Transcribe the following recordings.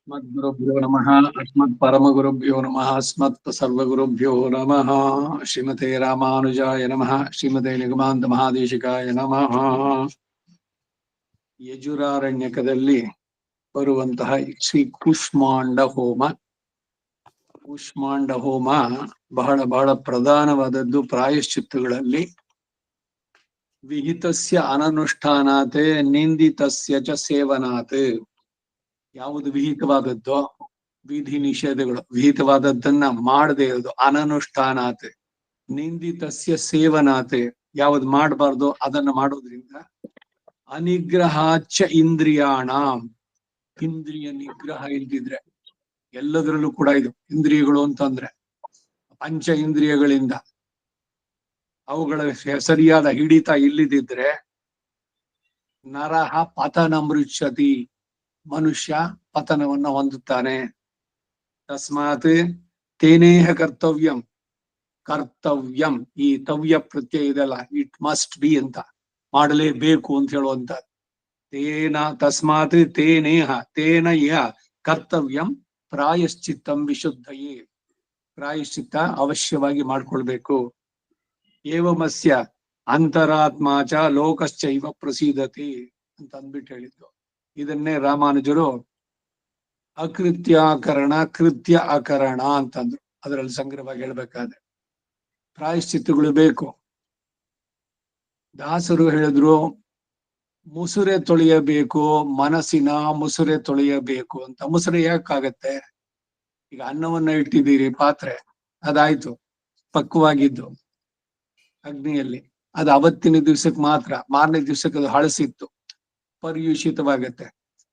अस्मद्गुरुभ्यो नमः अस्मत्परमगुरुभ्यो नमः अस्मत् सर्वगुरुभ्यो नमः श्रीमते रामानुजाय नमः श्रीमते निगमान्त महादेशिकाय नमः ಯಜುರಾರಣ್ಯಕದಲ್ಲಿ ಬರುವಂತಹ ಶ್ರೀ ಕೂಷ್ಮಾಂಡ ಹೋಮ. ಕೂಷ್ಮಾಂಡ ಹೋಮ ಬಹಳ ಬಹಳ ಪ್ರಧಾನವಾದದ್ದು ಪ್ರಾಯಶ್ಚಿತ್ತಗಳಲ್ಲಿ. ವಿಹಿತಸ್ಯ ಅನನುಷ್ಠಾನಾತ್ ನಿಂದಿತಸ್ಯ ಚ ಸೇವನಾತ್. ಯಾವುದು ವಿಹಿತವಾದದ್ದೋ ವಿಧಿ ನಿಷೇಧಗಳು ವಿಹಿತವಾದದ್ದನ್ನ ಮಾಡದೇ ಇರೋದು ಅನನುಷ್ಠಾನಾತ್. ನಿಂದಿತಸ್ಯ ಸೇವನಾತ್ ಯಾವ್ದು ಮಾಡಬಾರ್ದು ಅದನ್ನ ಮಾಡೋದ್ರಿಂದ ಅನಿಗ್ರಹಾಚ ಇಂದ್ರಿಯಾಣ. ಇಂದ್ರಿಯ ನಿಗ್ರಹ ಇಲ್ದಿದ್ರೆ ಎಲ್ಲದರಲ್ಲೂ ಕೂಡ ಇದು ಇಂದ್ರಿಯಗಳು ಅಂತಂದ್ರೆ ಪಂಚ ಇಂದ್ರಿಯಗಳಿಂದ ಅವುಗಳ ಸರಿಯಾದ ಹಿಡಿತ ಇಲ್ಲದಿದ್ರೆ ನರಹ ಪತನ ಮೃಚ್ಛತಿ, ಮನುಷ್ಯ ಪತನವನ್ನ ಹೊಂದುತ್ತಾನೆ. ತಸ್ಮಾತ್ ತೇನೇಹ ಕರ್ತವ್ಯಂ. ಕರ್ತವ್ಯಂ ಈ ತವ್ಯ ಪ್ರತ್ಯಯ ಇದೆಲ್ಲ ಇಟ್ ಮಸ್ಟ್ ಬಿ ಅಂತ, ಮಾಡಲೇಬೇಕು ಅಂತ ಹೇಳುವಂತ. ತೇನ ತಸ್ಮಾತ್ ತೇನೇಹ ತೇನ ಇಹ ಕರ್ತವ್ಯಂ ಪ್ರಾಯಶ್ಚಿತ್ತಂ ವಿಶುದ್ಧಯೇ. ಪ್ರಾಯಶ್ಚಿತ್ತ ಅವಶ್ಯವಾಗಿ ಮಾಡ್ಕೊಳ್ಬೇಕು. ಏವಮಸ್ಯ ಅಂತರಾತ್ಮಾಚ ಲೋಕಶ್ಚೈವ ಪ್ರಸೀದತಿ ಅಂತ ಅಂದ್ಬಿಟ್ಟು ಹೇಳಿದ್ದು. ಇದನ್ನೇ ರಾಮಾನುಜರು ಅಕೃತ್ಯಾಕರಣ ಕೃತ್ಯ ಅಕರಣ ಅಂತಂದ್ರು. ಅದರಲ್ಲಿ ಸಂಗ್ರಹವಾಗಿ ಹೇಳ್ಬೇಕಾದ್ರೆ ಪ್ರಾಯಶ್ಚಿತ್ತಗಳು ಬೇಕು. ದಾಸರು ಹೇಳಿದ್ರು ಮುಸುರೆ ತೊಳೆಯಬೇಕು, ಮನಸ್ಸಿನ ಮುಸುರೆ ತೊಳೆಯಬೇಕು ಅಂತ. ಮುಸುರೆ ಯಾಕಾಗತ್ತೆ? ಈಗ ಅನ್ನವನ್ನ ಇಟ್ಟಿದ್ದೀರಿ, ಪಾತ್ರೆ ಅದಾಯ್ತು, ಪಕ್ವವಾಗಿದ್ದು ಅಗ್ನಿಯಲ್ಲಿ, ಅದು ಅವತ್ತಿನ ದಿವ್ಸಕ್ಕೆ ಮಾತ್ರ, ಮಾರನೇ ದಿವ್ಸಕ್ಕೆ ಅದು ಹಳಸಿತ್ತು, ಪರ್ಯೂಷಿತವಾಗತ್ತೆ.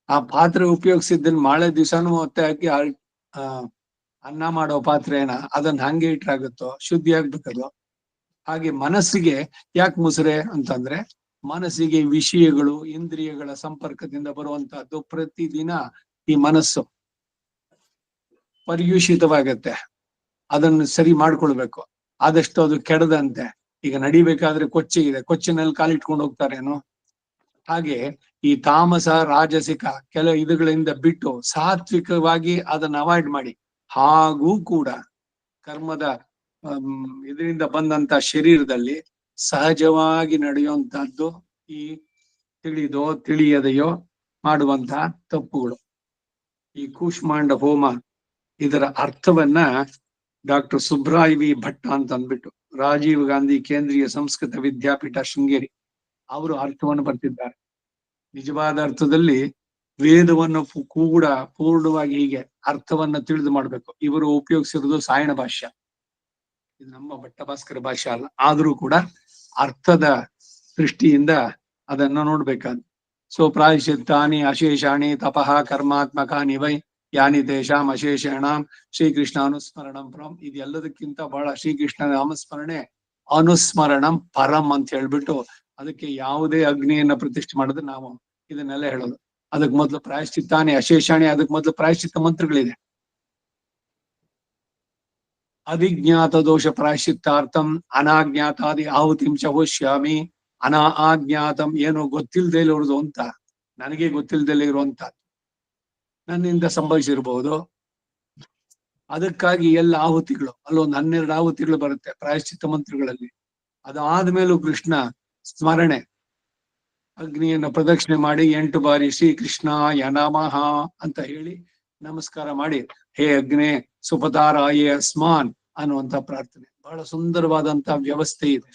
ಆ ಪಾತ್ರೆ ಉಪಯೋಗಿಸಿದ್ದನ್ನ ಮಾಳೆ ದಿವಸನೂ ಮತ್ತೆ ಹಾಕಿ ಅನ್ನ ಮಾಡೋ ಪಾತ್ರೆನ ಅದನ್ನ ಹಂಗೆ ಇಟ್ರಾಗುತ್ತೋ, ಶುದ್ಧಿ ಆಗ್ಬೇಕದು. ಹಾಗೆ ಮನಸ್ಸಿಗೆ ಯಾಕೆ ಮುಸುರೆ ಅಂತಂದ್ರೆ, ಮನಸ್ಸಿಗೆ ವಿಷಯಗಳು ಇಂದ್ರಿಯಗಳ ಸಂಪರ್ಕದಿಂದ ಬರುವಂತಹದ್ದು. ಪ್ರತಿದಿನ ಈ ಮನಸ್ಸು ಪರ್ಯೂಷಿತವಾಗತ್ತೆ, ಅದನ್ನು ಸರಿ ಮಾಡ್ಕೊಳ್ಬೇಕು. ಆದಷ್ಟು ಅದು ಕೆಡದಂತೆ. ಈಗ ನಡಿಬೇಕಾದ್ರೆ ಕೊಚ್ಚೆ ಇದೆ, ಕೊಚ್ಚಿನಲ್ಲಿ ಕಾಲಿಟ್ಕೊಂಡು ಹೋಗ್ತಾರೇನು? ಹಾಗೆ ಈ ತಾಮಸ ರಾಜಸಿಕ ಕೆಲವು ಇದುಗಳಿಂದ ಬಿಟ್ಟು ಸಾತ್ವಿಕವಾಗಿ ಅದನ್ನ ಅವಾಯ್ಡ್ ಮಾಡಿ. ಹಾಗೂ ಕೂಡ ಕರ್ಮದ ಇದರಿಂದ ಬಂದಂತ ಶರೀರದಲ್ಲಿ ಸಹಜವಾಗಿ ನಡೆಯುವಂತಹದ್ದು ಈ ತಿಳಿದೋ ತಿಳಿಯದೆಯೋ ಮಾಡುವಂತಹ ತಪ್ಪುಗಳು. ಈ ಕೂಷ್ಮಾಂಡ ಹೋಮ ಇದರ ಅರ್ಥವನ್ನ ಡಾಕ್ಟರ್ ಸುಬ್ರಾಯ್ ವಿ ಭಟ್ಟ ಅಂತ ಅಂದ್ಬಿಟ್ಟು ರಾಜೀವ್ ಗಾಂಧಿ ಕೇಂದ್ರೀಯ ಸಂಸ್ಕೃತ ವಿದ್ಯಾಪೀಠ ಶೃಂಗೇರಿ ಅವರು ಅರ್ಥವನ್ನು ಬರ್ತಿದ್ದಾರೆ. ನಿಜವಾದ ಅರ್ಥದಲ್ಲಿ ವೇದವನ್ನು ಕೂಡ ಪೂರ್ಣವಾಗಿ ಹೀಗೆ ಅರ್ಥವನ್ನ ತಿಳಿದು ಮಾಡ್ಬೇಕು. ಇವರು ಉಪಯೋಗಿಸಿರೋದು ಸಾಯಣ ಭಾಷ್ಯ, ಇದು ನಮ್ಮ ಭಟ್ಟಭಾಸ್ಕರ ಭಾಷೆ ಅಲ್ಲ. ಆದ್ರೂ ಕೂಡ ಅರ್ಥದ ದೃಷ್ಟಿಯಿಂದ ಅದನ್ನ ನೋಡ್ಬೇಕಾದ್. ಸೊ ಪ್ರಾಯಶ್ಚಿತ್ತಾನಿ ಅಶೇಷಾಣಿ ತಪಃ ಕರ್ಮಾತ್ಮಕಾನಿ ವೈ ಯಾನಿ ತೇಷಾಂ ಅಶೇಷಾಣಾಂ ಶ್ರೀಕೃಷ್ಣ ಅನುಸ್ಮರಣಂ ಪರಂ. ಇದೆಲ್ಲದಕ್ಕಿಂತ ಬಹಳ ಶ್ರೀಕೃಷ್ಣ ನಾಮಸ್ಮರಣೆ ಅನುಸ್ಮರಣಂ ಪರಂ ಅಂತ ಹೇಳ್ಬಿಟ್ಟು ಅದಕ್ಕೆ ಯಾವುದೇ ಅಗ್ನಿಯನ್ನ ಪ್ರತಿಷ್ಠೆ ಮಾಡಿದ್ರೆ ನಾವು ಇದನ್ನೆಲ್ಲ ಹೇಳೋದು. ಅದಕ್ಕೆ ಮೊದಲು ಪ್ರಾಯಶ್ಚಿತ್ತಾನಿ ಅಶೇಷಾಣಿ, ಅದಕ್ಕೆ ಮೊದಲು ಪ್ರಾಯಶ್ಚಿತ್ತ ಮಂತ್ರಗಳಿದೆ. ಅವಿಜ್ಞಾತ ದೋಷ ಪ್ರಾಯಶ್ಚಿತ್ತಾರ್ಥಂ ಅನಾಜ್ಞಾತಾದಿ ಆಹುತಿಂ ಚ ಅಜ್ಞಾತಂ ಏನೋ ಗೊತ್ತಿಲ್ದೇ ಇರೋದು ಅಂತ, ನನಗೆ ಗೊತ್ತಿಲ್ದಲೇ ಇರುವಂತ ನನ್ನಿಂದ ಸಂಭವಿಸಿರ್ಬಹುದು. ಅದಕ್ಕಾಗಿ ಎಲ್ಲ ಆಹುತಿಗಳು ಅಲ್ಲೊಂದು 12 ಆಹುತಿಗಳು ಬರುತ್ತೆ ಪ್ರಾಯಶ್ಚಿತ್ತ ಮಂತ್ರಗಳಲ್ಲಿ. ಅದಾದ್ಮೇಲೂ ಕೃಷ್ಣ ಸ್ಮರಣೆ, ಅಗ್ನಿಯನ್ನ ಪ್ರದಕ್ಷಿಣೆ ಮಾಡಿ 8 ಬಾರಿ ಶ್ರೀ ಕೃಷ್ಣಾಯ ನಮಃ ಅಂತ ಹೇಳಿ ನಮಸ್ಕಾರ ಮಾಡಿ, ಹೇ ಅಗ್ನೇ ಸುಪತಾರಾಯೇ ಅಸ್ಮಾನ್ ಅನ್ನುವಂತ ಪ್ರಾರ್ಥನೆ. ಬಹಳ ಸುಂದರವಾದಂತ ವ್ಯವಸ್ಥೆ ಇದೆ.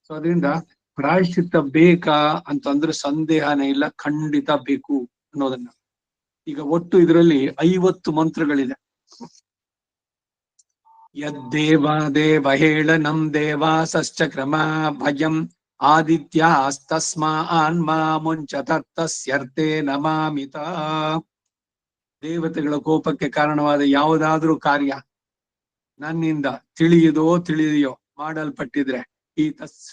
ಸೊ ಅದರಿಂದ ಪ್ರಾಯಶ್ಚಿತ್ತ ಬೇಕಾ ಅಂತಂದ್ರೆ ಸಂದೇಹನೇ ಇಲ್ಲ, ಖಂಡಿತ ಬೇಕು ಅನ್ನೋದನ್ನ. ಈಗ ಒಟ್ಟು ಇದರಲ್ಲಿ 50 ಮಂತ್ರಗಳಿದೆ. ಯದ್ದೇವ ದೇವ ಹೇಳನಂ ದೇವಾಸಶ್ಚಕ್ರಮ ಭಯಂ ಆದಿತ್ಯಾಸ್ತಸ್ಮಾನ್ ಮಾ ಮುಂಚತಸ್ತಸ್ಯರ್ಥೇ ನಮಾಮಿತ. ದೇವತೆಗಳ ಕೋಪಕ್ಕೆ ಕಾರಣವಾದ ಯಾವುದಾದ್ರೂ ಕಾರ್ಯ ನನ್ನಿಂದ ತಿಳಿಯುವುದೋ ತಿಳಿದೆಯೋ ಮಾಡಲ್ಪಟ್ಟಿದ್ರೆ ಈ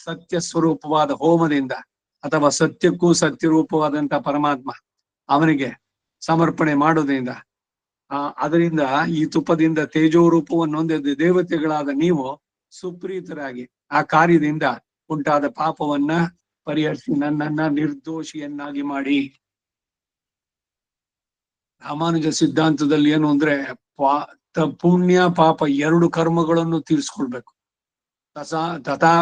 ಸತ್ಯ ಸ್ವರೂಪವಾದ ಹೋಮದಿಂದ ಅಥವಾ ಸತ್ಯಕ್ಕೂ ಸತ್ಯರೂಪವಾದಂತ ಪರಮಾತ್ಮ ಅವನಿಗೆ ಸಮರ್ಪಣೆ ಮಾಡೋದ್ರಿಂದ ಅದರಿಂದ ಈ ತುಪ್ಪದಿಂದ ತೇಜೋ ರೂಪವನ್ನು ಹೊಂದಿದ ದೇವತೆಗಳಾದ ನೀವು ಸುಪ್ರೀತರಾಗಿ ಆ ಕಾರ್ಯದಿಂದ ಉಂಟಾದ ಪಾಪವನ್ನ ಪರಿಹರಿಸಿ ನನ್ನನ್ನ ನಿರ್ದೋಷಿಯನ್ನಾಗಿ ಮಾಡಿ. ರಾಮಾನುಜ ಸಿದ್ಧಾಂತದಲ್ಲಿ ಏನು ಅಂದ್ರೆ ಪುಣ್ಯ ಪಾಪ ಎರಡು ಕರ್ಮಗಳನ್ನು ತೀರ್ಸ್ಕೊಳ್ಬೇಕು. ತಥಾ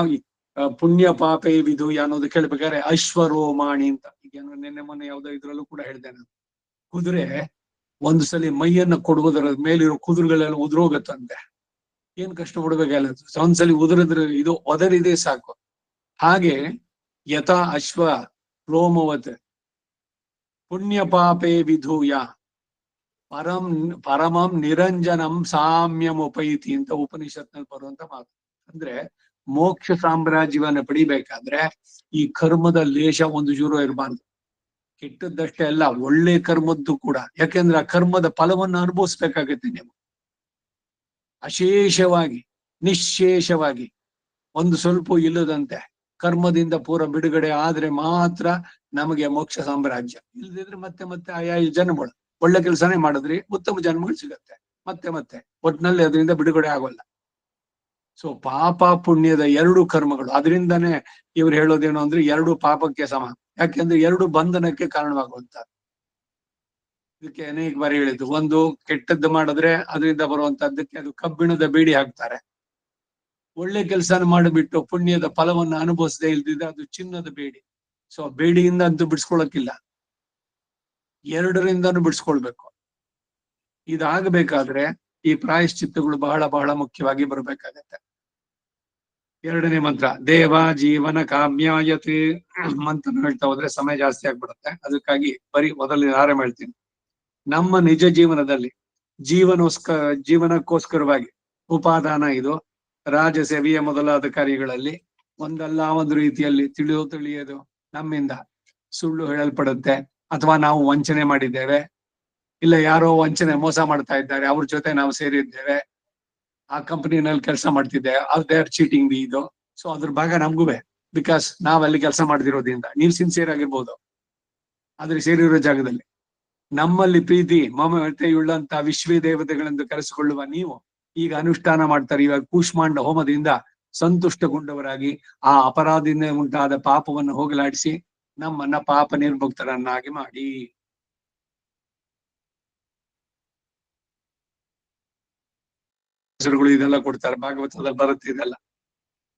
ಪುಣ್ಯ ಪಾಪೇ ವಿಧೂಯ ಅನ್ನೋದು ಕೇಳ್ಬೇಕಾದ್ರೆ ಅಶ್ವರೋಮಾಣಿ ಅಂತ ಈಗ ನಿನ್ನೆ ಮೊನ್ನೆ ಯಾವ್ದೋ ಇದ್ರಲ್ಲೂ ಕೂಡ ಹೇಳಿದೆ ನಾನು. ಕುದುರೆ ಒಂದು ಸಲಿ ಮೈಯನ್ನ ಕೊಡುವುದರ ಮೇಲಿರೋ ಕುದುರೆಗಳೆಲ್ಲ ಉದುರೋಗತ್ತಂತೆ. ಏನ್ ಕಷ್ಟ ಪಡ್ಬೇಕಾಗಿಲ್ಲ, ಒಂದ್ಸಲಿ ಉದುರಿದ್ರೆ ಇದು ಒದರಿದೆ ಸಾಕು. ಹಾಗೆ ಯಥಾ ಅಶ್ವ ರೋಮವತ್ ಪುಣ್ಯ ಪಾಪೇ ವಿಧೂಯ ಪರಮಂ ನಿರಂಜನಂ ಸಾಮ್ಯಂ ಉಪೈತಿ ಅಂತ ಉಪನಿಷತ್ನಲ್ಲಿ ಬರುವಂತ ಮಾತು. ಅಂದ್ರೆ ಮೋಕ್ಷ ಸಾಮ್ರಾಜ್ಯವನ್ನ ಪಡಿಬೇಕಾದ್ರೆ ಈ ಕರ್ಮದ ಲೇಷ ಒಂದು ಚೂರು ಇರಬಾರ್ದು. ಕೆಟ್ಟದ್ದಷ್ಟೇ ಅಲ್ಲ, ಒಳ್ಳೆ ಕರ್ಮದ್ದು ಕೂಡ. ಯಾಕೆಂದ್ರೆ ಆ ಕರ್ಮದ ಫಲವನ್ನು ಅನುಭವಿಸ್ಬೇಕಾಗತ್ತೆ ನೀವು ಅಶೇಷವಾಗಿ, ನಿಶೇಷವಾಗಿ, ಒಂದು ಸ್ವಲ್ಪ ಇಲ್ಲದಂತೆ ಕರ್ಮದಿಂದ ಪೂರ ಬಿಡುಗಡೆ ಆದ್ರೆ ಮಾತ್ರ ನಮಗೆ ಮೋಕ್ಷ ಸಾಮ್ರಾಜ್ಯ. ಇಲ್ಲದಿದ್ರೆ ಮತ್ತೆ ಮತ್ತೆ ಆಯಾ ಜನ್ಮಗಳು ಒಳ್ಳೆ ಕೆಲಸನೇ ಮಾಡಿದ್ರಿ ಉತ್ತಮ ಜನ್ಮಗಳು ಸಿಗತ್ತೆ ಮತ್ತೆ ಮತ್ತೆ, ಒಟ್ಟಿನಲ್ಲಿ ಅದರಿಂದ ಬಿಡುಗಡೆ ಆಗೋಲ್ಲ. ಸೊ ಪಾಪ ಪುಣ್ಯದ ಎರಡು ಕರ್ಮಗಳು, ಅದರಿಂದಾನೇ ಇವ್ರು ಹೇಳೋದೇನು ಅಂದ್ರೆ ಎರಡು ಪಾಪಕ್ಕೆ ಸಮ. ಯಾಕೆಂದ್ರೆ ಎರಡು ಬಂಧನಕ್ಕೆ ಕಾರಣವಾಗುವಂತ. ಇದಕ್ಕೆ ಅನೇಕ ಬಾರಿ ಹೇಳಿದ್ದು, ಒಂದು ಕೆಟ್ಟದ್ದು ಮಾಡಿದ್ರೆ ಅದರಿಂದ ಬರುವಂತದ್ದಕ್ಕೆ ಅದು ಕಬ್ಬಿಣದ ಬೇಡಿ ಹಾಕ್ತಾರೆ. ಒಳ್ಳೆ ಕೆಲಸನ ಮಾಡಿಬಿಟ್ಟು ಪುಣ್ಯದ ಫಲವನ್ನು ಅನುಭವಿಸದೆ ಇಲ್ದಿದ್ರೆ ಅದು ಚಿನ್ನದ ಬೇಡಿ. ಸೊ ಬೇಡಿಯಿಂದ ಅಂತೂ ಬಿಡಿಸ್ಕೊಳಕ್ಕಿಲ್ಲ, ಎರಡರಿಂದನೂ ಬಿಡಿಸ್ಕೊಳ್ಬೇಕು. ಇದಾಗಬೇಕಾದ್ರೆ ಈ ಪ್ರಾಯಶ್ಚಿತ್ತಗಳು ಬಹಳ ಬಹಳ ಮುಖ್ಯವಾಗಿ ಬರಬೇಕಾಗತ್ತೆ. ಎರಡನೇ ಮಂತ್ರ ದೇವ ಜೀವನ ಕಾಮ್ಯಾಯತಿ ಮಂತ್ರ ಹೇಳ್ತಾ ಹೋದ್ರೆ ಸಮಯ ಜಾಸ್ತಿ ಆಗ್ಬಿಡುತ್ತೆ. ಅದಕ್ಕಾಗಿ ಬರೀ ಮೊದಲನೇ ಆರಂಭ ಹೇಳ್ತೀನಿ. ನಮ್ಮ ನಿಜ ಜೀವನದಲ್ಲಿ ಜೀವನಕ್ಕೋಸ್ಕರವಾಗಿ ಉಪಾದಾನ ಇದು ರಾಜಸೇವೆಯ ಮೊದಲಾದ ಕಾರ್ಯಗಳಲ್ಲಿ ಒಂದಲ್ಲ ಒಂದು ರೀತಿಯಲ್ಲಿ ತಿಳಿಯೋದು ನಮ್ಮಿಂದ ಸುಳ್ಳು ಹೇಳಲ್ಪಡುತ್ತೆ, ಅಥವಾ ನಾವು ವಂಚನೆ ಮಾಡಿದ್ದೇವೆ, ಇಲ್ಲ ಯಾರೋ ವಂಚನೆ ಮೋಸ ಮಾಡ್ತಾ ಇದ್ದಾರೆ ಅವ್ರ ಜೊತೆ ನಾವು ಸೇರಿದ್ದೇವೆ, ಆ ಕಂಪನಿನಲ್ಲಿ ಕೆಲಸ ಮಾಡ್ತಿದ್ದೇವೆ, ದೇ ಆರ್ ಚೀಟಿಂಗ್ ಇದು. ಸೊ ಅದ್ರ ಭಾಗ ನಮ್ಗುವೆ, ಬಿಕಾಸ್ ನಾವ್ ಅಲ್ಲಿ ಕೆಲಸ ಮಾಡ್ತಿರೋದ್ರಿಂದ. ನೀವು ಸಿನ್ಸಿಯರ್ ಆಗಿರ್ಬೋದು, ಆದ್ರೆ ಸೇರಿರೋ ಜಾಗದಲ್ಲಿ ನಮ್ಮಲ್ಲಿ ಪ್ರೀತಿ ಮಮತೆಯುಳ್ಳಂತ ವಿಶ್ವ ದೇವತೆಗಳೆಂದು ಕರೆಸಿಕೊಳ್ಳುವ ನೀವು ಈಗ ಅನುಷ್ಠಾನ ಮಾಡ್ತಾರೆ. ಇವಾಗ ಕೂಷ್ಮಾಂಡ ಹೋಮದಿಂದ ಸಂತುಷ್ಟಗೊಂಡವರಾಗಿ ಆ ಅಪರಾಧದಿಂದ ಉಂಟಾದ ಪಾಪವನ್ನು ಹೋಗಲಾಡಿಸಿ ನಮ್ಮನ್ನ ಪಾಪ ನಿರ್ಮುಕ್ತರನ್ನಾಗಿ ಮಾಡಿ. ಹೆಸರುಗಳು ಇದೆಲ್ಲ ಕೊಡ್ತಾರೆ, ಭಾಗವತದಲ್ಲಿ ಬರುತ್ತೆ ಇದೆಲ್ಲ.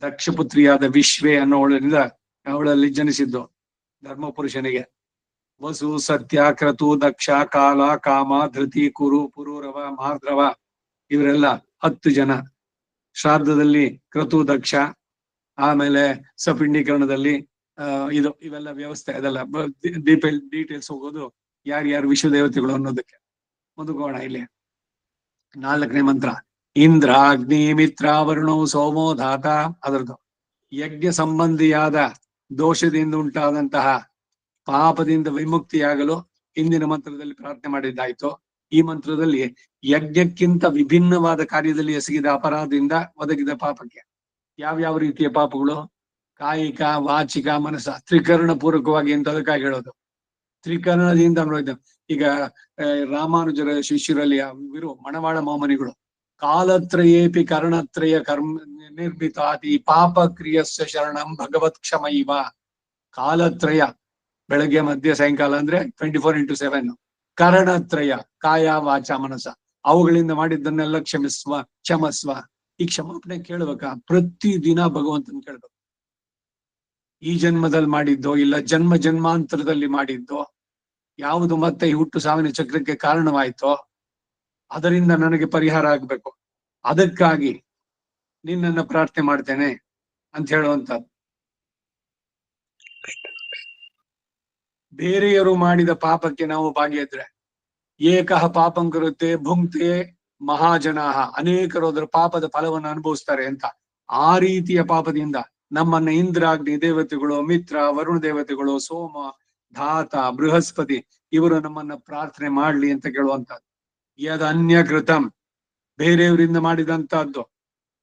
ದಕ್ಷಪುತ್ರಿಯಾದ ವಿಶ್ವೇ ಅನ್ನೋಳರಿಂದ ಅವಳಲ್ಲಿ ಜನಿಸಿದ್ದು ಧರ್ಮಪುರುಷನಿಗೆ. ವಸು ಸತ್ಯ ಕ್ರತು ದಕ್ಷ ಕಾಲ ಕಾಮ ಧೃತಿ ಕುರು ಪುರೂರವ ಮಾರ್ದ್ರವ ಇವರೆಲ್ಲ 10 ಜನ. ಶ್ರಾದ್ದದಲ್ಲಿ ಕ್ರತು ದಕ್ಷ, ಆಮೇಲೆ ಸಪಿಂಡೀಕರಣದಲ್ಲಿ ಇವೆಲ್ಲ ವ್ಯವಸ್ಥೆ, ಅದೆಲ್ಲ ಡೀಟೇಲ್ಸ್ ಹೋಗೋದು ಯಾರ್ಯಾರು ವಿಶ್ವದೇವತೆಗಳು ಅನ್ನೋದಕ್ಕೆ. ಮುಂದುಕೋಣ ಇಲ್ಲಿ 4ನೇ ಮಂತ್ರ. ಇಂದ್ರ ಅಗ್ನಿ ಮಿತ್ರ ವರುಣೋ ಸೋಮೋ ಧಾತ. ಅದರದ್ದು ಯಜ್ಞ ಸಂಬಂಧಿಯಾದ ದೋಷದಿಂದ ಉಂಟಾದಂತಹ ಪಾಪದಿಂದ ವಿಮುಕ್ತಿಯಾಗಲು ಹಿಂದಿನ ಮಂತ್ರದಲ್ಲಿ ಪ್ರಾರ್ಥನೆ ಮಾಡಿದ್ದಾಯ್ತು. ಈ ಮಂತ್ರದಲ್ಲಿ ಯಜ್ಞಕ್ಕಿಂತ ವಿಭಿನ್ನವಾದ ಕಾರ್ಯದಲ್ಲಿ ಎಸಗಿದ ಅಪರಾಧದಿಂದ ಒದಗಿದ ಪಾಪಕ್ಕೆ ಯಾವ್ಯಾವ ರೀತಿಯ ಪಾಪಗಳು, ಕಾಯಿಕ ವಾಚಿಕ ಮನಸ್ಸ, ತ್ರಿಕರಣ ಪೂರ್ವಕವಾಗಿ ಅಂತ ಅದಕ್ಕಾಗಿ ಹೇಳೋದು. ತ್ರಿಕರಣದಿಂದ ಈಗ ರಾಮಾನುಜರ ಶಿಷ್ಯರಲ್ಲಿ ಇವರು ಮಣವಾಳ ಮಾಮನಿಗಳು ಕಾಲತ್ರಯೇಪಿ ಕರ್ಣತ್ರಯ ಕರ್ಮ ನಿರ್ಮಿತಾತಿ ಪಾಪ ಕ್ರಿಯಸ್ಯ ಶರಣಂ ಭಗವತ್ ಕ್ಷಮೈವ. ಕಾಲತ್ರಯ ಬೆಳಗ್ಗೆ ಮಧ್ಯ ಸಾಯಂಕಾಲ ಅಂದ್ರೆ 24x7. ಕರಣತ್ರಯ ಕಾಯ ವಾಚ ಮನಸ, ಅವುಗಳಿಂದ ಮಾಡಿದ್ದನ್ನೆಲ್ಲ ಕ್ಷಮಸ್ವ. ಈ ಕ್ಷಮಾಪಣೆ ಕೇಳ್ಬೇಕಾ? ಪ್ರತಿ ದಿನ ಭಗವಂತನ ಕೇಳ್ಬೇಕು. ಈ ಜನ್ಮದಲ್ಲಿ ಮಾಡಿದ್ದೋ ಇಲ್ಲ ಜನ್ಮ ಜನ್ಮಾಂತರದಲ್ಲಿ ಮಾಡಿದ್ದೋ ಯಾವುದು ಮತ್ತೆ ಈ ಹುಟ್ಟು ಸಾವಿನ ಚಕ್ರಕ್ಕೆ ಕಾರಣವಾಯ್ತೋ ಅದರಿಂದ ನನಗೆ ಪರಿಹಾರ ಆಗ್ಬೇಕು, ಅದಕ್ಕಾಗಿ ನಿನ್ನನ್ನ ಪ್ರಾರ್ಥನೆ ಮಾಡ್ತೇನೆ ಅಂತ ಹೇಳುವಂತದ್ದು. ಬೇರೆಯವರು ಮಾಡಿದ ಪಾಪಕ್ಕೆ ನಾವು ಭಾಗಿಯಾದ್ರೆ ಏಕಃ ಪಾಪಂ ಕರುತ್ತೆ ಭುಂಕ್ತೆ ಮಹಾಜನಾಹ, ಅನೇಕರು ಅದರ ಪಾಪದ ಫಲವನ್ನು ಅನುಭವಿಸ್ತಾರೆ ಅಂತ. ಆ ರೀತಿಯ ಪಾಪದಿಂದ ನಮ್ಮನ್ನ ಇಂದ್ರ ಅಗ್ನಿ ದೇವತೆಗಳು, ಮಿತ್ರ ವರುಣ ದೇವತೆಗಳು, ಸೋಮ ಧಾತ ಬೃಹಸ್ಪತಿ ಇವರು ನಮ್ಮನ್ನ ಪ್ರಾರ್ಥನೆ ಮಾಡ್ಲಿ ಅಂತ ಕೇಳುವಂತದ್ದು. ಯದ್ ಅನ್ಯ ಕೃತಂ, ಬೇರೆಯವರಿಂದ ಮಾಡಿದಂತಹದ್ದು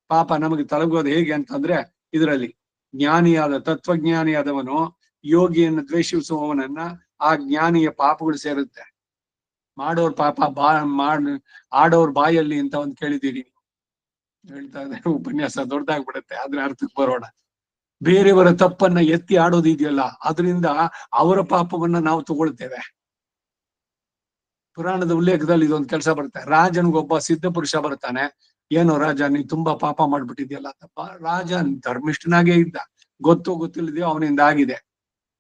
ಪಾಪ ನಮಗೆ ತಲುಗೋದು ಹೇಗೆ ಅಂತಂದ್ರೆ ಇದರಲ್ಲಿ ಜ್ಞಾನಿಯಾದ ತತ್ವಜ್ಞಾನಿಯಾದವನು ಯೋಗಿಯನ್ನು ದ್ವೇಷಿಸುವವನನ್ನ ಆ ಜ್ಞಾನಿಯ ಪಾಪಗಳು ಸೇರುತ್ತೆ. ಮಾಡೋರ್ ಪಾಪ ಆಡೋರ್ ಬಾಯಲ್ಲಿ ಅಂತ ಒಂದು ಕೇಳಿದ್ದೀರಿ ಹೇಳ್ತಾ ಇದ್ದಾರೆ. ಉಪನ್ಯಾಸ ದೊಡ್ಡದಾಗ್ಬಿಡುತ್ತೆ, ಆದ್ರೆ ಅರ್ಥಕ್ಕೆ ಬರೋಣ. ಬೇರೆಯವರ ತಪ್ಪನ್ನ ಎತ್ತಿ ಆಡೋದಿದೆಯಲ್ಲ, ಅದರಿಂದ ಅವರ ಪಾಪವನ್ನ ನಾವು ತಗೊಳ್ತೇವೆ. ಪುರಾಣದ ಉಲ್ಲೇಖದಲ್ಲಿ ಇದೊಂದು ಕೆಲಸ ಬರುತ್ತೆ. ರಾಜನಿಗೊಬ್ಬ ಸಿದ್ಧ ಪುರುಷ ಬರ್ತಾನೆ. ಏನೋ ರಾಜ, ನೀನ್ ತುಂಬಾ ಪಾಪ ಮಾಡ್ಬಿಟ್ಟಿದ್ಯಲ್ಲ ತಪ್ಪ. ರಾಜ ಧರ್ಮಿಷ್ಠನಾಗೇ ಇದ್ದ, ಗೊತ್ತೋ ಗೊತ್ತಿಲ್ಲದೆಯೋ ಅವನಿಂದ ಆಗಿದೆ.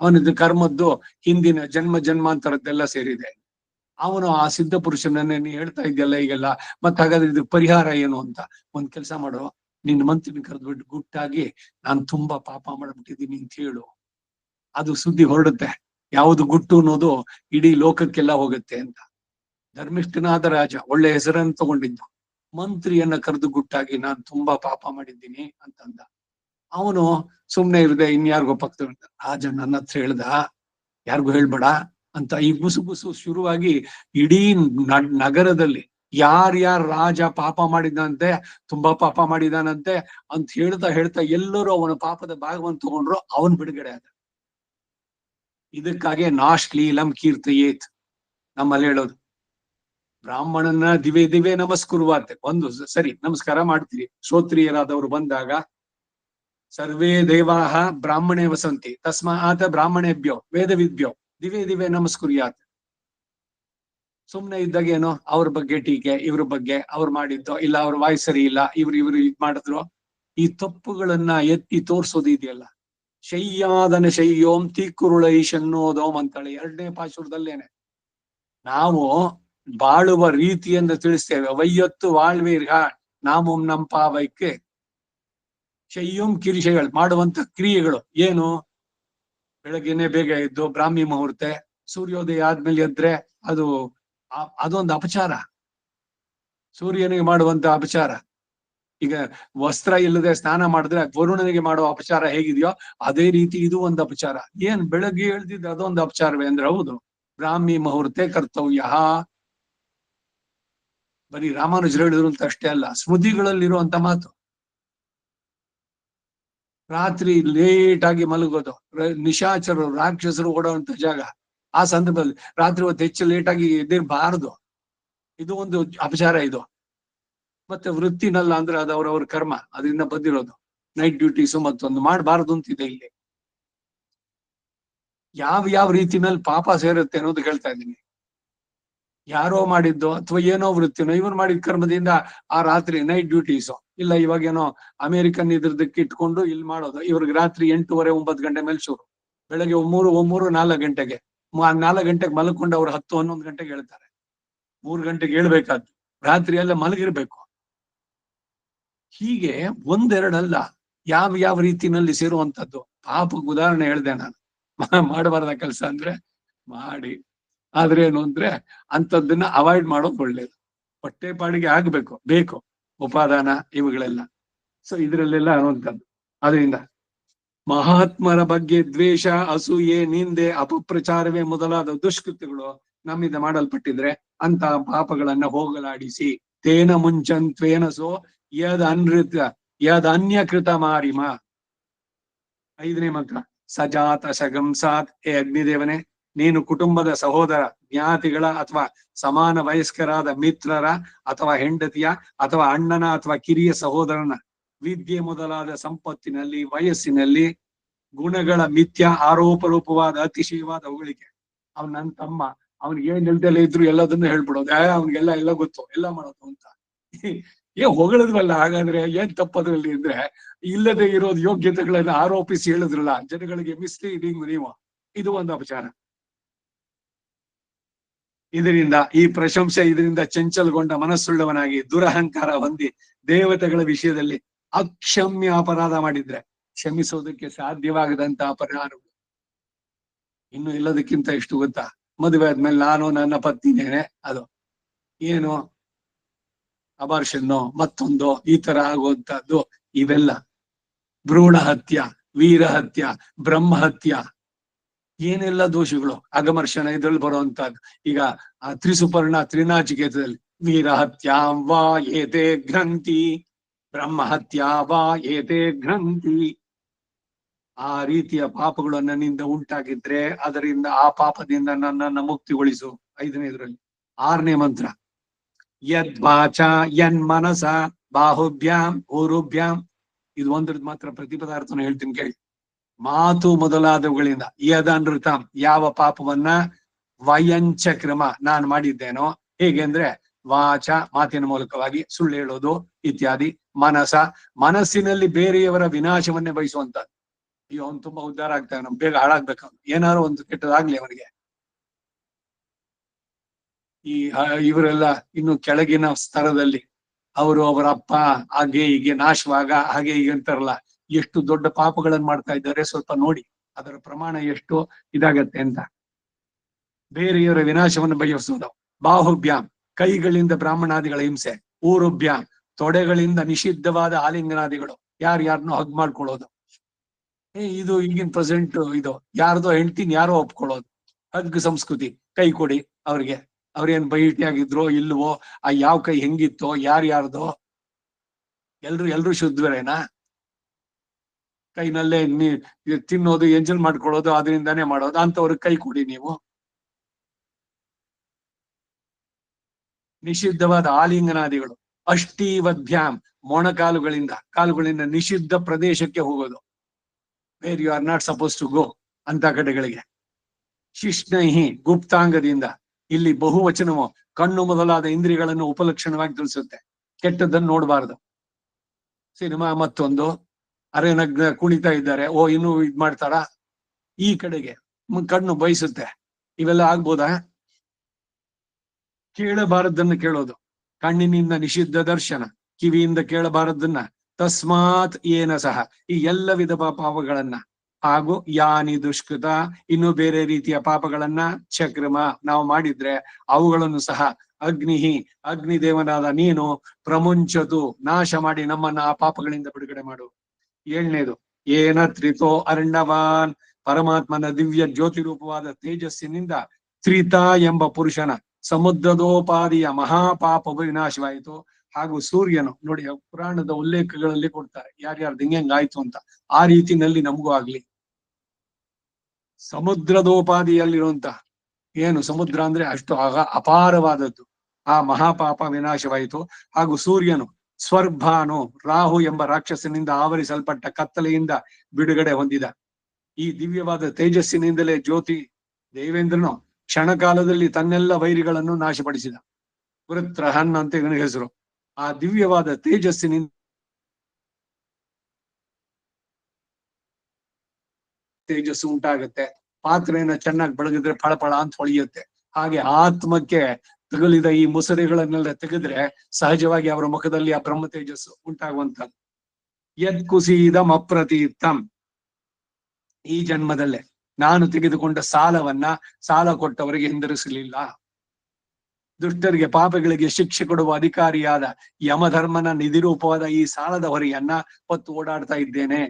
ಅವನಿದ್ದು ಕರ್ಮದ್ದು ಹಿಂದಿನ ಜನ್ಮಾಂತರದ್ದೆಲ್ಲ ಸೇರಿದೆ. ಅವನು ಆ ಸಿದ್ಧ ಪುರುಷನನ್ನೇ ನೀ ಹೇಳ್ತಾ ಇದ್ಯಲ್ಲ ಈಗೆಲ್ಲ, ಮತ್ ಹಾಗಾದ್ರೆ ಇದಕ್ಕೆ ಪರಿಹಾರ ಏನು ಅಂತ. ಒಂದ್ ಕೆಲಸ ಮಾಡು, ನಿನ್ ಮಂತ್ರಿನ ಕರೆದ್ಬಿಟ್ಟು ಗುಟ್ಟಾಗಿ ನಾನು ತುಂಬಾ ಪಾಪ ಮಾಡ್ಬಿಟ್ಟಿದ್ದೀನಿ ಅಂತ ಹೇಳು. ಅದು ಸುದ್ದಿ ಹೊರಡುತ್ತೆ. ಯಾವುದು ಗುಟ್ಟು ಅನ್ನೋದು ಇಡೀ ಲೋಕಕ್ಕೆಲ್ಲ ಹೋಗುತ್ತೆ ಅಂತ. ಧರ್ಮಿಷ್ಠನಾದ ರಾಜ, ಒಳ್ಳೆ ಹೆಸರನ್ನು ತಗೊಂಡಿದ್ದು, ಮಂತ್ರಿಯನ್ನ ಕರೆದು ಗುಟ್ಟಾಗಿ ನಾನು ತುಂಬಾ ಪಾಪ ಮಾಡಿದ್ದೀನಿ ಅಂತಂದ. ಅವನು ಸುಮ್ನೆ ಇರದೆ ಇನ್ಯಾರಿಗೋ ಪಕ್ಕದ ರಾಜ ನನ್ನ ಹತ್ರ ಹೇಳ್ದ, ಯಾರಿಗೂ ಹೇಳ್ಬೇಡ ಅಂತ. ಈ ಗುಸುಗುಸು ಶುರುವಾಗಿ ಇಡೀ ನಗರದಲ್ಲಿ ಯಾರ್ಯಾರ ರಾಜ ಪಾಪ ಮಾಡಿದಂತೆ, ತುಂಬಾ ಪಾಪ ಮಾಡಿದಾನಂತೆ ಅಂತ ಹೇಳ್ತಾ ಹೇಳ್ತಾ ಎಲ್ಲರೂ ಅವನ ಪಾಪದ ಭಾಗವನ್ನು ತಗೊಂಡ್ರು. ಅವನ್ ಬಿಡುಗಡೆ ಆದ. ಇದಕ್ಕಾಗೆ ನಾಶ್ಲೀಲಂ ಕೀರ್ತಯೇತ್ ನಮ್ಮಲ್ಲಿ ಹೇಳೋದು. ಬ್ರಾಹ್ಮಣನ ದಿವೇ ದಿವೇ ನಮಸ್ಕುರುವಾತೆ. ಒಂದು ಸರಿ ನಮಸ್ಕಾರ ಮಾಡ್ತೀರಿ. ಶ್ರೋತ್ರಿಯರಾದವರು ಬಂದಾಗ ಸರ್ವೇ ದೇವಾಹ ಬ್ರಾಹ್ಮಣೇ ವಸಂತಿ ತಸ್ಮಾತ್ ಬ್ರಾಹ್ಮಣೇಭ್ಯೋ ವೇದವಿದ್ಯೋ ದಿವೇ ದಿವೇ ನಮಸ್ಕುರ್ಯಾತ್. ಸುಮ್ನೆ ಇದ್ದಾಗ ಏನೋ ಅವ್ರ ಬಗ್ಗೆ ಟೀಕೆ, ಇವ್ರ ಬಗ್ಗೆ ಅವ್ರು ಮಾಡಿದ್ದೋ, ಇಲ್ಲ ಅವ್ರ ವಾಯ್ಸ್ ಸರಿ ಇಲ್ಲ, ಇವ್ರು ಇದ್ ಮಾಡಿದ್ರು, ಈ ತಪ್ಪುಗಳನ್ನ ಎತ್ತಿ ತೋರ್ಸೋದು ಇದೆಯಲ್ಲ. ಶಯ್ಯಾದನ ಶಯ್ಯೋಂ ತೀಕುರುಳೈಶನ್ನೋದೋಮ್ ಅಂತೇಳಿ 2ನೇ ಪಾಶುರದಲ್ಲೇನೆ ನಾವು ಬಾಳುವ ರೀತಿಯನ್ನು ತಿಳಿಸ್ತೇವೆ. ವೈಯತ್ತು ವಾಳ್ವೀರ್ಹ ನಾಮಂ ನಂಪಾವೈಕ್ಕೆ ಶಯ್ಯೋಂ ಕಿರಿಶೆಗಳು ಮಾಡುವಂತ ಕ್ರಿಯೆಗಳು ಏನು? ಬೆಳಗ್ಗೆನೆ ಬೇಗ ಎದ್ದು ಬ್ರಾಹ್ಮಿ ಮುಹೂರ್ತ, ಸೂರ್ಯೋದಯ ಆದ್ಮೇಲೆ ಎದ್ರೆ ಅದೊಂದು ಅಪಚಾರ, ಸೂರ್ಯನಿಗೆ ಮಾಡುವಂತ ಅಪಚಾರ. ಈಗ ವಸ್ತ್ರ ಇಲ್ಲದೆ ಸ್ನಾನ ಮಾಡಿದ್ರೆ ವರುಣನಿಗೆ ಮಾಡುವ ಅಪಚಾರ ಹೇಗಿದೆಯೋ ಅದೇ ರೀತಿ ಇದು ಒಂದು ಅಪಚಾರ. ಏನ್ ಬೆಳಗ್ಗೆ ಹೇಳ್ತಿದ್ರೆ ಅದೊಂದು ಅಪಚಾರವೇ ಅಂದ್ರೆ ಹೌದು. ಬ್ರಾಹ್ಮಿ ಮುಹೂರ್ತೆ ಕರ್ತವ್ಯ. ಬರೀ ರಾಮಾನುಜರು ಹೇಳಿದ್ರು ಅಂತ ಅಷ್ಟೇ ಅಲ್ಲ, ಸ್ಮೃತಿಗಳಲ್ಲಿರುವಂತ ಮಾತು. ರಾತ್ರಿ ಲೇಟ್ ಆಗಿ ಮಲಗೋದು, ನಿಶಾಚರರು ರಾಕ್ಷಸರು ಓಡುವಂತ ಜಾಗ. ಆ ಸಂದರ್ಭದಲ್ಲಿ ರಾತ್ರಿ ಹೊತ್ತು ಹೆಚ್ಚು ಲೇಟ್ ಆಗಿ ಎದ್ದಿರಬಾರದು. ಇದು ಒಂದು ಅಪಚಾರ ಇದು. ಮತ್ತೆ ವೃತ್ತಿನಲ್ಲ ಅಂದ್ರೆ ಅದು ಅವ್ರವ್ರ ಕರ್ಮ, ಅದರಿಂದ ಬಂದಿರೋದು. ನೈಟ್ ಡ್ಯೂಟೀಸು ಮತ್ತೊಂದು ಮಾಡಬಾರದು ಅಂತಿದೆ ಇಲ್ಲಿ. ಯಾವ ರೀತಿನಲ್ಲಿ ಪಾಪ ಸೇರುತ್ತೆ ಅನ್ನೋದು ಹೇಳ್ತಾ ಇದ್ದೀನಿ. ಯಾರೋ ಮಾಡಿದ್ದು ಅಥವಾ ಏನೋ ವೃತ್ತಿನೋ, ಇವನ್ ಮಾಡಿದ ಕರ್ಮದಿಂದ ಆ ರಾತ್ರಿ ನೈಟ್ ಡ್ಯೂಟೀಸು ಇಲ್ಲ. ಇವಾಗೇನೋ ಅಮೆರಿಕನ್ ಇದ್ರದಕ್ಕೆ ಇಟ್ಕೊಂಡು ಇಲ್ಲಿ ಮಾಡೋದು. ಇವ್ರಿಗೆ ರಾತ್ರಿ 8:30 9 ಗಂಟೆ ಮೇಲೆ ಶುರು, ಬೆಳಗ್ಗೆ 3 4 ಗಂಟೆಗೆ 4 ಗಂಟೆಗೆ ಮಲ್ಕೊಂಡು ಅವ್ರು 10 11 ಗಂಟೆಗೆ ಹೇಳ್ತಾರೆ. 3 ಗಂಟೆಗೆ ಹೇಳ್ಬೇಕಾದ್ದು, ರಾತ್ರಿ ಎಲ್ಲ ಮಲಗಿರ್ಬೇಕು. ಹೀಗೆ ಒಂದೆರಡಲ್ಲ, ಯಾವ ರೀತಿನಲ್ಲಿ ಸೇರುವಂತದ್ದು ಪಾಪಕ್ಕೆ ಉದಾಹರಣೆ ಹೇಳ್ದೆ ನಾನು. ಮಾಡಬಾರ್ದ ಕೆಲಸ ಅಂದ್ರೆ ಮಾಡಿ, ಆದ್ರೆ ಏನು ಅಂದ್ರೆ ಅಂತದನ್ನ ಅವಾಯ್ಡ್ ಮಾಡೋದು ಒಳ್ಳೇದು. ಹೊಟ್ಟೆ ಪಾಡಿಗೆ ಆಗ್ಬೇಕು, ಬೇಕು ಉಪಾದಾನ ಇವುಗಳೆಲ್ಲ. ಸೊ ಇದ್ರಲ್ಲೆಲ್ಲ ಅನ್ನುವಂಥದ್ದು. ಅದರಿಂದ ಮಹಾತ್ಮರ ಬಗ್ಗೆ ದ್ವೇಷ, ಅಸೂಯೆ, ನಿಂದೆ, ಅಪಪ್ರಚಾರವೇ ಮೊದಲಾದ ದುಷ್ಕೃತ್ಯಗಳು ನಮ್ಮಿಂದ ಮಾಡಲ್ಪಟ್ಟಿದ್ರೆ ಅಂತ ಪಾಪಗಳನ್ನ ಹೋಗಲಾಡಿಸಿ ತೇನ ಮುಂಚಂತ್ವೇನ ಸೋ ಯದ್ ಅನ್ಯಕೃತ ಮಾರಿಮ. 5ನೇ ಮಂತ್ರ ಸಜಾತ ಶಗಂಸಾತ್. ಹೇ ಅಗ್ನಿದೇವನೇ, ನೀನು ಕುಟುಂಬದ ಸಹೋದರ ಜ್ಞಾತಿಗಳ ಅಥವಾ ಸಮಾನ ವಯಸ್ಕರಾದ ಮಿತ್ರರ ಅಥವಾ ಹೆಂಡತಿಯ ಅಥವಾ ಅಣ್ಣನ ಅಥವಾ ಕಿರಿಯ ಸಹೋದರನ ವಿದ್ಯೆ ಮೊದಲಾದ ಸಂಪತ್ತಿನಲ್ಲಿ, ವಯಸ್ಸಿನಲ್ಲಿ, ಗುಣಗಳ ಮಿಥ್ಯ ಆರೋಪ ರೂಪವಾದ ಅತಿಶಯವಾದ ಹೊಗಳಿಕೆ. ಅವ್ನು ನನ್ನ ತಮ್ಮ, ಅವ್ನಿಗೆ ಏನ್ ಇಲ್ದೆಲ್ಲ ಇದ್ರು ಎಲ್ಲದನ್ನು ಹೇಳ್ಬಿಡೋದು, ಅವ್ನಿಗೆಲ್ಲ ಎಲ್ಲ ಗೊತ್ತು, ಎಲ್ಲ ಮಾಡೋದು ಅಂತ. ಹೊಗಳಿದ್ವಲ್ಲ, ಹಾಗಾದ್ರೆ ಏನ್ ತಪ್ಪದ್ರಲ್ಲಿ ಅಂದ್ರೆ ಇಲ್ಲದೆ ಇರೋದು ಯೋಗ್ಯತೆಗಳನ್ನ ಆರೋಪಿಸಿ ಹೇಳಿದ್ರಲ್ಲ ಜನಗಳಿಗೆ, ಮಿಸ್ಲೀಡಿಂಗ್ ನೀವು. ಇದು ಒಂದು ಅಪಚಾರ. ಇದರಿಂದ ಈ ಪ್ರಶಂಸೆ, ಇದರಿಂದ ಚಂಚಲಗೊಂಡ ಮನಸ್ಸುಳ್ಳವನಾಗಿ ದುರಹಂಕಾರ ಹೊಂದಿ ದೇವತೆಗಳ ವಿಷಯದಲ್ಲಿ ಅಕ್ಷಮ್ಯ ಅಪರಾಧ ಮಾಡಿದ್ರೆ ಕ್ಷಮಿಸೋದಕ್ಕೆ ಸಾಧ್ಯವಾಗದಂತ ಅಪರಾಧಗಳು ಇನ್ನು ಎಲ್ಲದಕ್ಕಿಂತ ಎಷ್ಟು ಗೊತ್ತಾ? ಮದುವೆ ಆದ್ಮೇಲೆ ನಾನು ನನ್ನ ಪತ್ನಿನೇನೆ, ಅದು ಏನು ಅಬಾರ್ಷನ್ನು ಮತ್ತೊಂದು ಈ ತರ ಆಗುವಂತದ್ದು, ಇವೆಲ್ಲ ಭ್ರೂಣ ಹತ್ಯ, ವೀರ ಹತ್ಯ, ಬ್ರಹ್ಮ ಹತ್ಯ, ಏನೆಲ್ಲ ದೋಷಗಳು ಅಗಮರ್ಷಣ ಇದ್ರಲ್ಲಿ ಬರುವಂತಹದ್ದು. ಈಗ ತ್ರಿಸುಪರ್ಣ ತ್ರಿನಾಚಿಕೇತದಲ್ಲಿ ವೀರ ಹತ್ಯಾ ವಾ ಏತೆ ಗ್ರಂಥಿ, ಬ್ರಹ್ಮ ಹತ್ಯಾ ವಾ ಏತೆ ಗ್ರಂಥಿ. ಆ ರೀತಿಯ ಪಾಪಗಳು ನನ್ನಿಂದ ಉಂಟಾಗಿದ್ರೆ ಅದರಿಂದ, ಆ ಪಾಪದಿಂದ ನನ್ನನ್ನು ಮುಕ್ತಿಗೊಳಿಸು. 5ನೇದ್ರಲ್ಲಿ. 6ನೇ ಮಂತ್ರ ಯದ್ವಾಚ ಯನ್ಮನಸ ಬಾಹುಭ್ಯಾಂ ಊರುಭ್ಯಾಂ. ಇದು ಒಂದ್ರದ್ದು ಮಾತ್ರ ಪ್ರತಿಪದಾರ್ಥನ ಹೇಳ್ತೀನಿ ಕೇಳಿ. ಮಾತು ಮೊದಲಾದವುಗಳಿಂದ ಯದನೃತಂ, ಯಾವ ಪಾಪವನ್ನ ವಯಂಚ ಕ್ರಮ ನಾನ್ ಮಾಡಿದ್ದೇನೋ. ಹೇಗೆ ಅಂದ್ರೆ ವಾಚ ಮಾತಿನ ಮೂಲಕವಾಗಿ ಸುಳ್ಳು ಹೇಳೋದು ಇತ್ಯಾದಿ. ಮನಸ ಮನಸ್ಸಿನಲ್ಲಿ ಬೇರೆಯವರ ವಿನಾಶವನ್ನೇ ಬಯಸುವಂತ. ಅಯ್ಯೋ ಅವ್ನು ತುಂಬಾ ಉದ್ಧಾರ ಆಗ್ತಾನೆ, ನಮ್ ಬೇಗ ಹಾಳಾಗ್ಬೇಕು, ಏನಾದ್ರು ಒಂದು ಕೆಟ್ಟದಾಗ್ಲಿ ಅವನಿಗೆ. ಈ ಇವರೆಲ್ಲ ಇನ್ನು ಕೆಳಗಿನ ಸ್ತರದಲ್ಲಿ ಅವರು ಅವರ ಅಪ್ಪ ಹಾಗೆ ಹೀಗೆ ನಾಶವಾಗ ಹಾಗೆ ಹೀಗೆ ಅಂತಾರಲ್ಲ, ಎಷ್ಟು ದೊಡ್ಡ ಪಾಪಗಳನ್ನ ಮಾಡ್ತಾ ಇದ್ದಾರೆ ಸ್ವಲ್ಪ ನೋಡಿ, ಅದರ ಪ್ರಮಾಣ ಎಷ್ಟು ಇದಾಗತ್ತೆ ಅಂತ. ಬೇರೆಯವರ ವಿನಾಶವನ್ನು ಬಯಸುವುದು. ಬಾಹುಭ್ಯಾಮ್ ಕೈಗಳಿಂದ ಬ್ರಾಹ್ಮಣಾದಿಗಳ ಹಿಂಸೆ. ಊರುಭ್ಯಾಮ್ ತೊಡೆಗಳಿಂದ ನಿಷಿದ್ಧವಾದ ಆಲಿಂಗನಾದಿಗಳು, ಯಾರ್ಯಾರನ್ನೋ ಹಗ್ ಮಾಡ್ಕೊಳ್ಳೋದು. ಇದು ಈಗಿನ ಪ್ರೆಸೆಂಟ್ ಇದು, ಯಾರ್ದೋ ಹೆಂಡ್ತಿನ ಯಾರೋ ಒಪ್ಕೊಳ್ಳೋದು, ಹಗ್ ಸಂಸ್ಕೃತಿ. ಕೈ ಕೊಡಿ ಅವ್ರಿಗೆ, ಅವ್ರೇನ್ ಬೈಟಿಯಾಗಿದ್ರೋ ಇಲ್ವೋ, ಆ ಯಾವ ಕೈ ಹೆಂಗಿತ್ತೋ ಯಾರ್ಯಾರ್ದೋ, ಎಲ್ರು ಶುದ್ಧರೇನಾ? ಕೈನಲ್ಲೇ ತಿನ್ನೋದು ಎಂಜಲ್ ಮಾಡ್ಕೊಳ್ಳೋದು ಅದರಿಂದಾನೇ ಮಾಡೋದು, ಅಂತವ್ರಿಗೆ ಕೈ ಕೊಡಿ ನೀವು. ನಿಷಿದ್ಧವಾದ ಆಲಿಂಗನಾದಿಗಳು. ಅಷ್ಟೀವದ್ಭ್ಯಾಮ್ ಕಾಲುಗಳಿಂದ ನಿಷಿದ್ಧ ಪ್ರದೇಶಕ್ಕೆ ಹೋಗೋದು, where you are not suppose to go ಅಂತ ಕಡೆಗಳಿಗೆ. ಶಿಷ್ಣೈಹಿ ಗುಪ್ತಾಂಗದಿಂದ, ಇಲ್ಲಿ ಬಹುವಚನವು ಕಣ್ಣು ಮೊದಲಾದ ಇಂದ್ರಿಯಗಳನ್ನು ಉಪಲಕ್ಷಣವಾಗಿ ತಿಳಿಸುತ್ತೆ. ಕೆಟ್ಟದ್ದನ್ನು ನೋಡಬಾರದು. ಸಿನಿಮಾ ಮತ್ತೊಂದು, ಅರೆನಗ್ನ ಕುಣಿತಾ ಇದ್ದಾರೆ, ಓ ಇನ್ನೂ ಇದ್ ಮಾಡ್ತಾರ, ಈ ಕಡೆಗೆ ಕಣ್ಣು ಬಯಸುತ್ತೆ. ಇವೆಲ್ಲ ಆಗ್ಬೋದಾ? ಕೇಳಬಾರದನ್ನ ಕೇಳೋದು, ಕಣ್ಣಿನಿಂದ ನಿಷಿದ್ಧ ದರ್ಶನ, ಕಿವಿಯಿಂದ ಕೇಳಬಾರದನ್ನ. ತಸ್ಮಾತ್ ಏನ ಸಹ ಈ ಎಲ್ಲ ವಿಧ ಪಾಪಗಳನ್ನ, ಹಾಗೂ ಯಾನಿ ದುಷ್ಕೃತ ಇನ್ನು ಬೇರೆ ರೀತಿಯ ಪಾಪಗಳನ್ನ ಚಕ್ರಮ ನಾವು ಮಾಡಿದ್ರೆ ಅವುಗಳನ್ನು ಸಹ ಅಗ್ನಿಹಿ ಅಗ್ನಿದೇವನಾದ ನೀನು ಪ್ರಮುಂಚತು ನಾಶ ಮಾಡಿ ನಮ್ಮನ್ನ ಆ ಪಾಪಗಳಿಂದ ಬಿಡುಗಡೆ ಮಾಡು. 7ನೇದು ಏನ ತ್ರಿತೋ ಅರ್ಣವಾನ್ ಪರಮಾತ್ಮನ ದಿವ್ಯ ಜ್ಯೋತಿ ರೂಪವಾದ ತೇಜಸ್ಸಿನಿಂದ ತ್ರಿತ ಎಂಬ ಪುರುಷನ ಸಮುದ್ರದೋಪಾದಿಯ ಮಹಾಪಾಪ ವಿನಾಶವಾಯಿತು. ಹಾಗೂ ಸೂರ್ಯನು ನೋಡಿ, ಪುರಾಣದ ಉಲ್ಲೇಖಗಳಲ್ಲಿ ಕೊಡ್ತಾರೆ ಯಾರ್ಯಾರ್ದು ಹಿಂಗಾಯ್ತು ಅಂತ. ಆ ರೀತಿನಲ್ಲಿ ನಮಗೂ ಆಗ್ಲಿ. ಸಮುದ್ರದೋಪಾದಿಯಲ್ಲಿರುವಂತ, ಏನು ಸಮುದ್ರ ಅಂದ್ರೆ ಅಷ್ಟು ಅಪಾರವಾದದ್ದು, ಆ ಮಹಾಪಾಪ ವಿನಾಶವಾಯಿತು. ಹಾಗೂ ಸೂರ್ಯನು ಸ್ವರ್ಭಾನು ರಾಹು ಎಂಬ ರಾಕ್ಷಸನಿಂದ ಆವರಿಸಲ್ಪಟ್ಟ ಕತ್ತಲೆಯಿಂದ ಬಿಡುಗಡೆ ಹೊಂದಿದ. ಈ ದಿವ್ಯವಾದ ತೇಜಸ್ಸಿನಿಂದಲೇ ಜ್ಯೋತಿ ದೇವೇಂದ್ರನು ಕ್ಷಣಕಾಲದಲ್ಲಿ ತನ್ನೆಲ್ಲ ವೈರಿಗಳನ್ನು ನಾಶಪಡಿಸಿದ. ವೃತ್ರಹನ್ ಅಂತ ಇವನ ಹೆಸರು. ಆ ದಿವ್ಯವಾದ ತೇಜಸ್ಸಿನಿಂದ ತೇಜಸ್ಸು ಉಂಟಾಗುತ್ತೆ. ಪಾತ್ರೆಯನ್ನ ಚೆನ್ನಾಗಿ ಬೆಳಗಿದ್ರೆ ಫಳಫಳ ಅಂತ ಹೊಳೆಯುತ್ತೆ. ಹಾಗೆ ಆತ್ಮಕ್ಕೆ ತಗುಲಿದ ಈ ಮುಸರೆಗಳನ್ನೆಲ್ಲ ತೆಗೆದ್ರೆ ಸಹಜವಾಗಿ ಅವರ ಮುಖದಲ್ಲಿ ಆ ಬ್ರಹ್ಮ ತೇಜಸ್ಸು ಉಂಟಾಗುವಂತದ್ದು. ಯದ್ ಕುಸೀದಂ ಅಪ್ರತೀರ್ಥಂ, ಈ ಜನ್ಮದಲ್ಲೇ ನಾನು ತೆಗೆದುಕೊಂಡ ಸಾಲ ಕೊಟ್ಟವರಿಗೆ ಹಿಂದಿರಿಸಲಿಲ್ಲ. ದುಷ್ಟರಿಗೆ ಪಾಪಗಳಿಗೆ ಶಿಕ್ಷೆ ಕೊಡುವ ಅಧಿಕಾರಿಯಾದ ಯಮಧರ್ಮನ ನಿಧಿರೂಪವಾದ ಈ ಸಾಲದ ಹೊರೆಯನ್ನ ಹೊತ್ತು ಓಡಾಡ್ತಾ ಇದ್ದೇನೆ.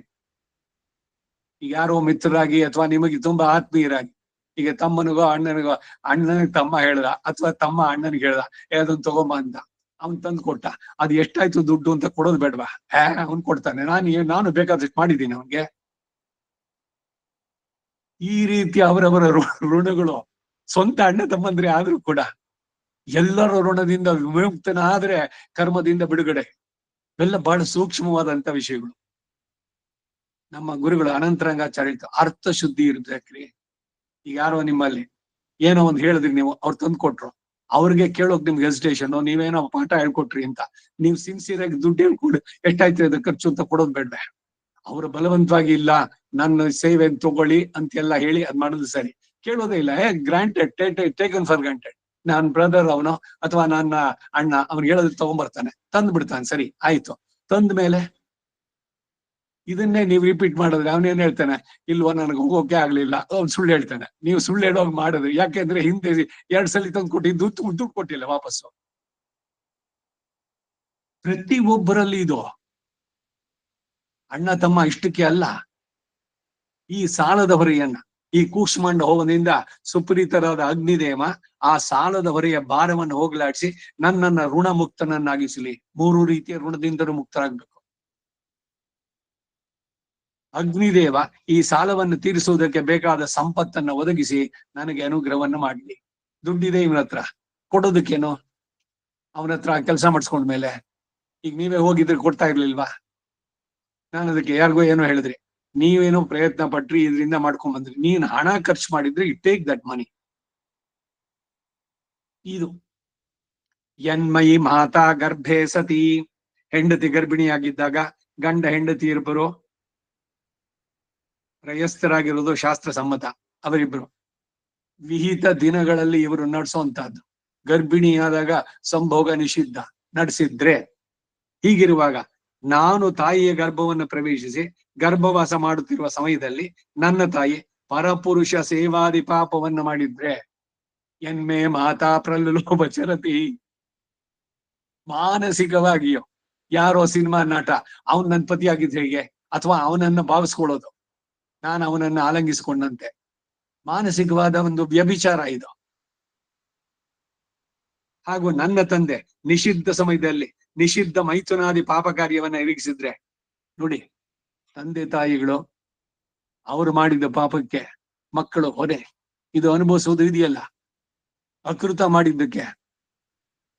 ಈಗ ಯಾರೋ ಮಿತ್ರರಾಗಿ ಅಥವಾ ನಿಮಗೆ ತುಂಬಾ ಆತ್ಮೀಯರಾಗಿ, ಈಗ ತಮ್ಮನಿಗೋ ಅಣ್ಣನಿಗೋ, ಅಣ್ಣನಿಗೆ ತಮ್ಮ ಹೇಳ್ದ ಅಥವಾ ತಮ್ಮ ಅಣ್ಣನಿಗೆ ಹೇಳ್ದ, ಅದನ್ನ ತಗೊಂಬ ಅಂತ, ಅವ್ನ್ ತಂದು ಕೊಟ್ಟ. ಅದು ಎಷ್ಟಾಯ್ತು ದುಡ್ಡು ಅಂತ ಕೊಡೋದು ಬೇಡವಾ? ಅವ್ನ್ ಕೊಡ್ತಾನೆ, ನಾನು ಬೇಕಾದಷ್ಟು ಮಾಡಿದ್ದೀನಿ ಅವನ್ಗೆ. ಈ ರೀತಿ ಅವರವರ ಋಣಗಳು ಸ್ವಂತ ಅಣ್ಣ ತಮ್ಮಂದ್ರೆ ಆದ್ರೂ ಕೂಡ ಎಲ್ಲರ ಋಣದಿಂದ ವಿಮುಕ್ತನಾದ್ರೆ ಕರ್ಮದಿಂದ ಬಿಡುಗಡೆ. ಇವೆಲ್ಲ ಬಹಳ ಸೂಕ್ಷ್ಮವಾದಂತ ವಿಷಯಗಳು. ನಮ್ಮ ಗುರುಗಳು ಅನಂತರಂಗಾಚಾರ್ಯ ಅರ್ಥ ಶುದ್ಧಿ ಇರ್ಬೇಕ್ರಿ. ಈಗ ಯಾರೋ ನಿಮ್ಮಲ್ಲಿ ಏನೋ ಒಂದ್ ಹೇಳಿದ್ರಿ, ನೀವು ಅವ್ರು ತಂದು ಕೊಟ್ರು, ಅವ್ರಿಗೆ ಕೇಳೋಕ್ ನಿಮ್ಗೆ ಹೆಸಿಟೇಷನ್, ನೀವೇನೋ ಪಾಠ ಹೇಳ್ಕೊಟ್ರಿ ಅಂತ ನೀವು ಸಿನ್ಸಿಯರ್ ಆಗಿ ದುಡ್ಡು ಹೇಳ್ಕೊಡು, ಎಷ್ಟಾಯ್ತು ಅದ್ರ ಖರ್ಚು ಅಂತ ಕೊಡೋದ್ ಬೇಡ. ಅವರು ಬಲವಂತವಾಗಿ ಇಲ್ಲ ನನ್ನ ಸೇವೆ ತಗೊಳ್ಳಿ ಅಂತೆಲ್ಲ ಹೇಳಿ ಅದ್ ಮಾಡೋದು ಸರಿ. ಕೇಳೋದೇ ಇಲ್ಲ, granted, taken for granted. Non brother ಅವನು ಅಥವಾ ನನ್ನ ಅಣ್ಣ ಅವ್ನಿಗೆ ಹೇಳೋದ್ ತಗೊಂಡ್ಬರ್ತಾನೆ, ತಂದ್ ಬಿಡ್ತಾನೆ, ಸರಿ ಆಯ್ತು. ತಂದ ಮೇಲೆ ಇದನ್ನೇ ನೀವು ರಿಪೀಟ್ ಮಾಡಿದ್ರೆ ಅವನೇನ್ ಹೇಳ್ತಾನೆ, ಇಲ್ವೋ ನನಗೆ ಹೋಗೋಕೆ ಆಗ್ಲಿಲ್ಲ, ಅವ್ನು ಸುಳ್ಳು ಹೇಳ್ತಾನೆ. ನೀವು ಸುಳ್ಳು ಹೇಳೋಗ್ ಮಾಡಿದ್ರಿ, ಯಾಕೆಂದ್ರೆ ಹಿಂದೆ 2 ಸಲ ತಂದು ಕೊಟ್ಟಿದ್ದು ದುಡ್ಡು ಕೊಟ್ಟಿಲ್ಲ ವಾಪಸ್ಸು. ಪ್ರತಿ ಒಬ್ಬರಲ್ಲಿ ಇದು ಅಣ್ಣ ತಮ್ಮ ಇಷ್ಟಕ್ಕೆ ಅಲ್ಲ, ಈ ಸಾಲದ ಹೊರೆಯನ್ನ, ಈ ಕೂಷ್ಮಾಂಡ ಹೋಮದಿಂದ ಸುಪ್ರೀತರಾದ ಅಗ್ನಿದೇವ ಆ ಸಾಲದ ಹೊರೆಯ ಭಾರವನ್ನು ಹೋಗಲಾಡಿಸಿ ನನ್ನನ್ನ ಋಣ ಮುಕ್ತನನ್ನಾಗಿಸಲಿ. 3 ರೀತಿಯ ಋಣದಿಂದಲೂ ಮುಕ್ತರಾಗ್ಬೇಕು. ಅಗ್ನಿದೇವ ಈ ಸಾಲವನ್ನು ತೀರಿಸುವುದಕ್ಕೆ ಬೇಕಾದ ಸಂಪತ್ತನ್ನ ಒದಗಿಸಿ ನನಗೆ ಅನುಗ್ರಹವನ್ನು ಮಾಡಲಿ. ದುಡ್ಡಿದೆ ಇವನ ಹತ್ರ, ಕೊಡೋದಕ್ಕೇನು? ಅವನ ಹತ್ರ ಕೆಲಸ ಮಾಡಿಸ್ಕೊಂಡ್ಮೇಲೆ ಈಗ ನೀವೇ ಹೋಗಿದ್ರೆ ಕೊಡ್ತಾ ಇರ್ಲಿಲ್ವಾ? ನಾನು ಅದಕ್ಕೆ ಯಾರಿಗೋ ಏನೋ ಹೇಳಿದ್ರಿ, ನೀವೇನೋ ಪ್ರಯತ್ನ ಪಟ್ರಿ, ಇದರಿಂದ ಮಾಡ್ಕೊಂಡ್ ಬಂದ್ರಿ, ನೀನ್ ಹಣ ಖರ್ಚು ಮಾಡಿದ್ರೆ ಯು ಟೇಕ್ ದಟ್ ಮನಿ. ಇದು ಯನ್ಮಯಿ ಮಾತಾ ಗರ್ಭೆ ಸತಿ, ಹೆಂಡತಿ ಗರ್ಭಿಣಿಯಾಗಿದ್ದಾಗ ಗಂಡ ಹೆಂಡತಿ ಇಬ್ಬರು ಪ್ರಯಸ್ಥರಾಗಿರೋದು ಶಾಸ್ತ್ರ ಸಮ್ಮತ. ಅವರಿಬ್ರು ವಿಹಿತ ದಿನಗಳಲ್ಲಿ ಇವರು ನಡೆಸುವಂತಹದ್ದು. ಗರ್ಭಿಣಿಯಾದಾಗ ಸಂಭೋಗ ನಿಷಿದ್ಧ, ನಡೆಸಿದ್ರೆ. ಹೀಗಿರುವಾಗ ನಾನು ತಾಯಿಯ ಗರ್ಭವನ್ನು ಪ್ರವೇಶಿಸಿ ಗರ್ಭವಾಸ ಮಾಡುತ್ತಿರುವ ಸಮಯದಲ್ಲಿ ನನ್ನ ತಾಯಿ ಪರಪುರುಷ ಸೇವಾದಿ ಪಾಪವನ್ನು ಮಾಡಿದ್ರೆ ಎನ್ಮೆ ಮಾತಾ ಪ್ರಲೋಭಚರತಿ. ಮಾನಸಿಕವಾಗಿಯೋ ಯಾರೋ ಸಿನಿಮಾ ನಟ ಅವನ್ ನನ್ನ ಪತಿ ಆಗಿದ್ರೆ ಹೇಗೆ, ಅಥವಾ ಅವನನ್ನ ಭಾವಿಸ್ಕೊಳ್ಳೋದು ನಾನು ಅವನನ್ನ ಆಲಂಗಿಸಿಕೊಂಡಂತೆ, ಮಾನಸಿಕವಾದ ಒಂದು ವ್ಯಭಿಚಾರ ಇದು. ಹಾಗೂ ನನ್ನ ತಂದೆ ನಿಷಿದ್ಧ ಸಮಯದಲ್ಲಿ ನಿಷಿದ್ಧ ಮೈಥುನಾದಿ ಪಾಪ ಕಾರ್ಯವನ್ನ ಎರಗಿಸಿದ್ರೆ ನೋಡಿ, ತಂದೆ ತಾಯಿಗಳು ಅವರು ಮಾಡಿದ ಪಾಪಕ್ಕೆ ಮಕ್ಕಳು ಹೊರೆ ಇದು ಅನುಭವಿಸುವುದು ಇದೆಯಲ್ಲ, ಅಕೃತ ಮಾಡಿದ್ದಕ್ಕೆ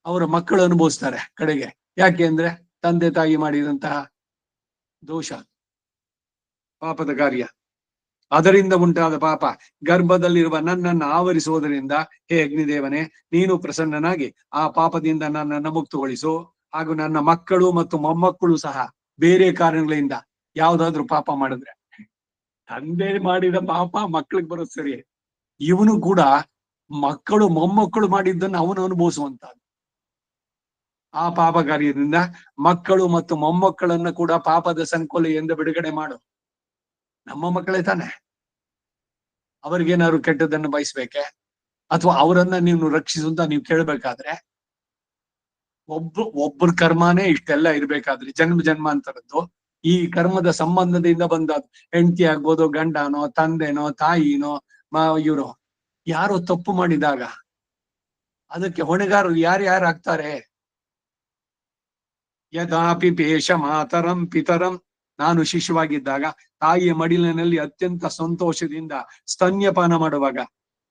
ಅವರ ಮಕ್ಕಳು ಅನುಭವಿಸ್ತಾರೆ ಕಡೆಗೆ. ಯಾಕೆ ಅಂದ್ರೆ ತಂದೆ ತಾಯಿ ಮಾಡಿದಂತಹ ದೋಷ, ಪಾಪದ ಕಾರ್ಯ, ಅದರಿಂದ ಉಂಟಾದ ಪಾಪ ಗರ್ಭದಲ್ಲಿರುವ ನನ್ನನ್ನು ಆವರಿಸುವುದರಿಂದ ಹೇ ಅಗ್ನಿದೇವನೇ, ನೀನು ಪ್ರಸನ್ನನಾಗಿ ಆ ಪಾಪದಿಂದ ನನ್ನನ್ನು ಮುಕ್ತಗೊಳಿಸು. ಹಾಗೂ ನನ್ನ ಮಕ್ಕಳು ಮತ್ತು ಮೊಮ್ಮಕ್ಕಳು ಸಹ ಬೇರೆ ಕಾರಣಗಳಿಂದ ಯಾವ್ದಾದ್ರು ಪಾಪ ಮಾಡಿದ್ರೆ, ತಂದೆ ಮಾಡಿದ ಪಾಪ ಮಕ್ಕಳಿಗೆ ಬರೋದು ಸರಿ, ಇವನು ಕೂಡ ಮಕ್ಕಳು ಮೊಮ್ಮಕ್ಕಳು ಮಾಡಿದ್ದನ್ನು ಅವನು ಅನುಭವಿಸುವಂತಹದ್ದು. ಆ ಪಾಪ ಕಾರ್ಯದಿಂದ ಮಕ್ಕಳು ಮತ್ತು ಮೊಮ್ಮಕ್ಕಳನ್ನ ಕೂಡ ಪಾಪದ ಸಂಕೋಲೆಯಿಂದ ಬಿಡುಗಡೆ ಮಾಡು. ನಮ್ಮ ಮಕ್ಕಳೇ ತಾನೆ, ಅವ್ರಿಗೇನಾದ್ರು ಕೆಟ್ಟದನ್ನು ಬಯಸ್ಬೇಕೆ, ಅಥವಾ ಅವರನ್ನ ನೀನು ರಕ್ಷಿಸು ಅಂತ ನೀವು ಕೇಳ್ಬೇಕಾದ್ರೆ ಒಬ್ಬರ ಕರ್ಮನೇ ಇಷ್ಟೆಲ್ಲ ಇರ್ಬೇಕಾದ್ರೆ ಜನ್ಮ ಜನ್ಮಾಂತರದ್ದು ಈ ಕರ್ಮದ ಸಂಬಂಧದಿಂದ ಬಂದ ಹೆಂಡತಿ ಆಗ್ಬೋದು, ಗಂಡನೋ ತಂದೆನೋ ತಾಯಿನೋ ಇವರು ಯಾರೋ ತಪ್ಪು ಮಾಡಿದಾಗ ಅದಕ್ಕೆ ಹೊಣೆಗಾರರು ಯಾರ್ಯಾರು ಆಗ್ತಾರೆ. ಯದಾಪಿ ಪೇಶ ಮಾತರಂ ಪಿತರಂ, ನಾನು ಶಿಶುವಾಗಿದ್ದಾಗ ತಾಯಿಯ ಮಡಿಲಿನಲ್ಲಿ ಅತ್ಯಂತ ಸಂತೋಷದಿಂದ ಸ್ತನ್ಯಪಾನ ಮಾಡುವಾಗ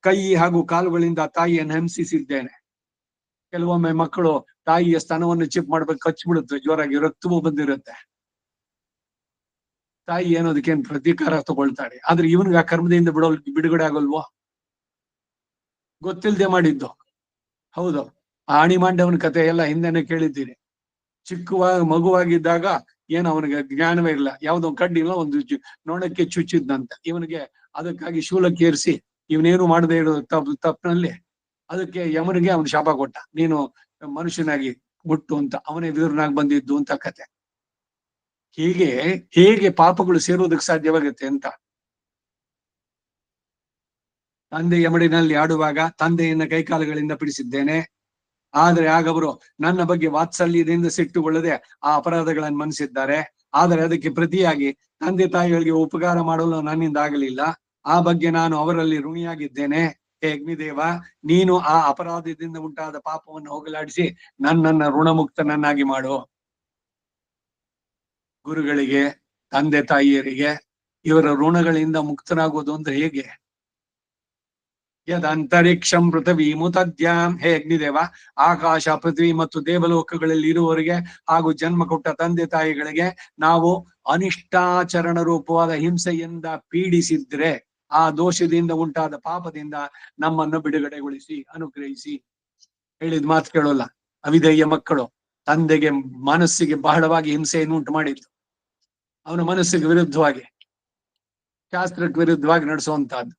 ಕೈ ಹಾಗೂ ಕಾಲುಗಳಿಂದ ತಾಯಿಯನ್ನು ಹಿಂಸಿಸಿದ್ದೇನೆ. ಕೆಲವೊಮ್ಮೆ ಮಕ್ಕಳು ತಾಯಿಯ ಸ್ತನವನ್ನು ಚಿಪ್ ಮಾಡ್ಬೇಕು, ಕಚ್ಚಿಬಿಡುತ್ತೆ, ಜೋರಾಗಿ ರಕ್ತವೂ ಬಂದಿರುತ್ತೆ. ತಾಯಿ ಏನೋದಕ್ಕೇನು ಪ್ರತೀಕಾರ ತಗೊಳ್ತಾಳೆ, ಆದ್ರೆ ಇವನ್ಗೆ ಆ ಕರ್ಮದಿಂದ ಬಿಡುಗಡೆ ಆಗೋಲ್ವೋ, ಗೊತ್ತಿಲ್ದೆ ಮಾಡಿದ್ದು. ಹೌದು, ಆ ಆಣಿಮಾಂಡವನ ಕಥೆ ಎಲ್ಲ ಹಿಂದೆನೆ ಕೇಳಿದ್ದೀರಿ. ಮಗುವಾಗಿದ್ದಾಗ ಏನು ಅವನಿಗೆ ಜ್ಞಾನವೇ ಇಲ್ಲ, ಯಾವ್ದೋ ಕಡ್ಡಿಲ್ಲ ಒಂದು ನೊಣಕ್ಕೆ ಚುಚ್ಚಿದ್ದಂತ, ಇವನಿಗೆ ಅದಕ್ಕಾಗಿ ಶೂಲಕ್ಕೇರಿಸಿ ಇವನೇನು ಮಾಡದೇ ಇರೋ ತಪ್ಪಿನಲ್ಲಿ ಅದಕ್ಕೆ ಯಮನಿಗೆ ಅವನು ಶಾಪ ಕೊಟ್ಟ, ನೀನು ಮನುಷ್ಯನಾಗಿ ಹುಟ್ಟು ಅಂತ, ಅವನೇ ವಿದುರನಾಗಿ ಬಂದಿದ್ದು ಅಂತ ಕತೆ. ಹೀಗೆ ಹೇಗೆ ಪಾಪಗಳು ಸೇರೋದಕ್ಕೆ ಸಾಧ್ಯವಾಗುತ್ತೆ ಅಂತ. ತಂದೆಯ ಮಡಿನಲ್ಲಿ ಆಡುವಾಗ ತಂದೆಯನ್ನ ಕೈಕಾಲುಗಳಿಂದ ಬಿಡಿಸಿದ್ದೇನೆ, ಆದ್ರೆ ಆಗವರು ನನ್ನ ಬಗ್ಗೆ ವಾತ್ಸಲ್ಯದಿಂದ ಸಿಟ್ಟುಕೊಳ್ಳದೆ ಆ ಅಪರಾಧಗಳನ್ನು ಮನ್ನಿಸಿದ್ದಾರೆ. ಆದರೆ ಅದಕ್ಕೆ ಪ್ರತಿಯಾಗಿ ತಂದೆ ತಾಯಿಗಳಿಗೆ ಉಪಕಾರ ಮಾಡಲು ನನ್ನಿಂದ ಆಗಲಿಲ್ಲ. ಆ ಬಗ್ಗೆ ನಾನು ಅವರಲ್ಲಿ ಋಣಿಯಾಗಿದ್ದೇನೆ. ಹೇ ಅಗ್ನಿದೇವ, ನೀನು ಆ ಅಪರಾಧದಿಂದ ಉಂಟಾದ ಪಾಪವನ್ನು ಹೋಗಲಾಡಿಸಿ ನನ್ನನ್ನ ಋಣಮುಕ್ತನನ್ನಾಗಿ ಮಾಡು. ಗುರುಗಳಿಗೆ, ತಂದೆ ತಾಯಿಯರಿಗೆ ಇವರ ಋಣಗಳಿಂದ ಮುಕ್ತನಾಗೋದು ಅಂದ್ರೆ ಹೇಗೆ? ಯದಂತರಿಕ್ಷಂ ಪೃಥ್ವಿ ಮುತದ್ಯಾಂ, ಹೇ ಅಗ್ನಿದೇವ, ಆಕಾಶ, ಪೃಥ್ವಿ ಮತ್ತು ದೇವಲೋಕಗಳಲ್ಲಿ ಇರುವವರಿಗೆ ಹಾಗೂ ಜನ್ಮ ಕೊಟ್ಟ ತಂದೆ ತಾಯಿಗಳಿಗೆ ನಾವು ಅನಿಷ್ಟಾಚರಣ ರೂಪವಾದ ಹಿಂಸೆಯಿಂದ ಪೀಡಿಸಿದ್ರೆ ಆ ದೋಷದಿಂದ ಉಂಟಾದ ಪಾಪದಿಂದ ನಮ್ಮನ್ನು ಬಿಡುಗಡೆಗೊಳಿಸಿ ಅನುಗ್ರಹಿಸಿ. ಹೇಳಿದ ಮಾತು ಕೇಳೋಲ್ಲ ಅವಿಧೇಯ ಮಕ್ಕಳು ತಂದೆಗೆ ಮನಸ್ಸಿಗೆ ಬಹಳವಾಗಿ ಹಿಂಸೆಯನ್ನು ಉಂಟು ಮಾಡಿದ್ರು. ಅವನ ಮನಸ್ಸಿಗೆ ವಿರುದ್ಧವಾಗಿ, ಶಾಸ್ತ್ರಕ್ಕೆ ವಿರುದ್ಧವಾಗಿ ನಡೆಸುವಂತಹದ್ದು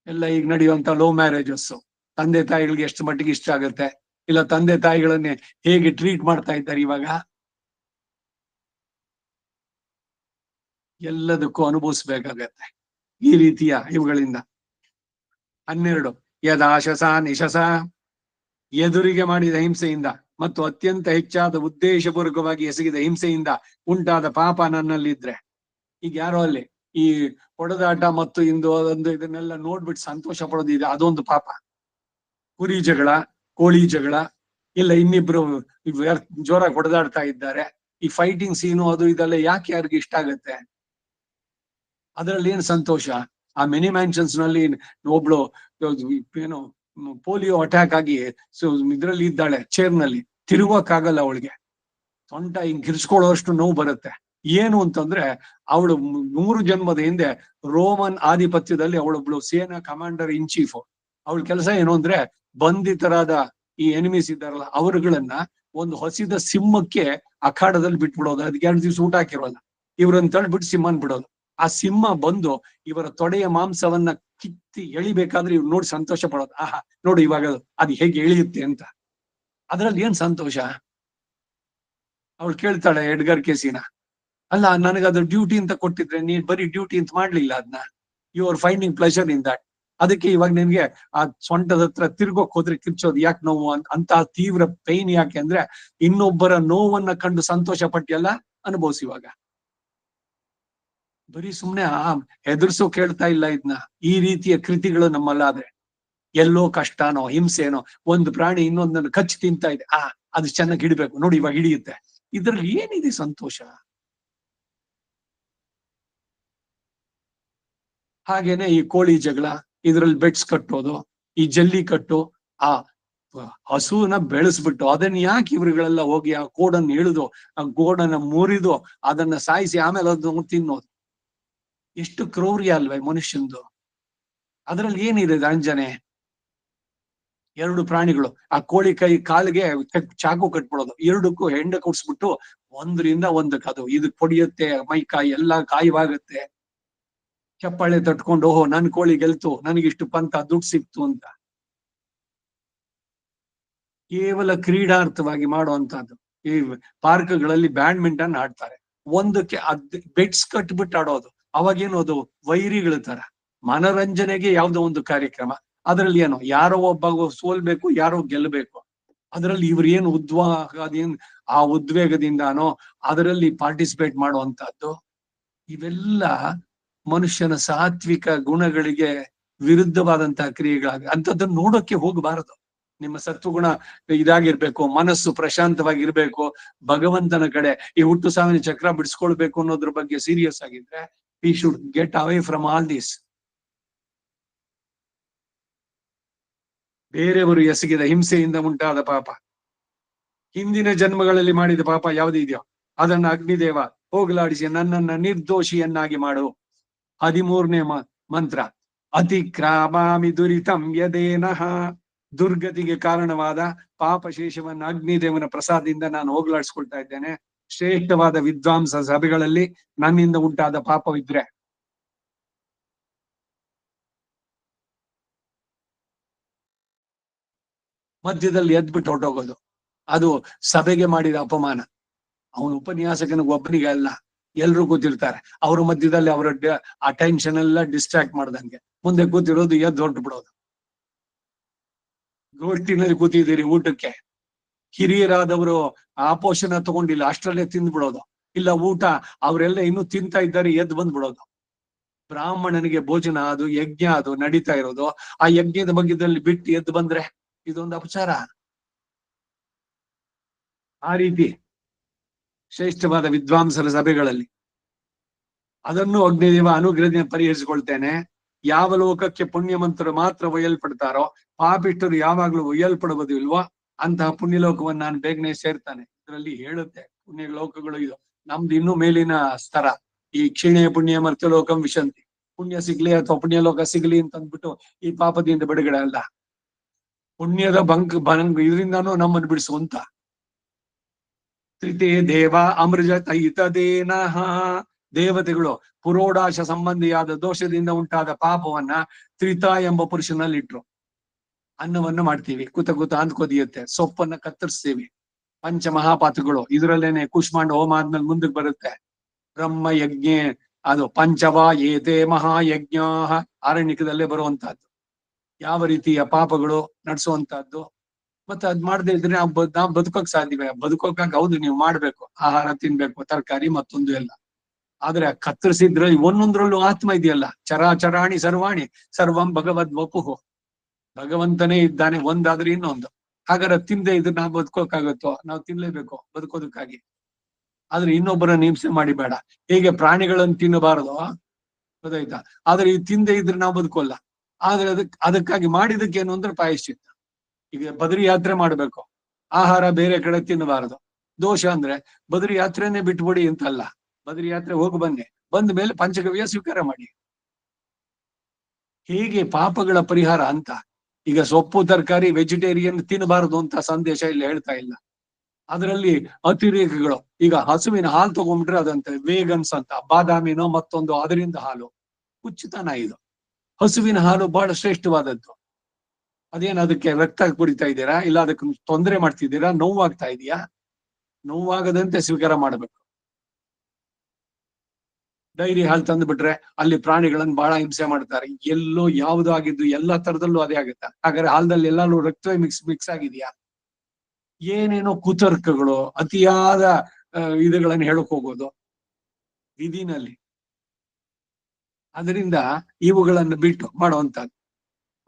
ಎಲ್ಲ ಈಗ ನಡೆಯುವಂತ ಲವ್ ಮ್ಯಾರೇಜಸ್. ತಂದೆ ತಾಯಿಗಳಿಗೆ ಎಷ್ಟು ಮಟ್ಟಿಗೆ ಇಷ್ಟ ಆಗುತ್ತೆ, ಇಲ್ಲ ತಂದೆ ತಾಯಿಗಳನ್ನೇ ಹೇಗೆ ಟ್ರೀಟ್ ಮಾಡ್ತಾ ಇದ್ದಾರೆ ಇವಾಗ. ಎಲ್ಲದಕ್ಕೂ ಅನುಭವಿಸ್ಬೇಕಾಗತ್ತೆ ಈ ರೀತಿಯ ಇವುಗಳಿಂದ. 12 ಯದಾಶಸ ನಿಶಸ, ಎದುರಿಗೆ ಮಾಡಿದ ಹಿಂಸೆಯಿಂದ ಮತ್ತು ಅತ್ಯಂತ ಹೆಚ್ಚಾದ ಉದ್ದೇಶಪೂರ್ವಕವಾಗಿ ಎಸಗಿದ ಹಿಂಸೆಯಿಂದ ಉಂಟಾದ ಪಾಪ ನನ್ನಲ್ಲಿದ್ರೆ, ಈಗ ಯಾರೋ ಅಲ್ಲಿ ಈ ಹೊಡೆದಾಟ ಮತ್ತು ಇದನ್ನೆಲ್ಲ ನೋಡ್ಬಿಟ್ಟು ಸಂತೋಷ ಪಡೋದಿದೆ, ಅದೊಂದು ಪಾಪ. ಕುರಿ ಜಗಳ, ಕೋಳಿ ಜಗಳ, ಇಲ್ಲ ಇನ್ನಿಬ್ರು ಜೋರಾಗಿ ಹೊಡೆದಾಡ್ತಾ ಇದ್ದಾರೆ, ಈ ಫೈಟಿಂಗ್ ಸೀನು ಅದು ಇದೆಲ್ಲ ಯಾಕೆ ಯಾರಿಗೆ ಇಷ್ಟ ಆಗತ್ತೆ? ಅದರಲ್ಲಿ ಏನ್ ಸಂತೋಷ? ಆ ಮಿನಿ ಮ್ಯಾನ್ಷನ್ಸ್ ನಲ್ಲಿ ಒಬ್ಳು ಏನು ಪೋಲಿಯೋ ಅಟ್ಯಾಕ್ ಆಗಿ ಇದ್ರಲ್ಲಿ ಇದ್ದಾಳೆ, ಚೇರ್ ನಲ್ಲಿ ತಿರುಗೋಕ್ಕಾಗಲ್ಲ ಅವಳಿಗೆ, ಸೊಂಟ ಹಿಂಗ್ ಕಿರ್ಚ್ಕೊಳ್ಳೋಷ್ಟು ನೋವು ಬರುತ್ತೆ. ಏನು ಅಂತಂದ್ರೆ ಅವಳು 100 ಜನ್ಮದ ಹಿಂದೆ ರೋಮನ್ ಆಧಿಪತ್ಯದಲ್ಲಿ ಅವಳೊಬ್ಳು ಸೇನಾ ಕಮಾಂಡರ್ ಇನ್ ಚೀಫ್, ಅವಳ ಕೆಲಸ ಏನು ಅಂದ್ರೆ ಬಂಧಿತರಾದ ಈ ಎನಿಮೀಸ್ ಇದ್ದಾರಲ್ಲ ಅವರುಗಳನ್ನ ಒಂದು ಹಸಿದ ಸಿಂಹಕ್ಕೆ ಅಖಾಡದಲ್ಲಿ ಬಿಟ್ಬಿಡೋದು. ಅದಕ್ಕೆ 2 ದಿವಸ ಊಟ ಹಾಕಿರೋಲ್ಲ. ಇವ್ರನ್ನ ತಳ್ಬಿಟ್ಟು ಸಿಂಹನ್ ಬಿಡೋದು. ಆ ಸಿಂಹ ಬಂದು ಇವರ ತೊಡೆಯ ಮಾಂಸವನ್ನ ಕಿತ್ತಿ ಎಳಿಬೇಕಾದ್ರೆ ಇವ್ರು ನೋಡಿ ಸಂತೋಷ ಪಡೋದು. ಆಹಾ ನೋಡಿ ಇವಾಗ ಅದು ಹೇಗೆ ಎಳಿಯುತ್ತೆ ಅಂತ. ಅದ್ರಲ್ಲಿ ಏನ್ ಸಂತೋಷ? ಅವಳು ಕೇಳ್ತಾಳೆ ಎಡ್ಗರ್ ಕೇಸಿನ, ಅಲ್ಲ ನನಗದು ಡ್ಯೂಟಿ ಅಂತ ಕೊಟ್ಟಿದ್ರೆ ನೀನ್ ಬರೀ ಡ್ಯೂಟಿ ಅಂತ ಮಾಡ್ಲಿಲ್ಲ ಅದನ್ನ. You are finding pleasure in that. ಅದಕ್ಕೆ ಇವಾಗ ನಿನ್ಗೆ ಆ ಸೊಂಟದ ಹತ್ರ ತಿರ್ಗೋಕ್ ಹೋದ್ರೆ ಕಿರ್ಚೋದು ಯಾಕೆ ನೋವು ಅಂತ ತೀವ್ರ ಪೈನ್ ಯಾಕೆ ಅಂದ್ರೆ ಇನ್ನೊಬ್ಬರ ನೋವನ್ನ ಕಂಡು ಸಂತೋಷ ಪಟ್ಟಿಯಲ್ಲ, ಅನುಭವಿಸಿ. ಇವಾಗ ಬರೀ ಸುಮ್ನೆ ಹೆದರ್ಸೋ ಕೇಳ್ತಾ ಇಲ್ಲ ಇದನ್ನ. ಈ ರೀತಿಯ ಕೃತಿಗಳು ನಮ್ಮಲ್ಲಾದ್ರೆ ಎಲ್ಲೋ ಕಷ್ಟನೋ ಹಿಂಸೆನೋ, ಒಂದು ಪ್ರಾಣಿ ಇನ್ನೊಂದನ್ನು ಕಚ್ಚಿ ತಿಂತಾ ಇದೆ, ಅದು ಚೆನ್ನಾಗಿ ಹಿಡಿಬೇಕು ನೋಡಿ ಇವಾಗ ಹಿಡಿಯುತ್ತೆ. ಇದ್ರಲ್ಲಿ ಏನಿದೆ ಸಂತೋಷ? ಹಾಗೇನೆ ಈ ಕೋಳಿ ಜಗಳ, ಇದ್ರಲ್ಲಿ ಬೆಟ್ಸ್ ಕಟ್ಟೋದು, ಈ ಜಲ್ಲಿ ಕಟ್ಟು, ಆ ಹಸುವನ್ನ ಬೆಳೆಸ್ಬಿಟ್ಟು ಅದನ್ನ ಯಾಕೆ ಇವ್ರುಗಳೆಲ್ಲ ಹೋಗಿ ಆ ಕೋಡನ್ನು ಇಳಿದು ಆ ಗೋಡನ್ನ ಮುರಿದು ಅದನ್ನ ಸಾಯಿಸಿ ಆಮೇಲೆ ಅದನ್ನ ತಿನ್ನೋದು. ಎಷ್ಟು ಕ್ರೌರ್ಯ ಅಲ್ವೇ ಮನುಷ್ಯಂದು. ಅದ್ರಲ್ಲಿ ಏನಿದೆ ರಂಜನೆ? 2 ಪ್ರಾಣಿಗಳು, ಆ ಕೋಳಿ ಕೈ ಕಾಲಿಗೆ ಚಾಕು ಕಟ್ಬಿಡೋದು, 2ಕ್ಕೂ ಹೆಂಡ ಕೊಡ್ಸ್ಬಿಟ್ಟು ಒಂದ್ರಿಂದ ಒಂದಕ್ಕೆ ಅದು ಇದಕ್ ಹೊಡಿಯುತ್ತೆ, ಮೈ ಕಾಯಿ ಎಲ್ಲಾ ಕಾಯವಾಗುತ್ತೆ. ಚಪ್ಪಾಳೆ ತಟ್ಕೊಂಡು ಓಹೋ ನನ್ ಕೋಳಿ ಗೆಲ್ತು, ನನಗಿಷ್ಟು ಪಂತ ದುಡ್ಡು ಸಿಕ್ತು ಅಂತ. ಕೇವಲ ಕ್ರೀಡಾರ್ಥವಾಗಿ ಮಾಡುವಂತಹದ್ದು. ಈ ಪಾರ್ಕ್ಗಳಲ್ಲಿ ಬ್ಯಾಡ್ಮಿಂಟನ್ ಆಡ್ತಾರೆ, ಒಂದಕ್ಕೆ ಬೆಟ್ಸ್ ಕಟ್ಬಿಟ್ಟು ಆಡೋದು. ಅವಾಗೇನು ಅದು ವೈರಿಗಳ ತರ. ಮನರಂಜನೆಗೆ ಯಾವ್ದೋ ಒಂದು ಕಾರ್ಯಕ್ರಮ, ಅದ್ರಲ್ಲಿ ಏನು ಯಾರೋ ಒಬ್ಬ ಸೋಲ್ಬೇಕು, ಯಾರೋ ಗೆಲ್ಲಬೇಕು. ಅದರಲ್ಲಿ ಇವ್ರು ಏನು ಅದೇನ್ ಆ ಉದ್ವೇಗದಿಂದಾನೋ ಅದರಲ್ಲಿ ಪಾರ್ಟಿಸಿಪೇಟ್ ಮಾಡುವಂತಹದ್ದು. ಇವೆಲ್ಲ ಮನುಷ್ಯನ ಸಾತ್ವಿಕ ಗುಣಗಳಿಗೆ ವಿರುದ್ಧವಾದಂತಹ ಕ್ರಿಯೆಗಳಾಗ ಅಂಥದ್ದನ್ನು ನೋಡೋಕೆ ಹೋಗಬಾರದು. ನಿಮ್ಮ ಸತ್ವಗುಣ ಇದಾಗಿರ್ಬೇಕು, ಮನಸ್ಸು ಪ್ರಶಾಂತವಾಗಿರ್ಬೇಕು, ಭಗವಂತನ ಕಡೆ ಈ ಹುಟ್ಟು ಸಾವಿನ ಚಕ್ರ ಬಿಡಿಸ್ಕೊಳ್ಬೇಕು ಅನ್ನೋದ್ರ ಬಗ್ಗೆ ಸೀರಿಯಸ್ ಆಗಿದ್ರೆ we should get away from all this. ಬೇರೆಯವರು ಎಸಗಿದ ಹಿಂಸೆಯಿಂದ ಉಂಟಾದ ಪಾಪ, ಹಿಂದಿನ ಜನ್ಮಗಳಲ್ಲಿ ಮಾಡಿದ ಪಾಪ ಯಾವುದಿದೆಯೋ ಅದನ್ನ ಅಗ್ನಿದೇವ ಹೋಗಲಾಡಿಸಿ ನನ್ನನ್ನ ನಿರ್ದೋಷಿಯನ್ನಾಗಿ ಮಾಡು. 13ನೇ ಮಂತ್ರ, ಅತಿಕ್ರಾಮಾಮಿ ದುರಿತಂ ಯದೇನಃ. ದುರ್ಗತಿಗೆ ಕಾರಣವಾದ ಪಾಪ ಶೇಷವನ್ನ ಅಗ್ನಿದೇವನ ಪ್ರಸಾದದಿಂದ ನಾನು ಹೋಗ್ಲಾಡಿಸ್ಕೊಳ್ತಾ ಇದ್ದೇನೆ. ಶ್ರೇಷ್ಠವಾದ ವಿದ್ವಾಂಸ ಸಭೆಗಳಲ್ಲಿ ನನ್ನಿಂದ ಉಂಟಾದ ಪಾಪವಿದ್ರೆ ಮಧ್ಯದಲ್ಲಿ ಎದ್ಬಿಟ್ಟು ಹೊರಟೋಗೋದು, ಅದು ಸಭೆಗೆ ಮಾಡಿದ ಅಪಮಾನ. ಅವನ ಉಪನ್ಯಾಸಕನಿಗೆ ಒಬ್ಬನಿಗೆ ಅಲ್ಲ, ಎಲ್ರು ಕೂತಿರ್ತಾರೆ, ಅವ್ರ ಮಧ್ಯದಲ್ಲಿ ಅವರ ಆ ಟೆನ್ಷನ್ ಎಲ್ಲ ಡಿಸ್ಟ್ರಾಕ್ಟ್ ಮಾಡ್ದಂಗೆ ಮುಂದೆ ಕೂತಿರೋದು ಎದ್ದು ಹೊರಟು ಬಿಡೋದು. ಗೋಷ್ಠಿನಲ್ಲಿ ಕೂತಿದ್ದೀರಿ ಊಟಕ್ಕೆ, ಹಿರಿಯರಾದವರು ಆಪೋಷಣ ತಗೊಂಡಿಲ್ಲ, ಅಷ್ಟರಲ್ಲೇ ತಿಂದ್ಬಿಡೋದು. ಇಲ್ಲ ಊಟ ಅವರೆಲ್ಲ ಇನ್ನೂ ತಿಂತಾ ಇದ್ದಾರೆ, ಎದ್ದು ಬಂದ್ಬಿಡೋದು. ಬ್ರಾಹ್ಮಣನಿಗೆ ಭೋಜನ ಅದು ಯಜ್ಞ ಅದು ನಡೀತಾ ಇರೋದು, ಆ ಯಜ್ಞದ ಮಧ್ಯದಲ್ಲಿ ಬಿಟ್ಟು ಎದ್ದು ಬಂದ್ರೆ ಇದೊಂದು ಅಪಚಾರ. ಆ ರೀತಿ ಶ್ರೇಷ್ಠವಾದ ವಿದ್ವಾಂಸರ ಸಭೆಗಳಲ್ಲಿ ಅದನ್ನು ಅಗ್ನಿದೇವ ಅನುಗ್ರಹದಿಂದ ಪರಿಹರಿಸಿಕೊಳ್ತೇನೆ. ಯಾವ ಲೋಕಕ್ಕೆ ಪುಣ್ಯಮಂತರು ಮಾತ್ರ ಒಯ್ಯಲ್ಪಡ್ತಾರೋ, ಪಾಪಿಷ್ಟರು ಯಾವಾಗ್ಲೂ ಒಯ್ಯಲ್ಪಡುವುದಿಲ್ವೋ ಅಂತಹ ಪುಣ್ಯಲೋಕವನ್ನು ನಾನು ಬೇಗನೆ ಸೇರ್ತಾನೆ. ಇದರಲ್ಲಿ ಹೇಳುತ್ತೆ ಪುಣ್ಯ ಲೋಕಗಳು ಇದು. ನಮ್ದು ಇನ್ನೂ ಮೇಲಿನ ಸ್ತರ. ಈ ಕ್ಷೀಣೆ ಪುಣ್ಯ ಮರ್ತ್ಯ ಲೋಕಂ ವಿಶಂತಿ. ಪುಣ್ಯ ಸಿಗ್ಲಿ ಅಥವಾ ಪುಣ್ಯ ಲೋಕ ಸಿಗ್ಲಿ ಅಂತ ಅಂದ್ಬಿಟ್ಟು ಈ ಪಾಪದಿಂದ ಬಿಡುಗಡೆ ಅಲ್ಲ, ಪುಣ್ಯದ ಬಂಕ್ ಇದರಿಂದಾನು ನಮ್ಮನ್ನು ಬಿಡಿಸುವಂತ. ತ್ರಿತೇ ದೇವ ಅಮೃಜ ತೈತದೇನಃ. ದೇವತೆಗಳು ಪುರೋಡಾಶ ಸಂಬಂಧಿಯಾದ ದೋಷದಿಂದ ಉಂಟಾದ ಪಾಪವನ್ನ ತ್ರಿತ ಎಂಬ ಪುರುಷನಲ್ಲಿಟ್ರು. ಅನ್ನವನ್ನು ಮಾಡ್ತೀವಿ, ಕೂತ ಅಂದ್ಕೋದಿಯುತ್ತೆ, ಸೊಪ್ಪನ್ನ ಕತ್ತರಿಸ್ತೀವಿ. ಪಂಚ ಮಹಾಪಾತಗಳು ಇದರಲ್ಲೇನೆ ಕೂಷ್ಮಾಂಡ ಹೋಮ ಆದ್ಮೇಲೆ ಮುಂದಕ್ಕೆ ಬರುತ್ತೆ. ಬ್ರಹ್ಮ ಯಜ್ಞ, ಅದು ಪಂಚವ ಏತೆ ಮಹಾಯಜ್ಞ, ಆರಣ್ಯಕದಲ್ಲೇ ಬರುವಂತಹದ್ದು. ಯಾವ ರೀತಿಯ ಪಾಪಗಳು ನಡೆಸುವಂತಹದ್ದು. ಮತ್ತೆ ಅದ್ ಮಾಡದೇ ಇದ್ರೆ ನಾವು ಬದುಕೋಕ್ ಸಾಧ್ಯವೇ? ಬದುಕೋಕಾಗ ಹೌದು ನೀವು ಮಾಡ್ಬೇಕು, ಆಹಾರ ತಿನ್ಬೇಕು, ತರಕಾರಿ ಮತ್ತೊಂದು ಎಲ್ಲ. ಆದ್ರೆ ಕತ್ತರಿಸಿದ್ರಲ್ಲಿ ಒಂದೊಂದ್ರಲ್ಲೂ ಆತ್ಮ ಇದೆಯಲ್ಲ. ಚರಾಚರಾಣಿ ಸರ್ವಾಣಿ ಸರ್ವಂ ಭಗವದ್ ವಪುಹು. ಭಗವಂತನೇ ಇದ್ದಾನೆ, ಒಂದಾದ್ರೆ ಇನ್ನೊಂದು. ಹಾಗಾದ್ರೆ ತಿಂದೆ ಇದ್ರೆ ನಾವು ಬದುಕೋಕಾಗತ್ತೋ? ನಾವು ತಿನ್ಲೇಬೇಕು ಬದುಕೋದಕ್ಕಾಗಿ. ಆದ್ರೆ ಇನ್ನೊಬ್ಬರನ್ನ ಹಿಂಸೆ ಮಾಡಿ ಬೇಡ. ಹೇಗೆ ಪ್ರಾಣಿಗಳನ್ನು ತಿನ್ನಬಾರದು, ಗೊತ್ತಾಯ್ತಾ? ಆದ್ರೆ ಈ ತಿಂದೆ ಇದ್ರೆ ನಾವು ಬದುಕೋಲ್ಲ. ಆದ್ರೆ ಅದಕ್ಕಾಗಿ ಮಾಡಿದಕ್ಕೆ ಏನು ಅಂದ್ರೆ ಪ್ರಾಯಶ್ಚಿತ್ತ. ಈಗ ಬದರಿ ಯಾತ್ರೆ ಮಾಡ್ಬೇಕು, ಆಹಾರ ಬೇರೆ ಕಡೆ ತಿನ್ನಬಾರದು. ದೋಷ ಅಂದ್ರೆ ಬದರಿ ಯಾತ್ರೆನೇ ಬಿಟ್ಬಿಡಿ ಅಂತಲ್ಲ, ಬದರಿ ಯಾತ್ರೆ ಹೋಗಿ ಬನ್ನಿ, ಬಂದ ಮೇಲೆ ಪಂಚಗವ್ಯ ಸ್ವೀಕಾರ ಮಾಡಿ. ಹೇಗೆ ಪಾಪಗಳ ಪರಿಹಾರ ಅಂತ ಈಗ ಸೊಪ್ಪು ತರಕಾರಿ ವೆಜಿಟೇರಿಯನ್ ತಿನ್ನಬಾರದು ಅಂತ ಸಂದೇಶ ಇಲ್ಲಿ ಹೇಳ್ತಾ ಇಲ್ಲ. ಅದರಲ್ಲಿ ಅತಿರೇಕಗಳು, ಈಗ ಹಸುವಿನ ಹಾಲು ತಗೊಂಡ್ಬಿಟ್ರೆ ಅದಂತೆ ವೇಗನ್ಸ್ ಅಂತ, ಬಾದಾಮಿನೋ ಮತ್ತೊಂದು ಅದರಿಂದ ಹಾಲು, ಹುಚ್ಚುತನ ಇದು. ಹಸುವಿನ ಹಾಲು ಬಹಳ ಶ್ರೇಷ್ಠವಾದದ್ದು. ಅದೇನು ಅದಕ್ಕೆ ರಕ್ತ ಕುಡಿತಾ ಇದ್ದೀರಾ, ಇಲ್ಲ ಅದಕ್ಕೆ ತೊಂದರೆ ಮಾಡ್ತಿದ್ದೀರಾ, ನೋವಾಗ್ತಾ ಇದೆಯಾ? ನೋವಾಗದಂತೆ ಸ್ವೀಕಾರ ಮಾಡಬೇಕು. ಡೈರಿ ಹಾಲು ತಂದು ಬಿಟ್ರೆ ಅಲ್ಲಿ ಪ್ರಾಣಿಗಳನ್ನ ಬಹಳ ಹಿಂಸೆ ಮಾಡ್ತಾರೆ. ಎಲ್ಲೋ ಯಾವ್ದು ಆಗಿದ್ದು ಎಲ್ಲಾ ತರದಲ್ಲೂ ಅದೇ ಆಗುತ್ತೆ. ಹಾಗಾದ್ರೆ ಹಾಲದಲ್ಲಿ ಎಲ್ಲಾನು ರಕ್ತವೇ ಮಿಕ್ಸ್ ಆಗಿದೆಯಾ? ಏನೇನೋ ಕುತರ್ಕಗಳು, ಅತಿಯಾದ ಇದುಗಳನ್ನು ಹೇಳಕ್ ಹೋಗೋದು ವಿಧಿನಲ್ಲಿ. ಅದರಿಂದ ಇವುಗಳನ್ನು ಬಿಟ್ಟು ಮಾಡುವಂತದ್ದು.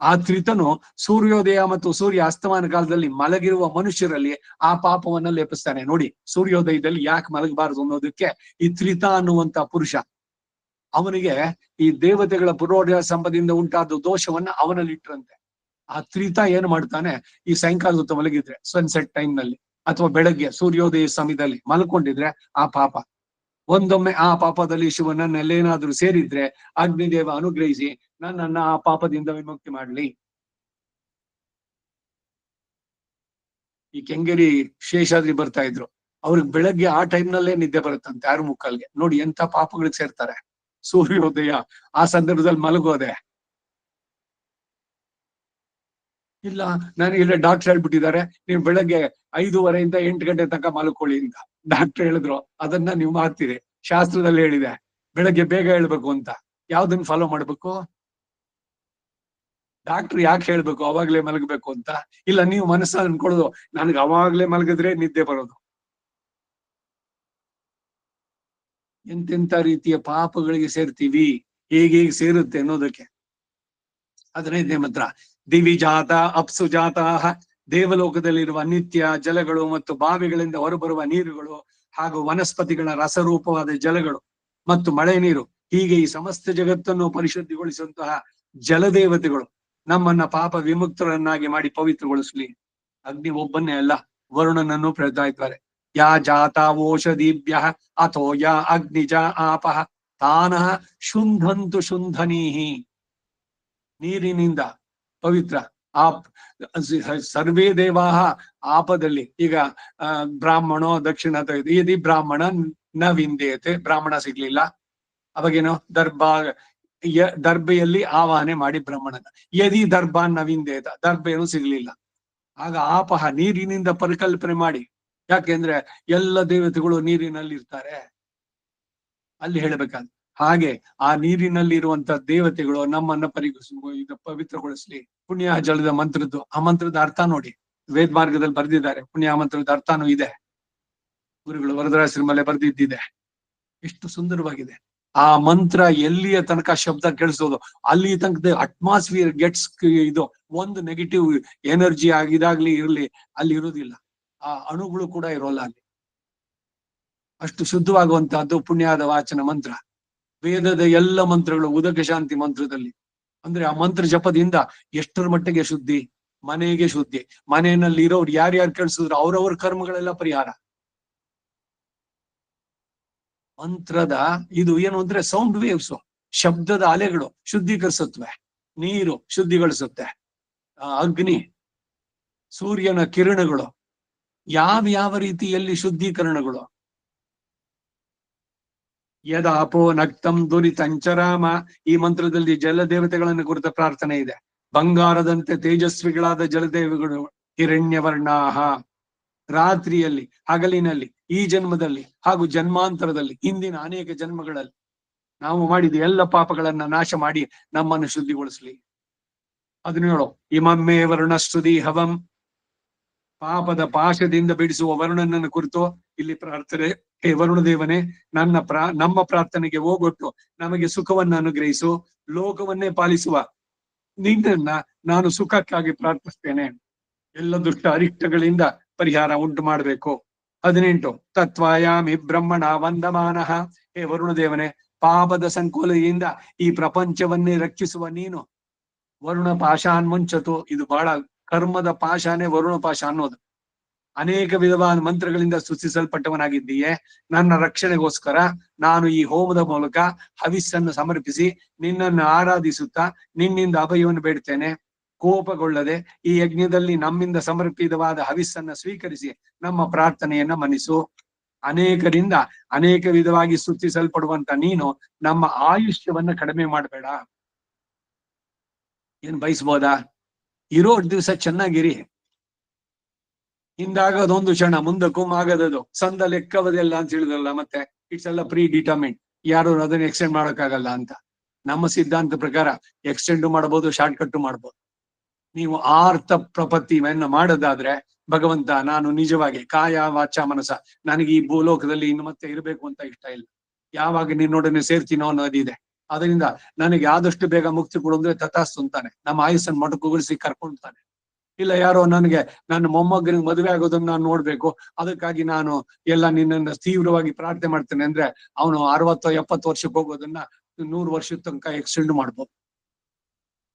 ಆ ತ್ರಿತನು ಸೂರ್ಯೋದಯ ಮತ್ತು ಸೂರ್ಯ ಅಸ್ತಮಾನ ಕಾಲದಲ್ಲಿ ಮಲಗಿರುವ ಮನುಷ್ಯರಲ್ಲಿ ಆ ಪಾಪವನ್ನ ಲೇಪಿಸ್ತಾನೆ. ನೋಡಿ, ಸೂರ್ಯೋದಯದಲ್ಲಿ ಯಾಕೆ ಮಲಗಬಾರದು ಅನ್ನೋದಕ್ಕೆ ಈ ತ್ರಿತ ಅನ್ನುವಂತ ಪುರುಷ, ಅವನಿಗೆ ಈ ದೇವತೆಗಳ ಪೂರ್ವೋದಯ ಸಂಪದಿಂದ ಉಂಟಾದ ದೋಷವನ್ನ ಅವನಲ್ಲಿ ಇಟ್ಟರಂತೆ. ಆ ತ್ರಿತ ಏನ್ ಮಾಡ್ತಾನೆ, ಈ ಸಾಯಂಕಾಲ ಹೊತ್ತು ಮಲಗಿದ್ರೆ ಸನ್ಸೆಟ್ ಟೈಮ್ ನಲ್ಲಿ ಅಥವಾ ಬೆಳಗ್ಗೆ ಸೂರ್ಯೋದಯ ಸಮಯದಲ್ಲಿ ಮಲ್ಕೊಂಡಿದ್ರೆ ಆ ಪಾಪ, ಒಂದೊಮ್ಮೆ ಆ ಪಾಪದಲ್ಲಿ ಶಿವನನ್ನೆಲ್ಲೇನಾದ್ರೂ ಸೇರಿದ್ರೆ ಅಗ್ನಿದೇವ ಅನುಗ್ರಹಿಸಿ ನನ್ನನ್ನ ಆ ಪಾಪದಿಂದ ವಿಮುಕ್ತಿ ಮಾಡ್ಲಿ. ಈ ಕೆಂಗೇರಿ ಶೇಷಾದ್ರಿ ಬರ್ತಾ ಇದ್ರು, ಅವ್ರಿಗೆ ಬೆಳಗ್ಗೆ ಆ ಟೈಮ್ ನಲ್ಲೇ ನಿದ್ದೆ ಬರುತ್ತಂತೆ 6:45ಗೆ. ನೋಡಿ ಎಂತ ಪಾಪಗಳಿಗೆ ಸೇರ್ತಾರೆ. ಸೂರ್ಯೋದಯ ಆ ಸಂದರ್ಭದಲ್ಲಿ ಮಲಗೋದೆ ಇಲ್ಲ. ನಾನು ಇಲ್ಲ, ಡಾಕ್ಟರ್ ಹೇಳ್ಬಿಟ್ಟಿದ್ದಾರೆ ನೀವು ಬೆಳಗ್ಗೆ 5:30 8 ಗಂಟೆ ತನಕ ಮಲ್ಕೊಳ್ಳಿ ಅಂತ ಡಾಕ್ಟರ್ ಹೇಳಿದ್ರು. ಅದನ್ನ ನೀವು ಮಾಡ್ತೀರಿ, ಶಾಸ್ತ್ರದಲ್ಲಿ ಹೇಳಿದೆ ಬೆಳಗ್ಗೆ ಬೇಗ ಹೇಳ್ಬೇಕು ಅಂತ. ಯಾವ್ದನ್ನ ಫಾಲೋ ಮಾಡ್ಬೇಕು? ಡಾಕ್ಟರ್ ಯಾಕೆ ಹೇಳ್ಬೇಕು ಅವಾಗ್ಲೇ ಮಲಗಬೇಕು ಅಂತ? ಇಲ್ಲ, ನೀವು ಮನಸ್ಸಲ್ಲಿ ಅನ್ಕೊಳ್ಳೋದು ನನ್ಗೆ ಅವಾಗ್ಲೇ ಮಲಗಿದ್ರೆ ನಿದ್ದೆ ಬರೋದು. ಎಂತೆಂತ ರೀತಿಯ ಪಾಪಗಳಿಗೆ ಸೇರ್ತೀವಿ, ಹೇಗೆ ಸೇರುತ್ತೆ ಅನ್ನೋದಕ್ಕೆ. 15ನೇ ಮಂತ್ರ, ದಿವಿಜಾತ ಅಪ್ಸುಜಾತ, ದೇವಲೋಕದಲ್ಲಿರುವ ನಿತ್ಯ ಜಲಗಳು ಮತ್ತು ಬಾವಿಗಳಿಂದ ಹೊರಬರುವ ನೀರುಗಳು ಹಾಗೂ ವನಸ್ಪತಿಗಳ ರಸರೂಪವಾದ ಜಲಗಳು ಮತ್ತು ಮಳೆ ನೀರು, ಹೀಗೆ ಈ ಸಮಸ್ತ ಜಗತ್ತನ್ನು ಪರಿಶುದ್ಧಿಗೊಳಿಸುವಂತಹ ಜಲದೇವತೆಗಳು ನಮ್ಮನ್ನ ಪಾಪ ವಿಮುಕ್ತರನ್ನಾಗಿ ಮಾಡಿ ಪವಿತ್ರಗೊಳಿಸ್ಲಿ. ಅಗ್ನಿ ಒಬ್ಬನ್ನೇ ಅಲ್ಲ, ವರುಣನನ್ನು ಪ್ರೇಳ್ತಾ ಇದ್ದಾರೆ. ಯಾ ಜಾತ ಓಷಧೀಭ್ಯ ಅಥೋ ಯಾ ಅಗ್ನಿಜ ಆಪಃ ತಾನಃ ಶುಂಧಂತು ಶುಂಧನೀಹಿ. ನೀರಿನಿಂದ ಪವಿತ್ರ ಆ ಸರ್ವೇ ದೇವಾಹ ಆಪದಲ್ಲಿ. ಈಗ ಬ್ರಾಹ್ಮಣೋ ದಕ್ಷಿಣ ಯದಿ ಬ್ರಾಹ್ಮಣ ನ ವಿಂದೇತೆ, ಬ್ರಾಹ್ಮಣ ಸಿಗ್ಲಿಲ್ಲ ಅವಾಗೇನೋ ದರ್ಬೆಯಲ್ಲಿ ಆವಾಹನೆ ಮಾಡಿ ಬ್ರಾಹ್ಮಣನ. ಯದಿ ದರ್ಭ ನ ವಿಂದೇತ, ದರ್ಬೆನೂ ಸಿಗ್ಲಿಲ್ಲ. ಆಗ ಆಪಹ ನೀರಿನಿಂದ ಪರಿಕಲ್ಪನೆ ಮಾಡಿ, ಯಾಕೆಂದ್ರೆ ಎಲ್ಲ ದೇವತೆಗಳು ನೀರಿನಲ್ಲಿ ಇರ್ತಾರೆ ಅಲ್ಲಿ ಹೇಳ್ಬೇಕಾದ್ರೆ. ಹಾಗೆ ಆ ನೀರಿನಲ್ಲಿ ಇರುವಂತ ದೇವತೆಗಳು ನಮ್ಮನ್ನ ಇದು ಪವಿತ್ರಗೊಳಿಸ್ಲಿ. ಪುಣ್ಯ ಜಲದ ಮಂತ್ರದ್ದು, ಆ ಮಂತ್ರದ ಅರ್ಥ ನೋಡಿ, ವೇದ ಮಾರ್ಗದಲ್ಲಿ ಬರೆದಿದ್ದಾರೆ. ಪುಣ್ಯ ಮಂತ್ರದ ಅರ್ಥನೂ ಇದೆ, ಗುರುಗಳು ವರದರಾಜಶ್ರೀಮಲೆ ಬರೆದಿದ್ದಿದೆ. ಎಷ್ಟು ಸುಂದರವಾಗಿದೆ ಆ ಮಂತ್ರ. ಎಲ್ಲಿಯ ತನಕ ಶಬ್ದ ಕೇಳಿಸೋದು ಅಲ್ಲಿ ತನಕ ಅಟ್ಮಾಸ್ಫಿಯರ್ ಗೆಟ್ಸ್ ಇದು ಒಂದು ನೆಗೆಟಿವ್ ಎನರ್ಜಿ ಆಗಿದಾಗ್ಲಿ ಇರ್ಲಿ ಅಲ್ಲಿ ಇರುವುದಿಲ್ಲ. ಆ ಅಣುಗಳು ಕೂಡ ಇರೋಲ್ಲ ಅಲ್ಲಿ. ಅಷ್ಟು ಶುದ್ಧವಾಗುವಂತಹದ್ದು ಪುಣ್ಯದ ವಾಚನ ಮಂತ್ರ. ವೇದದ ಎಲ್ಲ ಮಂತ್ರಗಳು ಉದಕ ಶಾಂತಿ ಮಂತ್ರದಲ್ಲಿ, ಅಂದ್ರೆ ಆ ಮಂತ್ರ ಜಪದಿಂದ ಎಷ್ಟರ ಮಟ್ಟಿಗೆ ಶುದ್ಧಿ, ಮನೆಗೆ ಶುದ್ಧಿ. ಮನೆಯಲ್ಲಿ ಇರೋರು ಯಾರ್ಯಾರು ಕೇಳಿಸಿದ್ರು ಅವ್ರವ್ರ ಕರ್ಮಗಳೆಲ್ಲ ಪರಿಹಾರ. ಮಂತ್ರದ ಇದು ಏನು ಅಂದ್ರೆ ಸೌಂಡ್ ವೇವ್ಸ್, ಶಬ್ದದ ಅಲೆಗಳು ಶುದ್ಧೀಕರಿಸುತ್ತವೆ. ನೀರು ಶುದ್ಧಿಗೊಳಿಸುತ್ತೆ, ಅಗ್ನಿ, ಸೂರ್ಯನ ಕಿರಣಗಳು, ಯಾವ ರೀತಿಯಲ್ಲಿ ಶುದ್ಧೀಕರಣಗಳು. ಯದಾಪೋ ನಕ್ತಂ ದುರಿತಂಚರಾಮ, ಈ ಮಂತ್ರದಲ್ಲಿ ಜಲದೇವತೆಗಳನ್ನು ಕುರಿತ ಪ್ರಾರ್ಥನೆ ಇದೆ. ಬಂಗಾರದಂತೆ ತೇಜಸ್ವಿಗಳಾದ ಜಲದೇವಗಳು ಹಿರಣ್ಯವರ್ಣಾಹ. ರಾತ್ರಿಯಲ್ಲಿ ಹಗಲಿನಲ್ಲಿ ಈ ಜನ್ಮದಲ್ಲಿ ಹಾಗೂ ಜನ್ಮಾಂತರದಲ್ಲಿ ಹಿಂದಿನ ಅನೇಕ ಜನ್ಮಗಳಲ್ಲಿ ನಾವು ಮಾಡಿದ ಎಲ್ಲ ಪಾಪಗಳನ್ನ ನಾಶ ಮಾಡಿ ನಮ್ಮನ್ನು ಶುದ್ಧಿಗೊಳಿಸ್ಲಿ. 17 ಇಮಮ್ಮೆ ವರುಣಸ್ತುತಿ ಹವಂ, ಪಾಪದ ಪಾಶದಿಂದ ಬಿಡಿಸುವ ವರುಣನನ್ನು ಕುರಿತು ಇಲ್ಲಿ ಪ್ರಾರ್ಥನೆ. ಹೇ ವರುಣ ದೇವನೇ, ನಮ್ಮ ಪ್ರಾರ್ಥನೆಗೆ ಹೋಗೊಟ್ಟು ನಮಗೆ ಸುಖವನ್ನು ಅನುಗ್ರಹಿಸು. ಲೋಕವನ್ನೇ ಪಾಲಿಸುವ ನಿನ್ನನ್ನ ನಾನು ಸುಖಕ್ಕಾಗಿ ಪ್ರಾರ್ಥಿಸ್ತೇನೆ. ಎಲ್ಲ ದುಷ್ಟ ಅರಿಷ್ಟಗಳಿಂದ ಪರಿಹಾರ ಉಂಟು ಮಾಡಬೇಕು. 18 ತತ್ವಾಯಾಮಿ ಬ್ರಹ್ಮಣ ವಂದಮಾನಃ, ಹೇ ವರುಣ ದೇವನೇ, ಪಾಪದ ಸಂಕೋಲೆಯಿಂದ ಈ ಪ್ರಪಂಚವನ್ನೇ ರಕ್ಷಿಸುವ ನೀನು. ವರುಣ ಪಾಶಾನ್ ಮುಂಚತು, ಇದು ಬಹಳ ಕರ್ಮದ ಪಾಶಾನೇ ವರುಣ ಪಾಶ ಅನ್ನೋದು. ಅನೇಕ ವಿಧವಾದ ಮಂತ್ರಗಳಿಂದ ಸೃಷ್ಟಿಸಲ್ಪಟ್ಟವನಾಗಿದ್ದೀಯೇ. ನನ್ನ ರಕ್ಷಣೆಗೋಸ್ಕರ ನಾನು ಈ ಹೋಮದ ಮೂಲಕ ಹವಿಸ್ಸನ್ನು ಸಮರ್ಪಿಸಿ ನಿನ್ನನ್ನು ಆರಾಧಿಸುತ್ತಾ ನಿನ್ನಿಂದ ಅಭಯವನ್ನು ಬೇಡ್ತೇನೆ. ಕೋಪಗೊಳ್ಳದೆ ಈ ಯಜ್ಞದಲ್ಲಿ ನಮ್ಮಿಂದ ಸಮರ್ಪಿತವಾದ ಹವಿಸ್ಸನ್ನ ಸ್ವೀಕರಿಸಿ ನಮ್ಮ ಪ್ರಾರ್ಥನೆಯನ್ನ ಮನ್ನಿಸು. ಅನೇಕರಿಂದ ಅನೇಕ ವಿಧವಾಗಿ ಸ್ತುತಿಸಲ್ಪಡುವಂತ ನೀನು ನಮ್ಮ ಆಯುಷ್ಯವನ್ನ ಕಡಿಮೆ ಮಾಡಬೇಡ. ಏನ್ ಬಯಸ್ಬೋದಾ? ಇರೋ ದಿವಸ ಚೆನ್ನಾಗಿರಿ. ಹಿಂದಾಗದೊಂದು ಕ್ಷಣ ಮುಂದಕ್ಕೂ ಆಗದದು ಸಂದ ಲೆಕ್ಕವದೆಲ್ಲ ಅಂತ ಹೇಳಿದ್ರಲ್ಲ, ಮತ್ತೆ ಇಟ್ಸ್ ಎಲ್ಲ ಪ್ರೀ ಡಿಟರ್ಮಿಂಡ್. ಯಾರು ಅದನ್ನ ಎಕ್ಸ್ಟೆಂಡ್ ಮಾಡಕ್ಕಾಗಲ್ಲ ಅಂತ. ನಮ್ಮ ಸಿದ್ಧಾಂತ ಪ್ರಕಾರ ಎಕ್ಸ್ಟೆಂಡ್ ಮಾಡಬಹುದು, ಶಾರ್ಟ್ ಕಟ್ ಮಾಡಬಹುದು. ನೀವು ಆರ್ಥ ಪ್ರಪತ್ತಿಯನ್ನ ಮಾಡೋದಾದ್ರೆ ಭಗವಂತ, ನಾನು ನಿಜವಾಗಿ ಕಾಯ ವಾಚ ಮನಸ ನನಗೆ ಈ ಭೂಲೋಕದಲ್ಲಿ ಇನ್ನು ಮತ್ತೆ ಇರಬೇಕು ಅಂತ ಇಷ್ಟ ಇಲ್ಲ. ಯಾವಾಗ ನಿನ್ನೊಡನೆ ಸೇರ್ತೀನೋ ಅನ್ನೋದಿದೆ. ಅದರಿಂದ ನನಗೆ ಆದಷ್ಟು ಬೇಗ ಮುಕ್ತಿ ಕೊಡು ಅಂದ್ರೆ ತಥಾಸ್ತು ಅಂತಾನೆ. ನಮ್ಮ ಆಯುಸ್ಸನ್ನು ಮೊಟಕುಗೊಳಿಸಿ ಕರ್ಕೊಳ್ತಾನೆ. ಇಲ್ಲ ಯಾರೋ ನನಗೆ ನನ್ನ ಮೊಮ್ಮಗನಿಗೆ ಮದುವೆ ಆಗೋದನ್ನ ನಾನು ನೋಡ್ಬೇಕು, ಅದಕ್ಕಾಗಿ ನಾನು ಎಲ್ಲ ನಿನ್ನನ್ನು ತೀವ್ರವಾಗಿ ಪ್ರಾರ್ಥನೆ ಮಾಡ್ತೇನೆ ಅಂದ್ರೆ ಅವನು 60-70 ವರ್ಷಕ್ಕೆ ಹೋಗೋದನ್ನ 100 ವರ್ಷದ ತನಕ ಎಕ್ಸ್ಟೆಂಡ್ ಮಾಡ್ಬೋದು.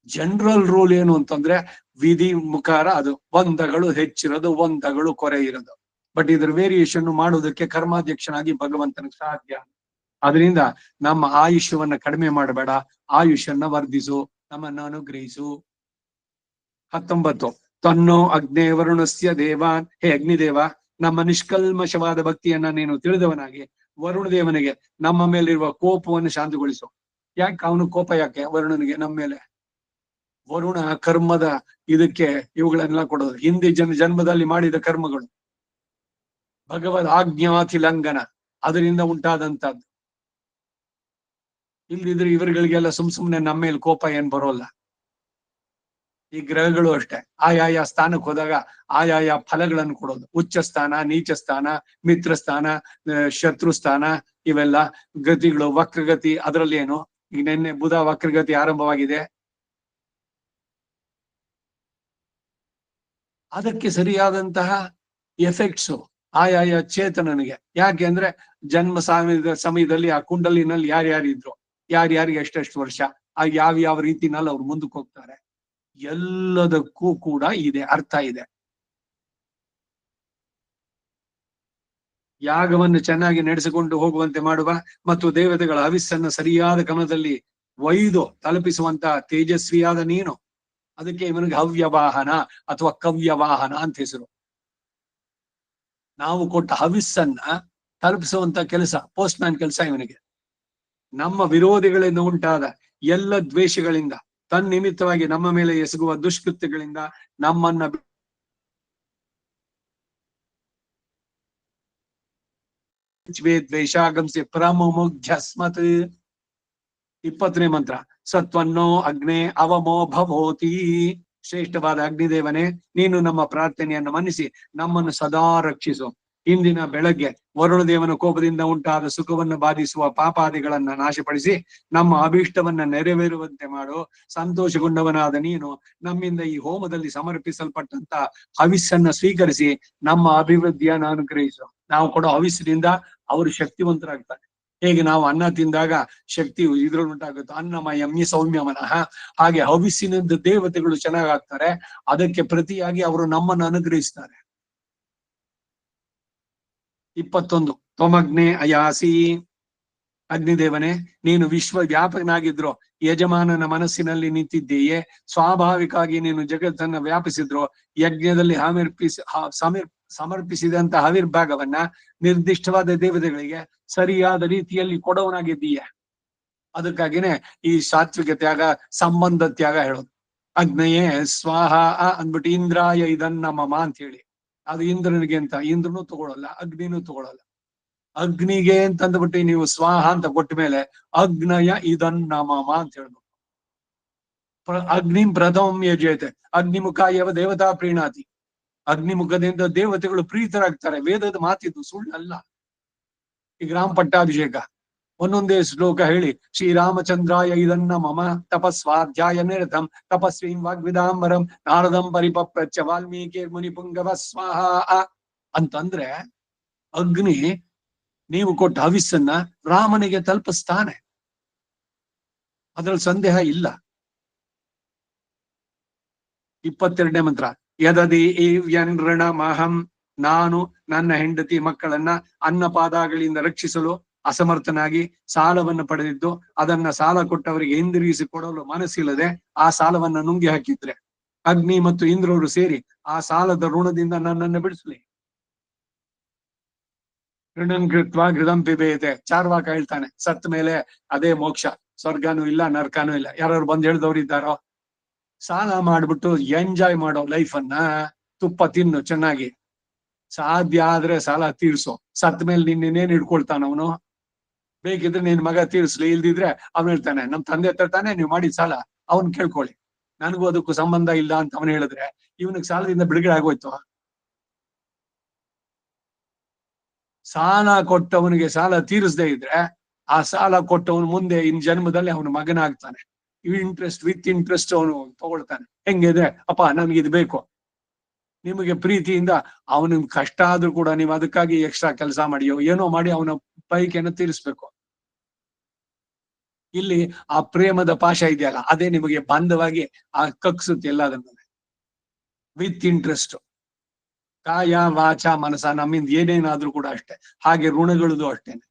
ಜನರಲ್ ರೂಲ್ ಏನು ಅಂತಂದ್ರೆ ವಿಧಿ ಮುಖಾರ ಅದು ಒಂದಗಳು ಹೆಚ್ಚಿರೋದು, ಒಂದಗಳು ಕೊರೆ ಇರೋದು. ಬಟ್ ಇದ್ರ ವೇರಿಯೇಷನ್ ಮಾಡೋದಕ್ಕೆ ಕರ್ಮಾಧ್ಯಕ್ಷನಾಗಿ ಭಗವಂತನಿಗೆ ಸಾಧ್ಯ. ಅದರಿಂದ ನಮ್ಮ ಆಯುಷ್ಯವನ್ನ ಕಡಿಮೆ ಮಾಡಬೇಡ, ಆಯುಷನ್ನ ವರ್ಧಿಸು, ನಮ್ಮನ್ನು ಅನುಗ್ರಹಿಸು. 19 ತನ್ನೋ ಅಗ್ನೇ ವರುಣಸ್ಯ ದೇವಾನ್. ಹೇ ಅಗ್ನಿದೇವ, ನಮ್ಮ ನಿಷ್ಕಲ್ಮಶವಾದ ಭಕ್ತಿಯನ್ನ ನೀನು ತಿಳಿದವನಾಗಿ ವರುಣ ದೇವನಿಗೆ ನಮ್ಮ ಮೇಲಿರುವ ಕೋಪವನ್ನು ಶಾಂತಿಗೊಳಿಸು. ಯಾಕೆ ಅವನು ಕೋಪ? ಯಾಕೆ ವರುಣನಿಗೆ ನಮ್ಮ ಮೇಲೆ? ವರುಣ ಕರ್ಮದ ಇದಕ್ಕೆ ಇವುಗಳನ್ನೆಲ್ಲ ಕೊಡೋದು, ಹಿಂದೆ ಜನ್ಮದಲ್ಲಿ ಮಾಡಿದ ಕರ್ಮಗಳು, ಭಗವದ್ ಆಜ್ಞಾತಿಲಂಘನ, ಅದರಿಂದ ಉಂಟಾದಂತದ್ದು. ಇಲ್ದಿದ್ರೆ ಇವರುಗಳಿಗೆಲ್ಲ ಸುಮ್ನೆ ನಮ್ಮ ಮೇಲೆ ಕೋಪ ಏನ್ ಬರೋಲ್ಲ. ಈ ಗ್ರಹಗಳು ಅಷ್ಟೇ, ಆಯಾಯ ಸ್ಥಾನಕ್ಕೆ ಹೋದಾಗ ಆಯಾಯ ಫಲಗಳನ್ನು ಕೊಡೋದು. ಉಚ್ಚ ಸ್ಥಾನ, ನೀಚ ಸ್ಥಾನ, ಮಿತ್ರ ಸ್ಥಾನ, ಶತ್ರು ಸ್ಥಾನ, ಇವೆಲ್ಲ ಗತಿಗಳು. ವಕ್ರಗತಿ ಅದರಲ್ಲಿ ಏನು, ಈಗ ನಿನ್ನೆ ಬುಧ ವಕ್ರಗತಿ ಆರಂಭವಾಗಿದೆ. ಅದಕ್ಕೆ ಸರಿಯಾದಂತಹ ಎಫೆಕ್ಟ್ಸು ಆಯಾಯ ಚೇತನನಿಗೆ. ಯಾಕೆ ಅಂದ್ರೆ ಜನ್ಮ ಸಮಯದಲ್ಲಿ ಆ ಕುಂಡಲಿನಲ್ಲಿ ಯಾರ್ಯಾರಿದ್ರು, ಯಾರ್ಯಾರಿಗೆ ಎಷ್ಟೆಷ್ಟು ವರ್ಷ, ಆ ಯಾವ ರೀತಿನಲ್ಲಿ ಅವ್ರು ಮುಂದಕ್ಕೆ ಹೋಗ್ತಾರೆ, ಎಲ್ಲದಕ್ಕೂ ಕೂಡ ಇದೆ, ಅರ್ಥ ಇದೆ. ಯಾಗವನ್ನು ಚೆನ್ನಾಗಿ ನಡೆಸಿಕೊಂಡು ಹೋಗುವಂತೆ ಮಾಡುವ ಮತ್ತು ದೇವತೆಗಳ ಹವಿಸ್ಸನ್ನು ಸರಿಯಾದ ಕ್ರಮದಲ್ಲಿ ಒಯ್ದು ತಲುಪಿಸುವಂತ ತೇಜಸ್ವಿಯಾದ ನೀನು. ಅದಕ್ಕೆ ಇವನಿಗೆ ಹವ್ಯವಾಹನ ಅಥವಾ ಕವ್ಯವಾಹನ ಅಂತ ಹೆಸರು. ನಾವು ಕೊಟ್ಟ ಹವಿಸ್ಸನ್ನ ತಲುಪಿಸುವಂತ ಕೆಲಸ, ಪೋಸ್ಟ್ ಮ್ಯಾನ್ ಕೆಲಸ ಇವನಿಗೆ. ನಮ್ಮ ವಿರೋಧಿಗಳಿಂದ ಉಂಟಾದ ಎಲ್ಲ ದ್ವೇಷಗಳಿಂದ, ತನ್ನಿಮಿತ್ತವಾಗಿ ನಮ್ಮ ಮೇಲೆ ಎಸಗುವ ದುಷ್ಕೃತ್ಯಗಳಿಂದ ನಮ್ಮನ್ನ ದ್ವೇಷಾಗಂಸಿ ಪ್ರಮುಗ್ಧ್ಯಸ್ಮತ್. 20ನೇ ಮಂತ್ರ. ಸತ್ವನ್ನೋ ಅಗ್ನೇ ಅವಮೋ ಭವೋತಿ. ಶ್ರೇಷ್ಠವಾದ ಅಗ್ನಿದೇವನೇ, ನೀನು ನಮ್ಮ ಪ್ರಾರ್ಥನೆಯನ್ನು ಮನ್ನಿಸಿ ನಮ್ಮನ್ನು ಸದಾ ರಕ್ಷಿಸು. ಇಂದಿನ ಬೆಳಗ್ಗೆ ವರುಣದೇವನ ಕೋಪದಿಂದ ಉಂಟಾದ ಸುಖವನ್ನು ಬಾಧಿಸುವ ಪಾಪಾದಿಗಳನ್ನ ನಾಶಪಡಿಸಿ ನಮ್ಮ ಅಭೀಷ್ಟವನ್ನ ನೆರವೇರುವಂತೆ ಮಾಡು. ಸಂತೋಷಗೊಂಡವನಾದ ನೀನು ನಮ್ಮಿಂದ ಈ ಹೋಮದಲ್ಲಿ ಸಮರ್ಪಿಸಲ್ಪಟ್ಟಂತ ಹವಿಸ್ಸನ್ನ ಸ್ವೀಕರಿಸಿ ನಮ್ಮ ಅಭಿವೃದ್ಧಿಯನ್ನು ಅನುಗ್ರಹಿಸು. ನಾವು ಕೊಡೋ ಹವಿಸ್ಸಿನಿಂದ ಅವರು ಶಕ್ತಿವಂತರಾಗ್ತಾರೆ. ಹೇಗೆ ನಾವು ಅನ್ನ ತಿಂದಾಗ ಶಕ್ತಿ ಇದ್ರಲ್ಲಿ ಉಂಟಾಗುತ್ತೆ, ಅನ್ನಮಯ ಸೌಮ್ಯವನಃ, ಹಾಗೆ ಹವಿಸ್ಸಿನಿಂದ ದೇವತೆಗಳು ಚೆನ್ನಾಗಾಗ್ತಾರೆ. ಅದಕ್ಕೆ ಪ್ರತಿಯಾಗಿ ಅವರು ನಮ್ಮನ್ನು ಅನುಗ್ರಹಿಸ್ತಾರೆ. 21 ತ್ವಮಗ್ನೇ ಅಯಾಸಿ. ಅಗ್ನಿದೇವನೇ, ನೀನು ವಿಶ್ವವ್ಯಾಪಕನಾಗಿದ್ರು ಯಜಮಾನನ ಮನಸ್ಸಿನಲ್ಲಿ ನಿಂತಿದ್ದೀಯೇ. ಸ್ವಾಭಾವಿಕವಾಗಿ ನೀನು ಜಗತ್ತನ್ನ ವ್ಯಾಪಿಸಿದ್ರು. ಯಜ್ಞದಲ್ಲಿ ಸಮರ್ಪಿಸಿದಂತ ಹವಿರ್ಭಾಗವನ್ನ ನಿರ್ದಿಷ್ಟವಾದ ದೇವತೆಗಳಿಗೆ ಸರಿಯಾದ ರೀತಿಯಲ್ಲಿ ಕೊಡವನಾಗಿದ್ದೀಯ. ಅದಕ್ಕಾಗಿನೇ ಈ ಸಾತ್ವಿಕ ತ್ಯಾಗ, ಸಂಬಂಧ ತ್ಯಾಗ ಹೇಳೋದು. ಅಗ್ನಯೇ ಸ್ವಾಹ ಅಂದ್ಬಿಟ್ಟು ಇಂದ್ರಾಯ ಇದನ್ನ ಮಮ ಅಂತ ಹೇಳಿ, ಅದು ಇಂದ್ರನಿಗೆ ಅಂತ. ಇಂದ್ರನು ತಗೊಳಲ್ಲ, ಅಗ್ನಿನೂ ತಗೊಳಲ್ಲ. ಅಗ್ನಿಗೆ ಅಂತ ಅಂದ್ಬಿಟ್ಟು ನೀವು ಸ್ವಾಹ ಅಂತ ಕೊಟ್ಟ ಮೇಲೆ ಅಗ್ನಯ ಇದನ್ನ ಮಮ ಅಂತ ಹೇಳ್ಬೇಕು. ಅಗ್ನಿಂ ಪ್ರಥಮಂ ಯಜೇತೆ ಅಗ್ನಿಮುಖ ಯವ ದೇವತಾ ಪ್ರೀಣಾತಿ. ಅಗ್ನಿಮುಖದಿಂದ ದೇವತೆಗಳು ಪ್ರೀತರಾಗ್ತಾರೆ. ವೇದದ ಮಾತಿದ್ದು, ಸುಳ್ಳಲ್ಲ. ಈಗ ರಾಮ ಪಟ್ಟಾಭಿಷೇಕ ಒಂದೊಂದೇ ಶ್ಲೋಕ ಹೇಳಿ, ಶ್ರೀರಾಮಚಂದ್ರಾಯ ಇದನ್ನ ಮಮ ತಪಸ್ವಾಧ್ಯಾಯ ನಿರತಂ ತಪಸ್ವೀಂ ವಾಗ್ವಿದಾಂಬರಂ ನಾರದಂ ಪರಿಪಪ್ರಚ್ಛ ವಾಲ್ಮೀಕಿ ಮುನಿಪುಂಗವ ಸ್ವಾಹ ಅಂತಂದ್ರೆ ಅಗ್ನಿ ನೀವು ಕೊಟ್ಟ ಹವಿಸ್ಸನ್ನ ರಾಮನಿಗೆ ತಲುಪಿಸ್ತಾನೆ, ಅದ್ರಲ್ಲಿ ಸಂದೇಹ ಇಲ್ಲ. 22ನೇ ಮಂತ್ರ. ಯದದಿ ವ್ಯನ್ಋಣಮಹಂ. ನಾನು ನನ್ನ ಹೆಂಡತಿ ಮಕ್ಕಳನ್ನ ಅನ್ನಪಾದಗಳಿಂದ ರಕ್ಷಿಸಲು ಅಸಮರ್ಥನಾಗಿ ಸಾಲವನ್ನು ಪಡೆದಿದ್ದು, ಅದನ್ನ ಸಾಲ ಕೊಟ್ಟವರಿಗೆ ಹಿಂದಿರುಗಿಸಿ ಕೊಡಲು ಮನಸ್ಸಿಲ್ಲದೆ ಆ ಸಾಲವನ್ನ ನುಂಗಿ ಹಾಕಿದ್ರೆ ಅಗ್ನಿ ಮತ್ತು ಇಂದ್ರವರು ಸೇರಿ ಆ ಸಾಲದ ಋಣದಿಂದ ನನ್ನನ್ನು ಬಿಡಿಸ್ಲಿ. ಋಣನ್ ಕೃತ್ವ ಘೃತಂ ಪಿಬೇತೆ, ಚಾರ್ವಾಕ ಹೇಳ್ತಾನೆ. ಸತ್ ಮೇಲೆ ಅದೇ ಮೋಕ್ಷ, ಸ್ವರ್ಗನೂ ಇಲ್ಲ ನರ್ಕನೂ ಇಲ್ಲ. ಯಾರು ಬಂದ್ ಹೇಳ್ದವ್ರು ಇದ್ದಾರೋ? ಸಾಲ ಮಾಡ್ಬಿಟ್ಟು ಎಂಜಾಯ್ ಮಾಡೋ ಲೈಫ್ ಅನ್ನ ತುಪ್ಪ ತಿನ್ನು ಚೆನ್ನಾಗಿ. ಸಾಧ್ಯ ಆದ್ರೆ ಸಾಲ ತೀರ್ಸು. ಸತ್ ಮೇಲೆ ನಿನ್ನೇನ್ ಹಿಡ್ಕೊಳ್ತಾನ ಅವನು? ಬೇಕಿದ್ರೆ ನಿನ್ ಮಗ ತೀರ್ಸ್ಲಿ, ಇಲ್ದಿದ್ರೆ ಅವ್ನು ಹೇಳ್ತಾನೆ ನಮ್ ತಂದೆ ಹತ್ರ ತಾನೆ ನೀವು ಮಾಡಿದ ಸಾಲ, ಅವ್ನ್ ಕೇಳ್ಕೊಳ್ಳಿ, ನನಗೂ ಅದಕ್ಕೂ ಸಂಬಂಧ ಇಲ್ಲ ಅಂತ ಅವನು ಹೇಳಿದ್ರೆ ಇವನಿಗೆ ಸಾಲದಿಂದ ಬಿಡುಗಡೆ ಆಗೋಯ್ತು. ಸಾಲ ಕೊಟ್ಟವನಿಗೆ ಸಾಲ ತೀರಿಸದೇ ಇದ್ರೆ ಆ ಸಾಲ ಕೊಟ್ಟವನು ಮುಂದೆ ಇನ್ ಜನ್ಮದಲ್ಲಿ ಅವನ ಮಗನಾಗ್ತಾನೆ. ಇಂಟ್ರೆಸ್ಟ್ ವಿತ್ ಇಂಟ್ರೆಸ್ಟ್ ಅವನು ತಗೊಳ್ತಾನೆ. ಹೆಂಗಿದೆ ಅಪ್ಪ ನನ್ಗೆ ಇದು ಬೇಕು, ನಿಮಗೆ ಪ್ರೀತಿಯಿಂದ ಅವನಿಗೆ ಕಷ್ಟ ಆದ್ರೂ ಕೂಡ ನೀವು ಅದಕ್ಕಾಗಿ ಎಕ್ಸ್ಟ್ರಾ ಕೆಲಸ ಮಾಡಿಯೋ ಏನೋ ಮಾಡಿ ಅವನ ಬೈಕೆಯನ್ನು ತೀರಿಸ್ಬೇಕು. ಇಲ್ಲಿ ಆ ಪ್ರೇಮದ ಪಾಶ ಇದೆಯಲ್ಲ, ಅದೇ ನಿಮಗೆ ಬಂಧವಾಗಿ ಆ ಕಕ್ಸುತ್ತೆ ಎಲ್ಲದನ್ನು ವಿತ್ ಇಂಟ್ರೆಸ್ಟ್. ಕಾಯ ವಾಚ ಮನಸ ನಮ್ಮಿಂದ ಏನೇನಾದ್ರೂ ಕೂಡ ಅಷ್ಟೇ. ಹಾಗೆ ಋಣಗಳದು ಅಷ್ಟೇನೆ.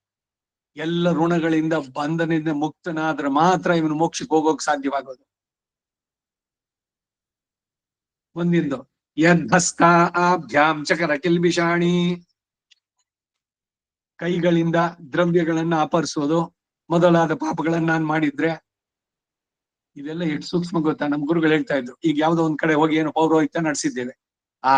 ಎಲ್ಲ ಋಣಗಳಿಂದ ಬಂಧನದಿಂದ ಮುಕ್ತನಾದ್ರೆ ಮಾತ್ರ ಇವನು ಮೋಕ್ಷಕ್ಕೆ ಹೋಗೋಕ್ ಸಾಧ್ಯವಾಗೋದು. ಮುಂದಿಂದು ಯದ್ಭಸ್ತಾಭ್ಯಾಂ ಚಕರ ಕಿಲ್ಬಿಷಾಣಿ, ಕೈಗಳಿಂದ ದ್ರವ್ಯಗಳನ್ನ ಅಪಹರಿಸೋದು ಮೊದಲಾದ ಪಾಪಗಳನ್ನ ನಾನ್ ಮಾಡಿದ್ರೆ, ಇದೆಲ್ಲ ಎಷ್ಟು ಸೂಕ್ಷ್ಮ ಗೊತ್ತಾ? ನಮ್ ಗುರುಗಳು ಹೇಳ್ತಾ ಇದ್ರು. ಈಗ ಯಾವ್ದೋ ಒಂದ್ ಕಡೆ ಹೋಗಿ ಏನೋ ಪೌರೋಹಿತ್ಯ ನಡೆಸಿದ್ದೇವೆ, ಆ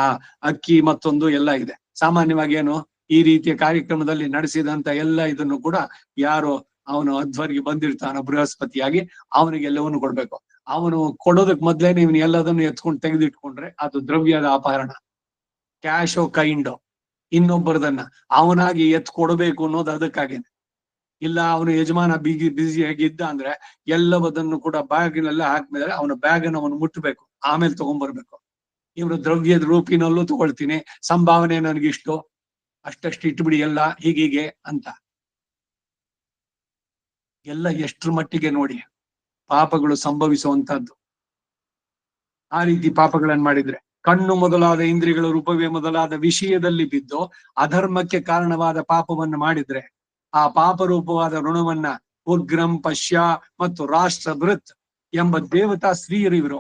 ಅಕ್ಕಿ ಮತ್ತೊಂದು ಎಲ್ಲ ಇದೆ. ಸಾಮಾನ್ಯವಾಗಿ ಏನು ಈ ರೀತಿಯ ಕಾರ್ಯಕ್ರಮದಲ್ಲಿ ನಡೆಸಿದಂತ ಎಲ್ಲ ಇದನ್ನು ಕೂಡ ಯಾರು ಅವನು ಅಧ್ವರಿಗೆ ಬಂದಿರ್ತಾನೋ ಬೃಹಸ್ಪತಿಯಾಗಿ ಅವನಿಗೆಲ್ಲವನ್ನು ಕೊಡ್ಬೇಕು. ಅವನು ಕೊಡೋದಕ್ ಮೊದ್ಲೇನೆ ಇವನು ಎಲ್ಲದನ್ನು ಎತ್ಕೊಂಡು ತೆಗೆದಿಟ್ಕೊಂಡ್ರೆ ಅದು ದ್ರವ್ಯದ ಅಪಹರಣ. ಕ್ಯಾಶೋ ಕೈಂಡೋ ಇನ್ನೊಬ್ಬರದನ್ನ ಅವನಾಗಿ ಎತ್ ಕೊಡಬೇಕು ಅನ್ನೋದು ಅದಕ್ಕಾಗೇನೆ. ಇಲ್ಲ ಅವನು ಯಜಮಾನ ಬ್ಯುಸಿಯಾಗಿದ್ದ ಅಂದ್ರೆ ಎಲ್ಲವದನ್ನು ಕೂಡ ಬ್ಯಾಗಿನೆಲ್ಲ ಹಾಕ್ಮೇಲೆ ಅವನ ಬ್ಯಾಗ್ ಅನ್ನು ಅವನು ಮುಟ್ಟಬೇಕು, ಆಮೇಲೆ ತಗೊಂಡ್ಬರ್ಬೇಕು. ಇವರು ದ್ರವ್ಯದ ರೂಪಿನಲ್ಲೂ ತಗೊಳ್ತೀನಿ, ಸಂಭಾವನೆ ನನಗಿಷ್ಟು, ಅಷ್ಟಷ್ಟು ಇಟ್ಬಿಡಿ ಎಲ್ಲ ಹೀಗೀಗೆ ಅಂತ. ಎಲ್ಲ ಎಷ್ಟ್ರ ಮಟ್ಟಿಗೆ ನೋಡಿ ಪಾಪಗಳು ಸಂಭವಿಸುವಂತದ್ದು. ಆ ರೀತಿ ಪಾಪಗಳನ್ನ ಮಾಡಿದ್ರೆ ಕಣ್ಣು ಮೊದಲಾದ ಇಂದ್ರಿಯಗಳ ರೂಪವೇ ಮೊದಲಾದ ವಿಷಯದಲ್ಲಿ ಬಿದ್ದು ಅಧರ್ಮಕ್ಕೆ ಕಾರಣವಾದ ಪಾಪವನ್ನು ಮಾಡಿದ್ರೆ ಆ ಪಾಪ ರೂಪವಾದ ಋಣವನ್ನ ಉಗ್ರಂ ಪಶ್ಯ ಮತ್ತು ರಾಷ್ಟ್ರಭೃತ್ ಎಂಬ ದೇವತಾ ಸ್ತ್ರೀಯರು ಇವರು.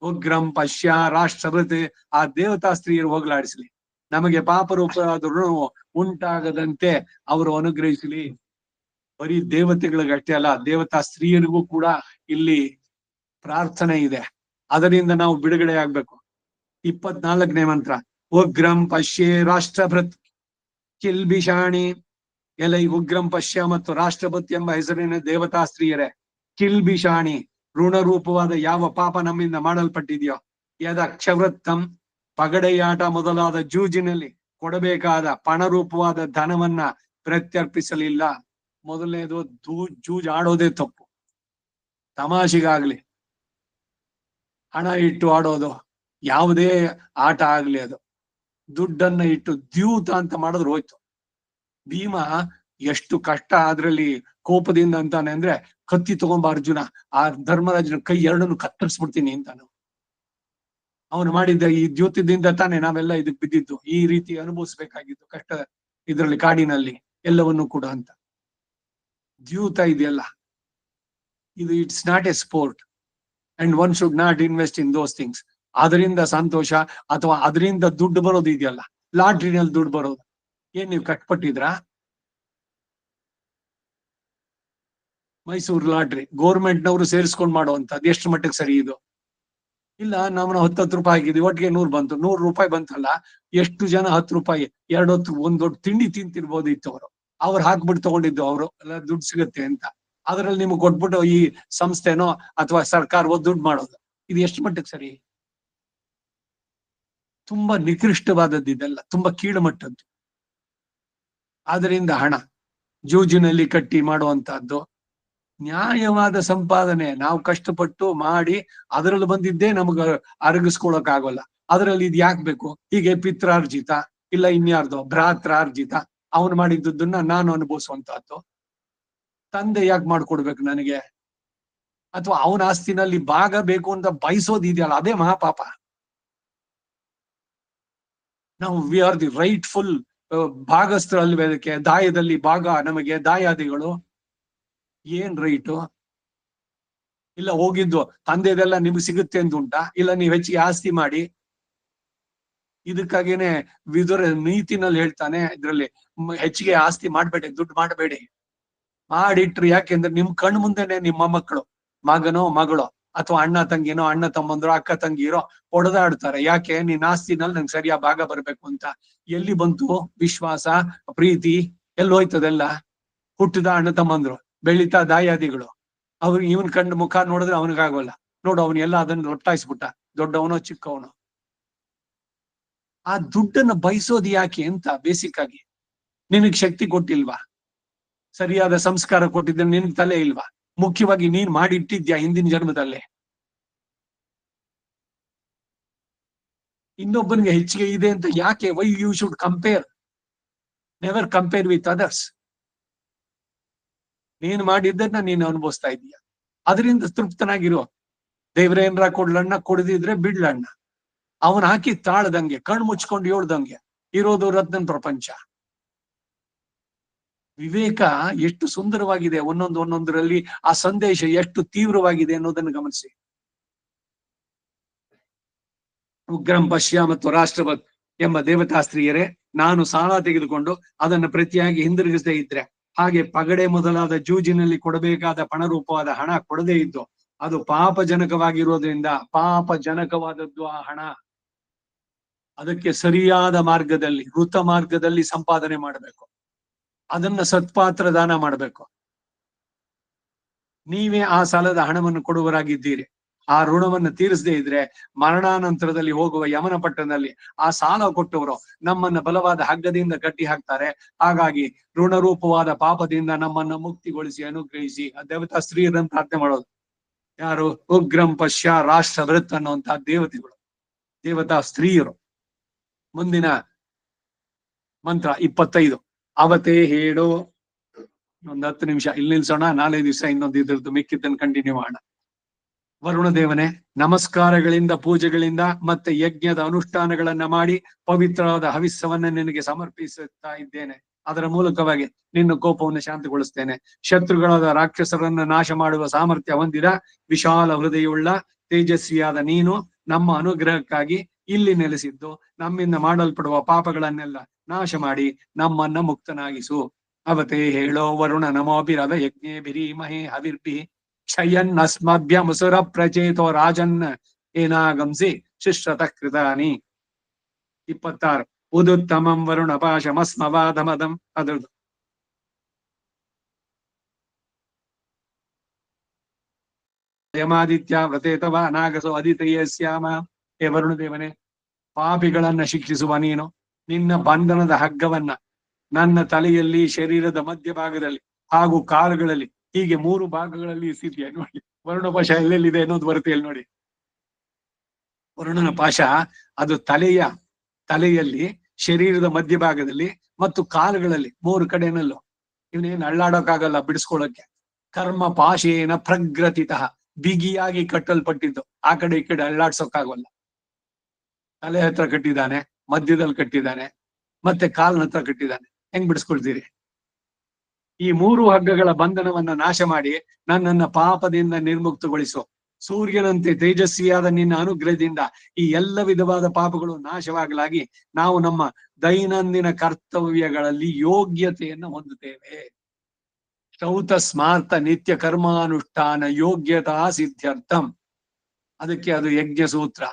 ಉಗ್ರಂ ಪಶ್ಯ ರಾಷ್ಟ್ರಭೃತ್, ಆ ದೇವತಾ ಸ್ತ್ರೀಯರು ಹೋಗ್ಲಾಡಿಸ್ಲಿ. ನಮಗೆ ಪಾಪ ರೂಪವಾದ ಋಣವು ಉಂಟಾಗದಂತೆ ಅವರು ಅನುಗ್ರಹಿಸಲಿ. ಬರೀ ದೇವತೆಗಳಿಗಷ್ಟೇ ಅಲ್ಲ, ದೇವತಾ ಸ್ತ್ರೀಯರಿಗೂ ಕೂಡ ಇಲ್ಲಿ ಪ್ರಾರ್ಥನೆ ಇದೆ. ಅದರಿಂದ ನಾವು ಬಿಡುಗಡೆ ಆಗ್ಬೇಕು. 24ನೇ ಮಂತ್ರ ಉಗ್ರಂ ಪಶ್ಯೆ ರಾಷ್ಟ್ರಭೃತ್ ಕಿಲ್ಬಿಷಾಣಿ. ಎಲ್ಲ ಈ ಉಗ್ರಂ ಪಶ್ಯ ಮತ್ತು ರಾಷ್ಟ್ರಭೃತ್ ಎಂಬ ಹೆಸರಿನ ದೇವತಾ ಸ್ತ್ರೀಯರೇ, ಕಿಲ್ಬಿಷಾಣಿ ಋಣರೂಪವಾದ ಯಾವ ಪಾಪ ನಮ್ಮಿಂದ ಮಾಡಲ್ಪಟ್ಟಿದೆಯೋ, ಯದ ಕ್ಷವೃತ್ತಂ ಪಗಡೆಯಾಟ ಮೊದಲಾದ ಜೂಜಿನಲ್ಲಿ ಕೊಡಬೇಕಾದ ಪಣರೂಪವಾದ ಧನವನ್ನ ಪ್ರತ್ಯರ್ಪಿಸಲಿಲ್ಲ. ಮೊದಲನೇದು ಜೂಜ್ ಆಡೋದೇ ತಪ್ಪು. ತಮಾಷೆಗಾಗ್ಲಿ ಹಣ ಇಟ್ಟು ಆಡೋದು, ಯಾವುದೇ ಆಟ ಆಗ್ಲಿ, ಅದು ದುಡ್ಡನ್ನ ಇಟ್ಟು ದ್ಯೂತ ಅಂತ ಮಾಡಿದ್ರು ಹೋಯ್ತು. ಭೀಮ ಎಷ್ಟು ಕಷ್ಟ ಅದ್ರಲ್ಲಿ ಕೋಪದಿಂದ ಅಂತಾನೆ ಅಂದ್ರೆ, ಕತ್ತಿ ತಗೊಂಬ ಅರ್ಜುನ, ಆ ಧರ್ಮರಾಜನ ಕೈ ಎರಡನ್ನು ಕತ್ತರಿಸ್ಬಿಡ್ತೀನಿ ಅಂತಾನು. ಅವನು ಮಾಡಿದ್ದ ಈ ದ್ಯೂತದಿಂದ ತಾನೆ ನಾವೆಲ್ಲ ಇದಕ್ ಬಿದ್ದಿದ್ದು, ಈ ರೀತಿ ಅನುಭವಿಸ್ಬೇಕಾಗಿದ್ದು ಕಷ್ಟ ಇದ್ರಲ್ಲಿ ಕಾಡಿನಲ್ಲಿ ಎಲ್ಲವನ್ನು ಕೂಡ ಅಂತ. ದ್ಯೂತ ಇದೆಯಲ್ಲ ಇದು it's not A sport and one should not invest in those things. ಅದರಿಂದ ಸಂತೋಷ ಅಥವಾ ಅದರಿಂದ ದುಡ್ಡು ಬರೋದು ಇದೆಯಲ್ಲ, ಲಾಟ್ರಿನಲ್ಲಿ ದುಡ್ಡು ಬರೋದು, ಏನ್ ನೀವು ಕಟ್ಪಟ್ಟಿದ್ರಾ? ಮೈಸೂರು ಲಾಟ್ರಿ ಗೋರ್ಮೆಂಟ್ನವರು ಸೇರಿಸ್ಕೊಂಡ್ ಮಾಡುವಂತದ್ದು ಎಷ್ಟು ಮಟ್ಟಿಗೆ ಸರಿ ಇದು? ಇಲ್ಲ, ನಮ್ಮನ್ನ 10 ರೂಪಾಯಿ ಹಾಕಿದ್ವಿ, ಒಟ್ಟಿಗೆ 100 ಬಂತು, 100 ರೂಪಾಯಿ ಬಂತಲ್ಲ, ಎಷ್ಟು ಜನ 10 ರೂಪಾಯಿ 2 ಹೊತ್ತು ಒಂದ್ ದೊಡ್ಡ ತಿಂಡಿ ತಿಂತಿರ್ಬೋದಿತ್ತು. ಅವ್ರು ಹಾಕ್ಬಿಟ್ಟು ತಗೊಂಡಿದ್ದು, ಅವರು ಎಲ್ಲ ದುಡ್ಡು ಸಿಗುತ್ತೆ ಅಂತ. ಅದ್ರಲ್ಲಿ ನಿಮ್ಗೆ ಕೊಟ್ಬಿಟ್ಟು ಈ ಸಂಸ್ಥೆನೋ ಅಥವಾ ಸರ್ಕಾರವೋ ದುಡ್ಡು ಮಾಡೋದು, ಇದು ಎಷ್ಟು ಮಟ್ಟಕ್ಕೆ ಸರಿ? ತುಂಬಾ ನಿಕೃಷ್ಟವಾದದ್ದು ಇದೆಲ್ಲ, ತುಂಬಾ ಕೀಳುಮಟ್ಟದ್ದು. ಆದ್ರಿಂದ ಹಣ ಜೂಜಿನಲ್ಲಿ ಕಟ್ಟಿ ಮಾಡುವಂತಹದ್ದು ನ್ಯಾಯವಾದ ಸಂಪಾದನೆ. ನಾವು ಕಷ್ಟಪಟ್ಟು ಮಾಡಿ ಅದರಲ್ಲಿ ಬಂದಿದ್ದೇ ನಮ್ಗ ಅರಗಿಸ್ಕೊಳಕ್ ಆಗೋಲ್ಲ. ಅದರಲ್ಲಿ ಇದು ಯಾಕೆ ಬೇಕು? ಹೀಗೆ ಪಿತ್ರಾರ್ಜಿತ ಇಲ್ಲ ಇನ್ಯಾರ್ದೋ ಭ್ರಾತ್ರಾರ್ಜಿತ ಅವನು ಮಾಡಿದ್ದನ್ನ ನಾನು ಅನುಭವಿಸುವಂತಹದ್ದು. ತಂದೆ ಯಾಕೆ ಮಾಡ್ಕೊಡ್ಬೇಕು ನನಗೆ? ಅಥವಾ ಅವನ ಆಸ್ತಿನಲ್ಲಿ ಭಾಗ ಬೇಕು ಅಂತ ಬಯಸೋದಿದೆಯಲ್ಲ, ಅದೇ ಮಹಾಪಾಪ. ನಾವು ವಿ ಆರ್ ದಿ ರೈಟ್ಫುಲ್ ಭಾಗಸ್ಥರಲ್ಲಿ ಅದಕ್ಕೆ ದಾಯದಲ್ಲಿ ಭಾಗ, ನಮಗೆ ದಾಯಾದಿಗಳು. ಏನ್ ರೈಟು? ಇಲ್ಲ ಹೋಗಿದ್ದು ತಂದೆದೆಲ್ಲ ನಿಮ್ಗೆ ಸಿಗುತ್ತೆ ಅಂತ ಉಂಟಾ? ಇಲ್ಲ ನೀವ್ ಹೆಚ್ಚಿಗೆ ಆಸ್ತಿ ಮಾಡಿ. ಇದಕ್ಕಾಗೇನೆ ವಿದುರ ನೀತಿನಲ್ಲಿ ಹೇಳ್ತಾನೆ, ಇದ್ರಲ್ಲಿ ಹೆಚ್ಚಿಗೆ ಆಸ್ತಿ ಮಾಡ್ಬೇಡಿ, ದುಡ್ಡು ಮಾಡಬೇಡಿ. ಮಾಡಿಟ್ರು ಯಾಕೆಂದ್ರೆ ನಿಮ್ ಕಣ್ ಮುಂದೆನೆ ನಿಮ್ಮ ಮಕ್ಕಳು, ಮಗನೋ ಮಗಳೋ ಅಥವಾ ಅಣ್ಣ ತಂಗಿನೋ ಅಣ್ಣ ತಮ್ಮಂದ್ರೋ ಅಕ್ಕ ತಂಗಿರೋ ಹೊಡೆದಾಡ್ತಾರೆ. ಯಾಕೆ? ನಿನ್ ಆಸ್ತಿನಲ್ಲಿ ನಂಗೆ ಸರಿಯಾದ ಭಾಗ ಬರ್ಬೇಕು ಅಂತ. ಎಲ್ಲಿ ಬಂತು ವಿಶ್ವಾಸ, ಪ್ರೀತಿ? ಎಲ್ಲಿ ಹೋಯ್ತದೆಲ್ಲ? ಹುಟ್ಟಿದ ಅಣ್ಣ ತಮ್ಮಂದ್ರು, ಬೆಳಿತಾ ದಾಯಾದಿಗಳು, ಅವ್ರಿಗೆ ಇವನ್ ಕಂಡು ಮುಖ ನೋಡಿದ್ರೆ ಅವನಿಗಾಗೋಲ್ಲ. ನೋಡು ಅವನ್ ಎಲ್ಲ ಅದನ್ನ ಒಟ್ಟಾಯಿಸ್ಬಿಟ್ಟ, ದೊಡ್ಡವನೋ ಚಿಕ್ಕವನೋ. ಆ ದುಡ್ಡನ್ನ ಬಯಸೋದು ಯಾಕೆ ಅಂತ ಬೇಸಿಕ್ ಆಗಿ. ನಿನಗ್ ಶಕ್ತಿ ಕೊಟ್ಟಿಲ್ವಾ? ಸರಿಯಾದ ಸಂಸ್ಕಾರ ಕೊಟ್ಟಿದ್ರೆ ನಿನ್ಗ್ ತಲೆ ಇಲ್ವಾ? ಮುಖ್ಯವಾಗಿ ನೀನ್ ಮಾಡಿಟ್ಟಿದ್ಯಾ ಹಿಂದಿನ ಜನ್ಮದಲ್ಲೇ? ಇನ್ನೊಬ್ಬನಿಗೆ ಹೆಚ್ಚಿಗೆ ಇದೆ ಅಂತ ಯಾಕೆ? Why you should compare? Never compare with others. ನೀನ್ ಮಾಡಿದ್ದನ್ನ ನೀನು ಅನುಭವಿಸ್ತಾ ಇದೀಯ, ಅದರಿಂದ ತೃಪ್ತನಾಗಿರೋ. ದೇವ್ರೇನ್ರ ಕೊಡ್ಲಣ್ಣ, ಕೊಡದಿದ್ರೆ ಬಿಡ್ಲಣ್ಣ. ಅವನ್ ಹಾಕಿ ತಾಳ್ದಂಗೆ, ಕಣ್ ಮುಚ್ಕೊಂಡು ಹೇಳ್ದಂಗೆ ಇರೋದು ರತ್ನನ್ ಪ್ರಪಂಚ. ವಿವೇಕ ಎಷ್ಟು ಸುಂದರವಾಗಿದೆ ಒಂದೊಂದರಲ್ಲಿ, ಆ ಸಂದೇಶ ಎಷ್ಟು ತೀವ್ರವಾಗಿದೆ ಅನ್ನೋದನ್ನು ಗಮನಿಸಿ. ಉಗ್ರಂ ಪಶ್ಯ ಮತ್ತು ರಾಷ್ಟ್ರಪತ್ ಎಂಬ ದೇವತಾ ಸ್ತ್ರೀಯರೇ, ನಾನು ಸಾಲ ತೆಗೆದುಕೊಂಡು ಅದನ್ನು ಪ್ರತಿಯಾಗಿ ಹಿಂದಿರುಗಿಸದೇ ಇದ್ರೆ, ಹಾಗೆ ಪಗಡೆ ಮೊದಲಾದ ಜೂಜಿನಲ್ಲಿ ಕೊಡಬೇಕಾದ ಪಣರೂಪವಾದ ಹಣ ಕೊಡದೇ ಇದ್ದು, ಅದು ಪಾಪಜನಕವಾಗಿರೋದ್ರಿಂದ, ಪಾಪಜನಕವಾದದ್ದು ಆ ಹಣ. ಅದಕ್ಕೆ ಸರಿಯಾದ ಮಾರ್ಗದಲ್ಲಿ, ವೃತ ಮಾರ್ಗದಲ್ಲಿ ಸಂಪಾದನೆ ಮಾಡಬೇಕು. ಅದನ್ನ ಸತ್ಪಾತ್ರ ದಾನ ಮಾಡಬೇಕು. ನೀವೇ ಆ ಸಾಲದ ಹಣವನ್ನು ಕೊಡುವರಾಗಿದ್ದೀರಿ. ಆ ಋಣವನ್ನು ತೀರಿಸದೇ ಇದ್ರೆ ಮರಣಾನಂತರದಲ್ಲಿ ಹೋಗುವ ಯಮನ ಪಟ್ಟಣದಲ್ಲಿ ಆ ಸಾಲ ಕೊಟ್ಟವರು ನಮ್ಮನ್ನ ಬಲವಾದ ಹಗ್ಗದಿಂದ ಕಟ್ಟಿ ಹಾಕ್ತಾರೆ. ಹಾಗಾಗಿ ಋಣರೂಪವಾದ ಪಾಪದಿಂದ ನಮ್ಮನ್ನ ಮುಕ್ತಿಗೊಳಿಸಿ ಅನುಗ್ರಹಿಸಿ. ಆ ದೇವತಾ ಸ್ತ್ರೀಯರನ್ನು ಪ್ರಾರ್ಥನೆ ಮಾಡೋದು ಯಾರು? ಉಗ್ರಂ ಪಶ್ಯ ರಾಷ್ಟ್ರ ವೃತ್ ಅನ್ನುವಂತ ದೇವತೆಗಳು, ದೇವತಾ ಸ್ತ್ರೀಯರು. ಮುಂದಿನ ಮಂತ್ರ 25. ಅವತ್ತೇ ಹೇಳು. ಒಂದ್ 10 ನಿಮಿಷ ಇಲ್ಲಿ ನಿಲ್ಸೋಣ, ನಾಳೆ ದಿವಸ ಇನ್ನೊಂದು ಇದ್ರದ್ದು ಮಿಕ್ಕಿದ್ದನ್ನು ಕಂಟಿನ್ಯೂ ಮಾಡೋಣ. ವರುಣ ದೇವನೇ, ನಮಸ್ಕಾರಗಳಿಂದ, ಪೂಜೆಗಳಿಂದ ಮತ್ತೆ ಯಜ್ಞದ ಅನುಷ್ಠಾನಗಳನ್ನ ಮಾಡಿ ಪವಿತ್ರವಾದ ಹವಿಸ್ಸವನ್ನ ನಿನಗೆ ಸಮರ್ಪಿಸುತ್ತಾ ಇದ್ದೇನೆ. ಅದರ ಮೂಲಕವಾಗಿ ನಿನ್ನ ಕೋಪವನ್ನು ಶಾಂತಿಗೊಳಿಸ್ತೇನೆ. ಶತ್ರುಗಳಾದ ರಾಕ್ಷಸರನ್ನ ನಾಶ ಮಾಡುವ ಸಾಮರ್ಥ್ಯ ಹೊಂದಿದ ವಿಶಾಲ ಹೃದಯವುಳ್ಳ ತೇಜಸ್ವಿಯಾದ ನೀನು ನಮ್ಮ ಅನುಗ್ರಹಕ್ಕಾಗಿ ಇಲ್ಲಿ ನೆಲೆಸಿದ್ದು ನಮ್ಮಿಂದ ಮಾಡಲ್ಪಡುವ ಪಾಪಗಳನ್ನೆಲ್ಲ ನಾಶ ಮಾಡಿ ನಮ್ಮನ್ನ ಮುಕ್ತನಾಗಿಸು. ಅವತೇ ಹೇಳೋ ವರುಣ ನಮೋಭಿರವ ಯಜ್ಞೇಭಿರೀಮಹೇ ಹವಿರ್ಭಿ ಕ್ಷಯನ್ ಅಸ್ಮಭ್ಯಮುಸುರ ಪ್ರಚೇತೋ ರಾಜನ್ ಏನಾಗಂಸಿ ಶಿಶ್ರತ ಕೃತಾನಿ. 26. ಉದುತ್ತಮಂ ವರುಣ ಪಾಶಮಸ್ಮವಾಧಮದಂ. ಅದ್ರದ್ದು ಯಮಾದಿತ್ಯ ವ್ರತೇತವ ಅನಾಗಸೋ ಅದಿತಯಸ್ಯಾಮ. ಹೇ ವರುಣ ದೇವನೇ, ಪಾಪಿಗಳನ್ನ ಶಿಕ್ಷಿಸುವ ನೀನು ನಿನ್ನ ಬಂಧನದ ಹಗ್ಗವನ್ನ ನನ್ನ ತಲೆಯಲ್ಲಿ, ಶರೀರದ ಮಧ್ಯಭಾಗದಲ್ಲಿ ಹಾಗೂ ಕಾಲುಗಳಲ್ಲಿ, ಹೀಗೆ 3 ಭಾಗಗಳಲ್ಲಿ ಇಸಿದ್ಯಾ ನೋಡಿ. ವರುಣ ಪಾಶ ಎಲ್ಲೆಲ್ಲಿದೆ ಅನ್ನೋದು ಬರುತ್ತೆ ಇಲ್ಲಿ ನೋಡಿ. ವರುಣನ ಪಾಶ ಅದು ತಲೆಯಲ್ಲಿ, ಶರೀರದ ಮಧ್ಯಭಾಗದಲ್ಲಿ ಮತ್ತು ಕಾಲುಗಳಲ್ಲಿ 3 ಕಡೆನಲ್ಲೂ. ಇವನೇನು ಅಳ್ಳಾಡೋಕ್ಕಾಗಲ್ಲ ಬಿಡಿಸ್ಕೊಳ್ಳೋಕೆ. ಕರ್ಮ ಪಾಶೇನ ಪ್ರಗ್ರತಿತಃ, ಬಿಗಿಯಾಗಿ ಕಟ್ಟಲ್ಪಟ್ಟಿದ್ದು, ಆ ಕಡೆ ಈ ಕಡೆ ಅಳ್ಳಾಡ್ಸೋಕ್ಕಾಗಲ್ಲ. ತಲೆ ಹತ್ರ ಕಟ್ಟಿದ್ದಾನೆ, ಮಧ್ಯದಲ್ಲಿ ಕಟ್ಟಿದ್ದಾನೆ, ಮತ್ತೆ ಕಾಲಿನ ಹತ್ರ ಕಟ್ಟಿದ್ದಾನೆ. ಹೆಂಗ್ ಬಿಡಿಸ್ಕೊಳ್ತೀರಿ? ಈ 3 ಹಗ್ಗಗಳ ಬಂಧನವನ್ನ ನಾಶ ಮಾಡಿ ನನ್ನನ್ನ ಪಾಪದಿಂದ ನಿರ್ಮುಕ್ತಗೊಳಿಸು. ಸೂರ್ಯನಂತೆ ತೇಜಸ್ವಿಯಾದ ನಿನ್ನ ಅನುಗ್ರಹದಿಂದ ಈ ಎಲ್ಲ ವಿಧವಾದ ಪಾಪಗಳು ನಾಶವಾಗಲಾಗಿ ನಾವು ನಮ್ಮ ದೈನಂದಿನ ಕರ್ತವ್ಯಗಳಲ್ಲಿ ಯೋಗ್ಯತೆಯನ್ನು ಹೊಂದುತ್ತೇವೆ. ಶ್ರೌತ ಸ್ಮಾರ್ತ ನಿತ್ಯ ಕರ್ಮಾನುಷ್ಠಾನ ಯೋಗ್ಯತಾ ಸಿದ್ಧ್ಯರ್ಥಂ. ಅದಕ್ಕೆ ಅದು ಯಜ್ಞ ಸೂತ್ರ.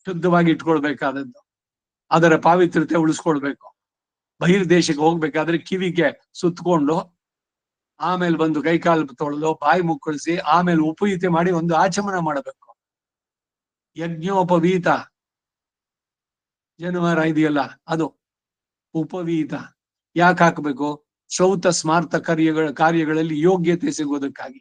ಶುದ್ಧವಾಗಿ ಇಟ್ಕೊಳ್ಬೇಕಾದದ್ದು, ಅದರ ಪಾವಿತ್ರ್ಯತೆ ಉಳಿಸ್ಕೊಳ್ಬೇಕು. ಬಹಿರ್ದೇಶಕ್ಕೆ ಹೋಗ್ಬೇಕಾದ್ರೆ ಕಿವಿಗೆ ಸುತ್ತಕೊಂಡು ಆಮೇಲೆ ಬಂದು ಕೈಕಾಲು ತೊಳೆದು ಬಾಯಿ ಮುಕ್ಕಳಿಸಿ ಆಮೇಲೆ ಉಪಯುಕ್ತ ಮಾಡಿ ಒಂದು ಆಚಮನ ಮಾಡಬೇಕು. ಯಜ್ಞೋಪವೀತ ಜನವಾರ ಇದೆಯಲ್ಲ, ಅದು ಉಪವೀತ ಯಾಕೆ ಹಾಕ್ಬೇಕು? ಶ್ರೌತ ಸ್ಮಾರ್ಥ ಕಾರ್ಯಗಳಲ್ಲಿ ಯೋಗ್ಯತೆ ಸಿಗುವುದಕ್ಕಾಗಿ.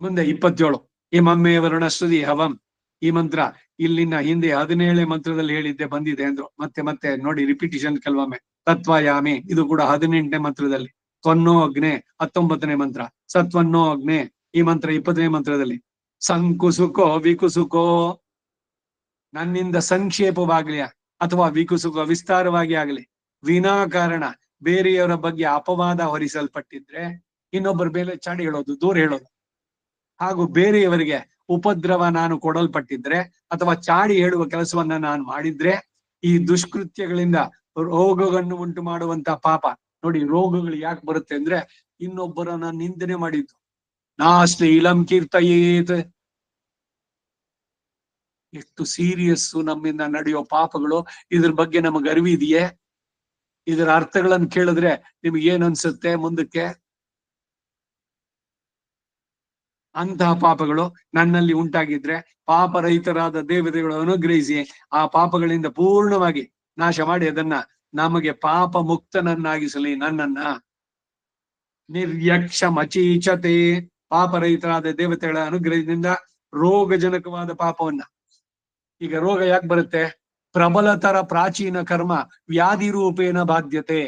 ಮುಂದೆ 27. ಇಮಮ್ಮೇ ವರುಣ ಸ್ತುತಿ ಹವಂ. ಈ ಮಂತ್ರ ಇಲ್ಲಿನ ಹಿಂದೆ 17ನೇ ಮಂತ್ರದಲ್ಲಿ ಹೇಳಿದ್ದೆ ಬಂದಿದೆ ಅಂದ್ರು. ಮತ್ತೆ ನೋಡಿ ರಿಪಿಟಿಷನ್ ಕೆಲವೊಮ್ಮೆ. ತತ್ವಯಾಮಿ ಇದು ಕೂಡ 18ನೇ ಮಂತ್ರದಲ್ಲಿ. ತ್ವನ್ನೋ ಅಗ್ನೆ 19ನೇ ಮಂತ್ರ. ಸತ್ವನ್ನೋ ಅಗ್ನೆ ಈ ಮಂತ್ರ 20ನೇ ಮಂತ್ರದಲ್ಲಿ. ಸಂಕುಸುಕೋ ವಿಕುಸುಕೋ, ನನ್ನಿಂದ ಸಂಕ್ಷೇಪವಾಗ್ಲಿ ಅಥವಾ ವಿಕುಸುಕೋ ವಿಸ್ತಾರವಾಗಿ ಆಗಲಿ ವಿನಾಕಾರಣ ಬೇರೆಯವರ ಬಗ್ಗೆ ಅಪವಾದ ಹೊರಿಸಲ್ಪಟ್ಟಿದ್ರೆ ಇನ್ನೊಬ್ಬರ ಮೇಲೆ ಚಾಡಿ ಹೇಳೋದು, ದೂರ ಹೇಳೋದು, ಹಾಗೂ ಬೇರೆಯವರಿಗೆ ಉಪದ್ರವ ನಾನು ಕೊಡಲ್ಪಟ್ಟಿದ್ರೆ ಅಥವಾ ಚಾಡಿ ಹೇಳುವ ಕೆಲಸವನ್ನ ನಾನು ಮಾಡಿದ್ರೆ ಈ ದುಷ್ಕೃತ್ಯಗಳಿಂದ ರೋಗವನ್ನು ಉಂಟು ಮಾಡುವಂತ ಪಾಪ. ನೋಡಿ, ರೋಗಗಳು ಯಾಕೆ ಬರುತ್ತೆ ಅಂದ್ರೆ ಇನ್ನೊಬ್ಬರನ್ನ ನಿಂದನೆ ಮಾಡಿದ್ದು. ನಾಸ್ತಿ ಇಲಂ ಕೀರ್ತಯೇತ್. ಎಷ್ಟು ಸೀರಿಯಸ್ಸು ನಮ್ಮಿಂದ ನಡೆಯೋ ಪಾಪಗಳು. ಇದ್ರ ಬಗ್ಗೆ ನಮಗೆ ಅರಿವಿದೆಯೇ? ಇದರ ಅರ್ಥಗಳನ್ನು ಕೇಳಿದ್ರೆ ನಿಮ್ಗೆ ಏನ್ ಅನ್ಸುತ್ತೆ ಮುಂದಕ್ಕೆ? ಅಂತಹ ಪಾಪಗಳು ನನ್ನಲ್ಲಿ ಉಂಟಾಗಿದ್ರೆ ಪಾಪರಹಿತರಾದ ದೇವತೆಗಳು ಅನುಗ್ರಹಿಸಿ ಆ ಪಾಪಗಳಿಂದ ಪೂರ್ಣವಾಗಿ ನಾಶ ಮಾಡಿ ಅದನ್ನ ನಮಗೆ ಪಾಪ ಮುಕ್ತನನ್ನಾಗಿಸಲಿ. ನನ್ನನ್ನ ನಿರ್ಯಕ್ಷಮಚೀಚತೆ, ಪಾಪರಹಿತರಾದ ದೇವತೆಗಳ ಅನುಗ್ರಹದಿಂದ ರೋಗಜನಕವಾದ ಪಾಪವನ್ನ. ಈಗ ರೋಗ ಯಾಕೆ ಬರುತ್ತೆ? ಪ್ರಬಲತರ ಪ್ರಾಚೀನ ಕರ್ಮ ವ್ಯಾಧಿ ರೂಪೇಣ ಬಾಧ್ಯತೆ.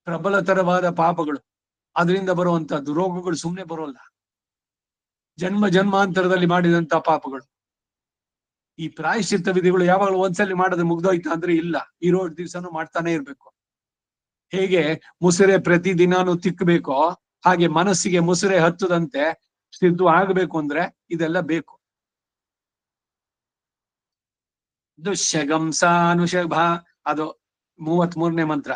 ಪ್ರಬಲತರವಾದ ಪಾಪಗಳು, ಅದರಿಂದ ಬರುವಂತಹದ್ದು ರೋಗಗಳು ಸುಮ್ಮನೆ ಬರೋಲ್ಲ. ಜನ್ಮ ಜನ್ಮಾಂತರದಲ್ಲಿ ಮಾಡಿದಂತ ಪಾಪಗಳು. ಈ ಪ್ರಾಯಶ್ಚಿತ್ತ ವಿಧಿಗಳು ಯಾವಾಗಲೂ ಒಂದ್ಸಲಿ ಮಾಡೋದು ಮುಗ್ದೋಯ್ತಾ ಅಂದ್ರೆ ಇಲ್ಲ, ಇರೋ ದಿವ್ಸನೂ ಮಾಡ್ತಾನೆ ಇರ್ಬೇಕು. ಹೇಗೆ ಮುಸುರೆ ಪ್ರತಿ ದಿನಾನು ತಿಕ್ಕಬೇಕೋ ಹಾಗೆ ಮನಸ್ಸಿಗೆ ಮುಸುರೆ ಹತ್ತದಂತೆ ಸಿದ್ದು ಆಗ್ಬೇಕು ಅಂದ್ರೆ ಇದೆಲ್ಲ ಬೇಕು. ದುಶ್ಯಗಂಸಾನುಷಭ, ಅದು 33ನೇ ಮಂತ್ರ.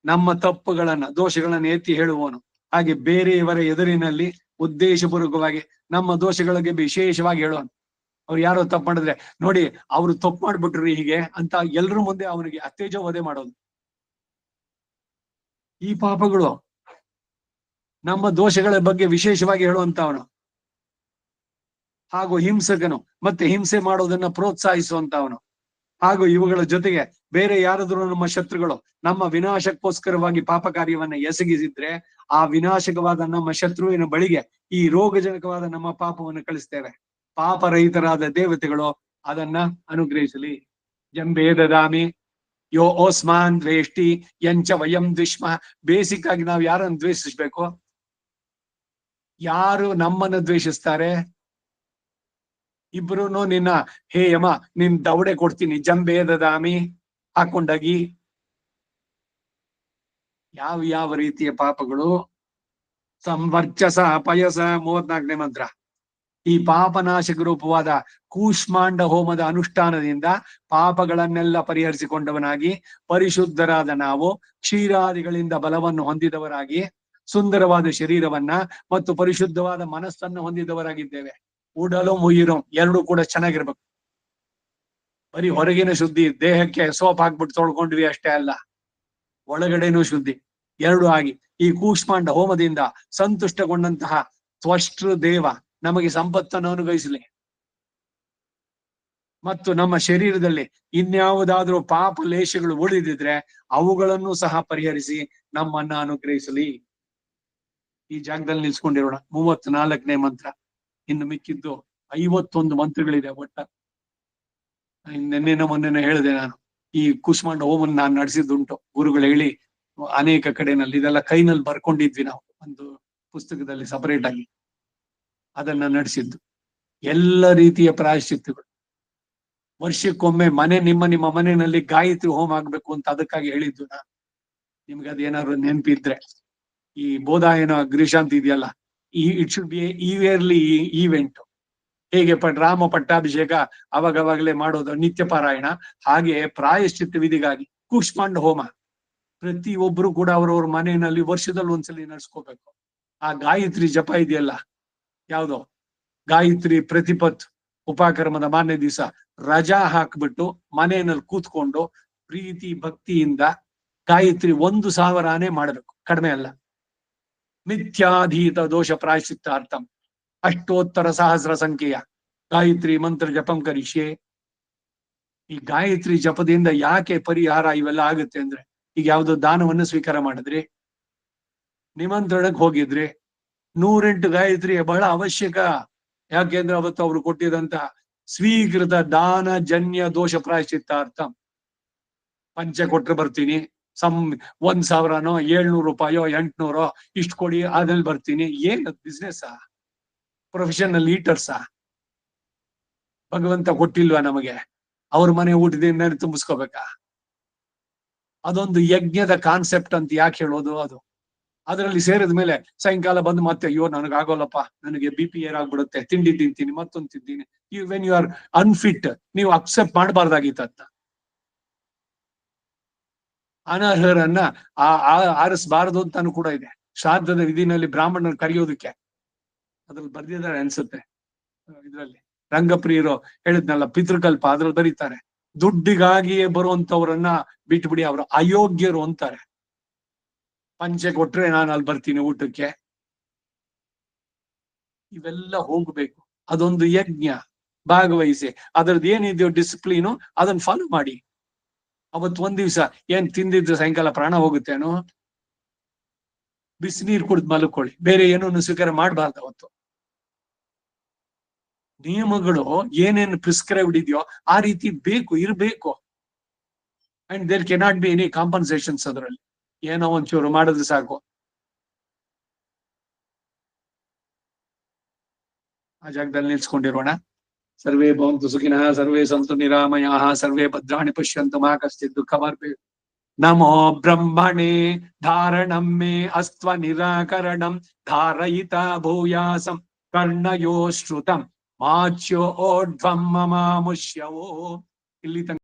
ನಮ್ಮ ತಪ್ಪುಗಳನ್ನ ದೋಷಗಳನ್ನ ಎತ್ತಿ ಹೇಳುವವನು. ಹಾಗೆ ಬೇರೆಯವರ ಎದುರಿನಲ್ಲಿ ಉದ್ದೇಶಪೂರ್ವಕವಾಗಿ ನಮ್ಮ ದೋಷಗಳಿಗೆ ವಿಶೇಷವಾಗಿ ಹೇಳೋನು. ಅವ್ರು ಯಾರೋ ತಪ್ಪು ಮಾಡಿದ್ರೆ ನೋಡಿ ಅವ್ರು ತಪ್ಪು ಮಾಡ್ಬಿಟ್ರು ಹೀಗೆ ಅಂತ ಎಲ್ರ ಮುಂದೆ ಅವನಿಗೆ ಅತ್ತೇಜ ವಧೆ ಮಾಡೋದು. ಈ ಪಾಪಗಳು ನಮ್ಮ ದೋಷಗಳ ಬಗ್ಗೆ ವಿಶೇಷವಾಗಿ ಹೇಳುವಂತವನು. ಹಾಗೂ ಹಿಂಸಕನು, ಮತ್ತೆ ಹಿಂಸೆ ಮಾಡೋದನ್ನ ಪ್ರೋತ್ಸಾಹಿಸುವಂತವನು. ಹಾಗೂ ಇವುಗಳ ಜೊತೆಗೆ ಬೇರೆ ಯಾರಾದ್ರೂ ನಮ್ಮ ಶತ್ರುಗಳು ನಮ್ಮ ವಿನಾಶಕ್ಕೋಸ್ಕರವಾಗಿ ಪಾಪ ಕಾರ್ಯವನ್ನ ಎಸಗಿಸಿದ್ರೆ ಆ ವಿನಾಶಕವಾದ ನಮ್ಮ ಶತ್ರುವಿನ ಬಳಿಗೆ ಈ ರೋಗಜನಕವಾದ ನಮ್ಮ ಪಾಪವನ್ನು ಕಳಿಸ್ತೇವೆ. ಪಾಪರಹಿತರಾದ ದೇವತೆಗಳು ಅದನ್ನ ಅನುಗ್ರಹಿಸಲಿ. ಜಂಬೇದದಾಮಿ ಯೋ ಓಸ್ಮಾನ್ ದ್ವೇಷ್ಟಿ ಯಂಚ ವಯಂ ದ್ವಿಷ್ಮ. ಬೇಸಿಕ್ ಆಗಿ ನಾವು ಯಾರನ್ನು ದ್ವೇಷಿಸ್ಬೇಕು? ಯಾರು ನಮ್ಮನ್ನು ದ್ವೇಷಿಸ್ತಾರೆ? ಇಬ್ರು ನಿನ್ನ ಹೇ ಯಮ ನಿನ್ ದವಡೆ ಕೊಡ್ತೀನಿ ಜಂಬೇದದಾಮಿ ಹಾಕೊಂಡಾಗಿ. ಯಾವ ಯಾವ ರೀತಿಯ ಪಾಪಗಳು? ಸಂವರ್ಚಸ ಪಯಸ 34ನೇ ಮಂತ್ರ. ಈ ಪಾಪನಾಶಕ ರೂಪವಾದ ಕೂಷ್ಮಾಂಡ ಹೋಮದ ಅನುಷ್ಠಾನದಿಂದ ಪಾಪಗಳನ್ನೆಲ್ಲ ಪರಿಹರಿಸಿಕೊಂಡವನಾಗಿ ಪರಿಶುದ್ಧರಾದ ನಾವು ಕ್ಷೀರಾದಿಗಳಿಂದ ಬಲವನ್ನು ಹೊಂದಿದವರಾಗಿ ಸುಂದರವಾದ ಶರೀರವನ್ನ ಮತ್ತು ಪರಿಶುದ್ಧವಾದ ಮನಸ್ಸನ್ನು ಹೊಂದಿದವರಾಗಿದ್ದೇವೆ. ಉಡಲು ಉಯಿರು ಎರಡು ಕೂಡ ಚೆನ್ನಾಗಿರ್ಬೇಕು. ಬರೀ ಹೊರಗಿನ ಶುದ್ಧಿ, ದೇಹಕ್ಕೆ ಸೋಪ್ ಹಾಕ್ಬಿಟ್ಟು ತೊಳ್ಕೊಂಡ್ವಿ ಅಷ್ಟೇ ಅಲ್ಲ, ಒಳಗಡೆನೂ ಶುದ್ಧಿ. ಎರಡು ಆಗಿ ಈ ಕೂಷ್ಮಾಂಡ ಹೋಮದಿಂದ ಸಂತುಷ್ಟಗೊಂಡಂತಹ ತ್ವಷ್ಟೃ ದೇವ ನಮಗೆ ಸಂಪತ್ತನ್ನು ಅನುಗ್ರಹಿಸಲಿ. ಮತ್ತು ನಮ್ಮ ಶರೀರದಲ್ಲಿ ಇನ್ಯಾವುದಾದ್ರೂ ಪಾಪ ಲೇಷಗಳು ಉಳಿದಿದ್ರೆ ಅವುಗಳನ್ನು ಸಹ ಪರಿಹರಿಸಿ ನಮ್ಮನ್ನ ಅನುಗ್ರಹಿಸಲಿ. ಈ ಜಾಗದಲ್ಲಿ ನಿಲ್ಸ್ಕೊಂಡಿರೋಣ. 34ನೇ ಮಂತ್ರ. ಇನ್ನು ಮಿಕ್ಕಿದ್ದು 51 ಮಂತ್ರಗಳಿದೆ ಒಟ್ಟ. ನಿನ್ನೆನ ಮೊನ್ನೆನ ಹೇಳಿದೆ ನಾನು. ಈ ಕೂಷ್ಮಾಂಡ ಹೋಮನ್ ನಾನು ನಡೆಸಿದ್ದುಂಟು, ಗುರುಗಳು ಹೇಳಿ ಅನೇಕ ಕಡೆನಲ್ಲಿ. ಇದೆಲ್ಲ ಕೈನಲ್ಲಿ ಬರ್ಕೊಂಡಿದ್ವಿ ನಾವು ಒಂದು ಪುಸ್ತಕದಲ್ಲಿ ಸಪರೇಟ್ ಆಗಿ ಅದನ್ನ ನಡೆಸಿದ್ದು. ಎಲ್ಲ ರೀತಿಯ ಪ್ರಾಯಶ್ಚಿತ್ತಗಳು ವರ್ಷಕ್ಕೊಮ್ಮೆ ನಿಮ್ಮ ನಿಮ್ಮ ಮನೆಯಲ್ಲಿ ಗಾಯತ್ರಿ ಹೋಮ ಆಗ್ಬೇಕು ಅಂತ ಅದಕ್ಕಾಗಿ ಹೇಳಿದ್ದು ನಾನು. ನಿಮ್ಗೆ ಅದೇನಾದ್ರು ನೆನಪಿದ್ರೆ ಈ ಬೋಧಾಯನ ಗ್ರೀಶಾಂತ್ ಇದೆಯಲ್ಲ, it should be yearly event. ಹೇಗೆ ರಾಮ ಪಟ್ಟಾಭಿಷೇಕ ಅವಾಗವಾಗಲೇ ಮಾಡೋದು ನಿತ್ಯ ಪಾರಾಯಣ, ಹಾಗೆ ಪ್ರಾಯಶ್ಚಿತ್ತ ವಿಧಿಗಾಗಿ ಕೂಷ್ಮಾಂಡ ಹೋಮ ಪ್ರತಿ ಒಬ್ರು ಕೂಡ ಅವ್ರವ್ರ ಮನೆಯಲ್ಲಿ ವರ್ಷದಲ್ಲಿ ಒಂದ್ಸಲಿ ನಡ್ಸ್ಕೋಬೇಕು. ಆ ಗಾಯತ್ರಿ ಜಪ ಇದೆಯಲ್ಲ, ಯಾವ್ದೋ ಗಾಯತ್ರಿ ಪ್ರತಿಪತ್ ಉಪಕರ್ಮದ ಮಾನ್ಯ ದಿವಸ ರಜಾ ಹಾಕ್ಬಿಟ್ಟು ಮನೆಯಲ್ಲಿ ಕೂತ್ಕೊಂಡು ಪ್ರೀತಿ ಭಕ್ತಿಯಿಂದ ಗಾಯತ್ರಿ 1000 ಆನೆ ಮಾಡಬೇಕು, ಕಡಿಮೆ ಅಲ್ಲ. ಮಿಥ್ಯಾಧೀತ ದೋಷ ಪ್ರಾಯಶ್ಚಿತ್ತಾರ್ಥಂ ಅಷ್ಟೋತ್ತರ ಸಹಸ್ರ ಸಂಖ್ಯೆಯ ಗಾಯತ್ರಿ ಮಂತ್ರ ಜಪಂ ಕರಿಷ್ಯೆ. ಈ ಗಾಯತ್ರಿ ಜಪದಿಂದ ಯಾಕೆ ಪರಿಹಾರ ಇವೆಲ್ಲ ಆಗುತ್ತೆ ಅಂದ್ರೆ, ಈಗ ಯಾವ್ದೋ ದಾನವನ್ನು ಸ್ವೀಕಾರ ಮಾಡಿದ್ರಿ, ನಿಮಂತ್ರಣಕ್ಕೆ ಹೋಗಿದ್ರಿ, 108 ಗಾಯತ್ರಿ ಬಹಳ ಅವಶ್ಯಕ. ಯಾಕೆಂದ್ರೆ ಅವತ್ತು ಅವ್ರು ಕೊಟ್ಟಿದಂತ ಸ್ವೀಕೃತ ದಾನ ಜನ್ಯ ದೋಷ ಪ್ರಾಯಶ್ಚಿತ್ತಾರ್ಥ ಪಂಚ ಕೊಟ್ರೆ ಬರ್ತೀನಿ, 1000ನೋ 700 ರೂಪಾಯೋ 800 ಇಷ್ಟು ಕೊಡಿ ಅದ್ರಲ್ಲಿ ಬರ್ತೀನಿ. ಏನ್ ಬಿಸ್ನೆಸ್? ಪ್ರೊಫೆಷನಲ್ ಈಟರ್ಸಾ? ಭಗವಂತ ಕೊಟ್ಟಿಲ್ವಾ ನಮಗೆ? ಅವ್ರ ಮನೆ ಊಟದಿಂದ ತುಂಬಿಸ್ಕೋಬೇಕಾ? ಅದೊಂದು ಯಜ್ಞದ ಕಾನ್ಸೆಪ್ಟ್ ಅಂತ ಯಾಕೆ ಹೇಳೋದು? ಅದು ಅದರಲ್ಲಿ ಸೇರಿದ ಮೇಲೆ ಸಾಯಂಕಾಲ ಬಂದು ಮತ್ತೆ ಅಯ್ಯೋ ನನಗಾಗೋಲ್ಲಪ್ಪ, ನನಗೆ BP ಏರಾಗ್ಬಿಡುತ್ತೆ, ತಿಂಡಿ ತಿಂತೀನಿ, ಮತ್ತೊಂದು ತಿಂತೀನಿ. ವೆನ್ ಯು ಆರ್ ಅನ್ಫಿಟ್, ನೀವು ಅಕ್ಸೆಪ್ಟ್ ಮಾಡಬಾರ್ದಾಗಿತ್ತ. ಅನರ್ಹರನ್ನ ಆರಿಸಬಾರದು ಅಂತಾನು ಕೂಡ ಇದೆ. ಶ್ರಾದ್ದದ ವಿಧಿನಲ್ಲಿ ಬ್ರಾಹ್ಮಣನ ಕರೆಯೋದಕ್ಕೆ ಅದ್ರಲ್ಲಿ ಬರ್ದಿದ್ದಾರೆ ಅನ್ಸುತ್ತೆ. ಇದ್ರಲ್ಲಿ ರಂಗಪ್ರಿಯರು ಹೇಳಿದ್ನಲ್ಲ ಪಿತೃಕಲ್ಪ, ಅದ್ರಲ್ಲಿ ಬರೀತಾರೆ ದುಡ್ಡಿಗಾಗಿಯೇ ಬರುವಂತವ್ರನ್ನ ಬಿಟ್ಬಿಡಿ, ಅವರು ಅಯೋಗ್ಯರು ಅಂತಾರೆ. ಪಂಚೆ ಕೊಟ್ರೆ ನಾನು ಅಲ್ಲಿ ಬರ್ತೀನಿ ಊಟಕ್ಕೆ. ಇವೆಲ್ಲ ಹೋಗ್ಬೇಕು. ಅದೊಂದು ಯಜ್ಞ, ಭಾಗವಹಿಸಿ ಅದ್ರದ್ದು ಏನಿದೆಯೋ ಡಿಸಿಪ್ಲೀನು ಅದನ್ನ ಫಾಲೋ ಮಾಡಿ. ಅವತ್ತು ಒಂದ್ ದಿವ್ಸ ಏನ್ ತಿಂದಿದ್ದು ಸಾಯಂಕಾಲ ಪ್ರಾಣ ಹೋಗುತ್ತೇನೋ, ಬಿಸಿನೀರು ಕುಡಿದ್ ಮಲ್ಕೊಳ್ಳಿ, ಬೇರೆ ಏನನ್ನು ಸ್ವೀಕಾರ ಮಾಡಬಾರ್ದು. ಅವತ್ತು ನಿಯಮಗಳು ಏನೇನು ಪ್ರಿಸ್ಕ್ರೈಬ್ಡ್ ಇದೆಯೋ ಆ ರೀತಿ ಇರಬೇಕು. And there cannot be any compensations. ಅದರಲ್ಲಿ ಏನೋ ಒಂಚೂರು ಮಾಡಿದ್ರೆ ಸಾಕು. ಆ ಜಾಗದಲ್ಲಿ ನಿಲ್ಸ್ಕೊಂಡಿರೋಣ. ಸರ್ವೇ ಭವಂತು ಸುಖಿನಃ, ಸರ್ವೇ ಸಂತು ನಿರಾಮಯಾಃ, ಸರ್ವೇ ಭದ್ರಾಣಿ ಪಶ್ಯಂತು ಮಾ ಕಶ್ಚಿತ್ ದುಃಖಮಾರ್ಪೇತ್. ನಮೋ ಬ್ರಹ್ಮಣೇ ಧಾರಣಂ ಮೇ ಅಸ್ತ್ವ ನಿರಾಕರಣಂ ಧಾರಯಿತ ಭೂಯಾಸಂ ಕರ್ಣಯೋ ಶ್ರುತಂ ಮಾಚ್ಯೋ ಓಢ್ವಂ ಮಮಾಮುಷ್ಯವೋ. ಇಲ್ಲಿ